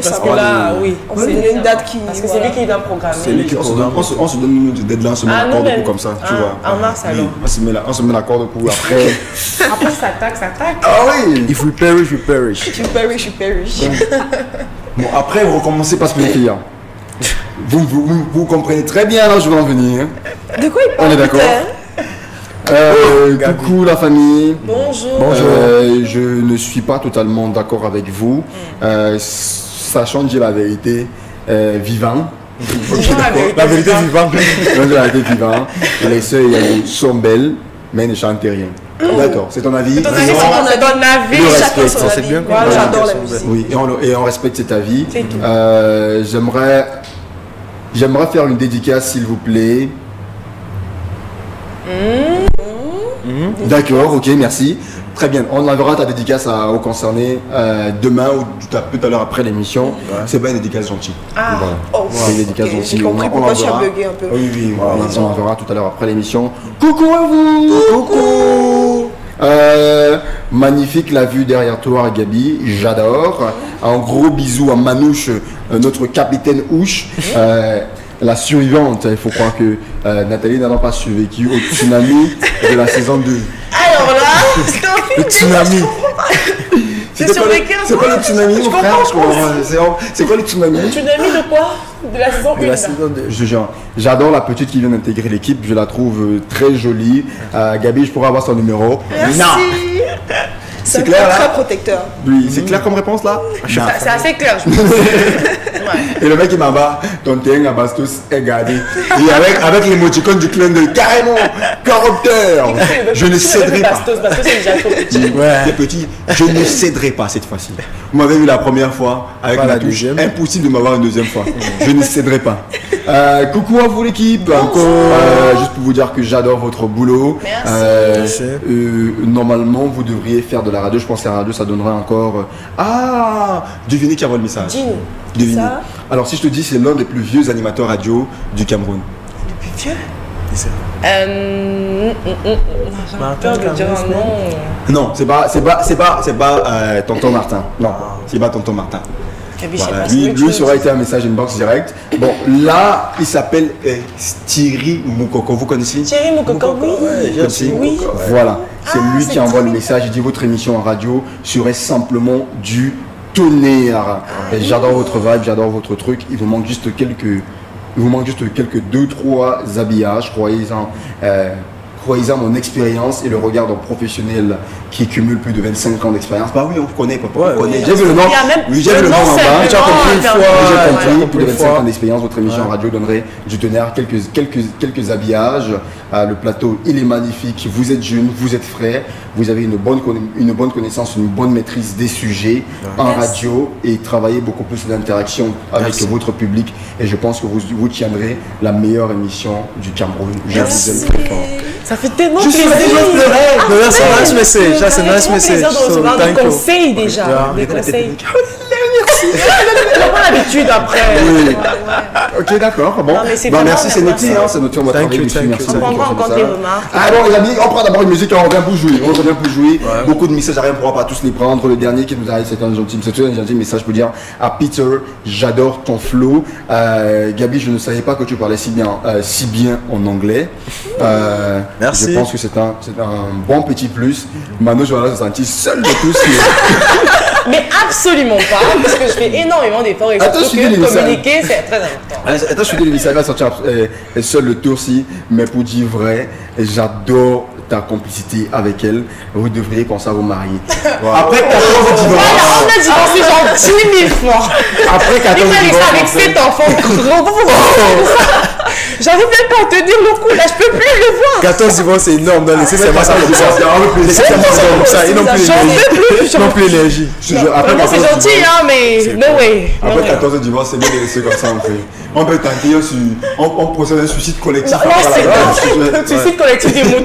parce que là, oui. On va donner une date qui... Parce que c'est lui qui va programmer. C'est lui qui programme. On se donne des deadlines, on se met l'accord de coup comme ça, tu vois. En mars alors. On se met l'accord de coup après. Après ça attaque. Ah oui. If we perish, we perish. If you perish, you perish. Bon, après, vous recommencez par ce que les filles. Vous comprenez très bien là où je veux en venir. De quoi il parle? On est d'accord. Coucou la famille. Bonjour. Je ne suis pas totalement d'accord avec vous. Sachant dire la vérité vivant. La vérité vivante. La vérité vivante. Les sœurs sont belles, mais ne chantent rien. D'accord, c'est ton avis. C'est ton avis. Chacun son avis. Voilà, j'adore la musique. Oui, et on respecte cet avis. J'aimerais faire une dédicace, s'il vous plaît. D'accord, ok, merci. Très bien, on enverra ta dédicace aux concernés demain ou tout à l'heure après l'émission. C'est pas une dédicace gentille. Ah, voilà. C'est une dédicace gentille. J'ai compris pourquoi je suis bugué un peu. Oui, voilà, on enverra tout à l'heure après l'émission. Coucou à vous. Coucou. Magnifique la vue derrière toi, Gabi, j'adore. Un gros bisou à Manouche, notre capitaine Ouche. La survivante, il faut croire que Nathalie n'a pas survécu au tsunami de la saison 2. Alors là, le tsunami. C'est quoi le tsunami, mon frère? C'est quoi le tsunami? Le tsunami de quoi? De la saison 1. De la saison 2. J'adore la petite qui vient d'intégrer l'équipe, je la trouve très jolie. Gabi, je pourrais avoir son numéro? Merci. Non. C'est clair là? Très protecteur. Oui, c'est clair comme réponse là? C'est assez clair, je pense. Et le mec il m'en va, ton terrain à Bastos est gardé. Et avec l'émoticône du clin d'œil, carrément, corrupteur. Je ne céderai pas. Bastos c'est déjà trop petit. C'est petit, je ne céderai pas cette fois-ci. Vous m'avez vu la première fois avec la touche. Impossible de m'avoir une deuxième fois. Je ne céderai pas. Coucou à vous l'équipe. Juste pour vous dire que j'adore votre boulot. Merci. Normalement, vous devriez faire de la radio. Je pense que la radio, ça donnerait encore. Devinez qui envoie le message. Devinez. Alors, si je te dis, c'est l'un des plus vieux animateurs radio du Cameroun. Le plus vieux? Non, c'est pas Tonton Martin. Non, c'est pas Tonton Martin. Voilà. Lui, ça aurait été un message inbox direct. Bon, là, il s'appelle Thierry Moukoko. Vous connaissez? Thierry Moukoko, oui. Voilà, c'est lui qui envoie le message. Il dit votre émission en radio serait simplement du tonnerre. J'adore votre vibe, j'adore votre truc. Il vous manque juste quelques 2-3 habillages. Croyez-en mon expérience et le regard d'un professionnel qui cumule plus de 25 ans d'expérience. Bah oui, on connaît, papa. On connaît. J'ai vu le nom. Oui, j'ai vu le nom en bas. J'ai compris une fois. J'ai compris. Plus de 25 ans d'expérience, votre émission radio donnerait du tonnerre, quelques habillages. Le plateau, il est magnifique. Vous êtes jeune, vous êtes frais. Vous avez une bonne connaissance, une bonne maîtrise des sujets en radio et travaillez beaucoup plus d'interaction avec votre public. Et je pense que vous tiendrez la meilleure émission du Cameroun. Je vous aime très fort. Ça fait tellement plaisir. C'est un nice message. C'est un nice message. De recevoir des conseils déjà. Des conseils. Merci. On n'a pas l'habitude après. Ok, d'accord. Bon, merci, c'est noté. C'est noté, on va travailler dessus. Merci. On prendra encore tes remarques. Alors les amis, on prend d'abord une musique et on revient pour jouer. Beaucoup de messages, on ne pourra pas tous les prendre. Le dernier qui nous arrive, c'est un gentil message pour dire à Peter, j'adore ton flow. Gabi, je ne savais pas que tu parlais si bien en anglais. Merci. Je pense que c'est un bon petit plus. Mano, je vais se sentir seul de tous. Mais absolument pas, parce que je fais énormément d'efforts et surtout que communiquer, c'est très important. Attends, je suis désolé, ça va sortir seul le tour-ci, mais pour dire vrai, j'adore ta complicité avec elle. Vous devriez penser à vous marier. Voilà. Après 14 divorces. On a divorcé genre 10 000 fois. Après 14 divorces. Avec 7 enfants. J'arrive même pas à te dire le coup, là, je peux plus le voir. 14 divorces, c'est énorme. Laissez ça comme ça. Ils n'ont plus l'énergie. C'est gentil, hein, mais no way. Après 14 divorces, c'est bien de laisser comme ça, on fait. On peut tenter, on procède à un suicide collectif. Non, c'est un suicide collectif des mots.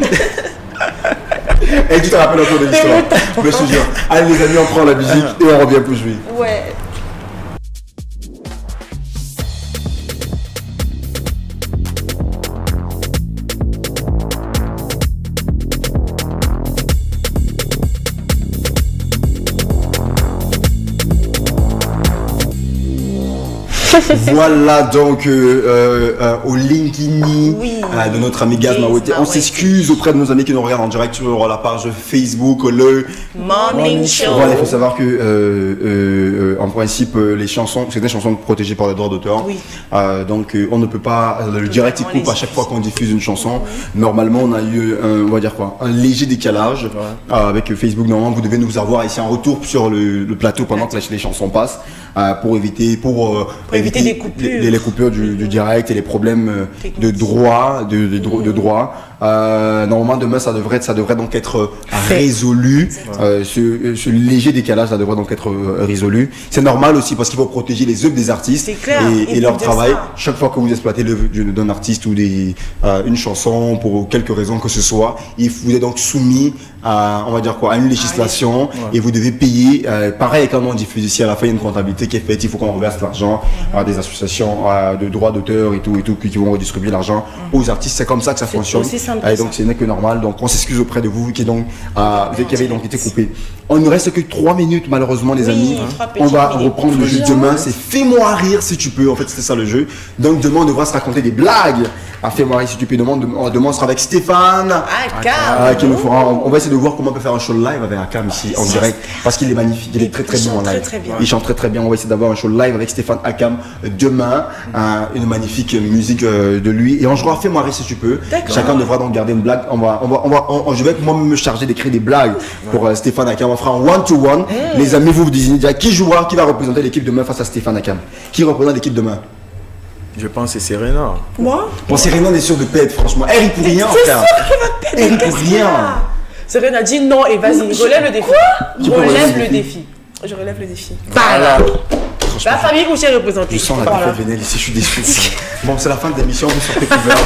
Et tu te rappelles encore de l'histoire. Mais je te jure. Allez les amis, on prend la musique et on revient pour jouer. Ouais. Voilà donc au LinkedIn de notre ami Gaz Mawete. On s'excuse auprès de nos amis qui nous regardent en direct sur la page Facebook, le Morning Show. Voilà, il faut savoir que en principe les chansons, c'est des chansons protégées par les droits d'auteur. Donc on ne peut pas, le direct il coupe à chaque fois qu'on diffuse une chanson. Normalement on a eu on va dire quoi, un léger décalage avec Facebook. Normalement vous devez nous avoir ici en retour sur le plateau pendant que les chansons passent pour éviter les coupures, les coupures du direct et les problèmes de droit, de droit. Normalement demain ça devrait donc être résolu. Ce léger décalage ça devrait donc être résolu. C'est normal aussi parce qu'il faut protéger les œuvres des artistes et leur travail. Chaque fois que vous exploitez l'œuvre d'un artiste ou une chanson pour quelque raison que ce soit, vous êtes donc soumis à, on va dire quoi, à une législation et vous devez payer. Pareil quand on diffuse ici, à la fin il y a une comptabilité qui est faite, il faut qu'on reverse l'argent à des associations de droits d'auteur et tout qui vont redistribuer l'argent aux artistes. C'est comme ça que ça fonctionne. Et donc ce n'est que normal. Donc on s'excuse auprès de vous qui avez donc été coupé. On ne reste que 3 minutes malheureusement les amis. On va reprendre le jeu demain. C'est fais-moi rire si tu peux. En fait c'était ça le jeu. Donc demain on devra se raconter des blagues. Fais-moi rire si tu peux. Demain on sera avec Stéphane qui nous fera. On va essayer de voir comment on peut faire un show live avec Akam ici en direct parce qu'il est magnifique. Il est très bon en live. Il chante très bien. On va essayer d'avoir un show live avec Stéphane Akam demain. Une magnifique musique de lui et on jouera fais-moi rire si tu peux. Chacun devra donc garder une blague. Je vais moi me charger d'écrire des blagues pour Stéphane Akam. On fera un one-to-one. Les amis, vous désignez déjà qui jouera, qui va représenter l'équipe demain face à Stéphane Akam. Qui représente l'équipe demain? Je pense que c'est Serena. Moi? Bon, Serena on est sûr de perdre franchement. Elle est pour rien frère. Elle est pour rien. Serena dit non et vas-y, relève le défi. Relève le défi. Je relève le défi. Voilà. La famille où j'ai représenté. Je sens la défaite vénère ici, je suis déçu. Bon, c'est la fin de l'émission, vous sortez couvert.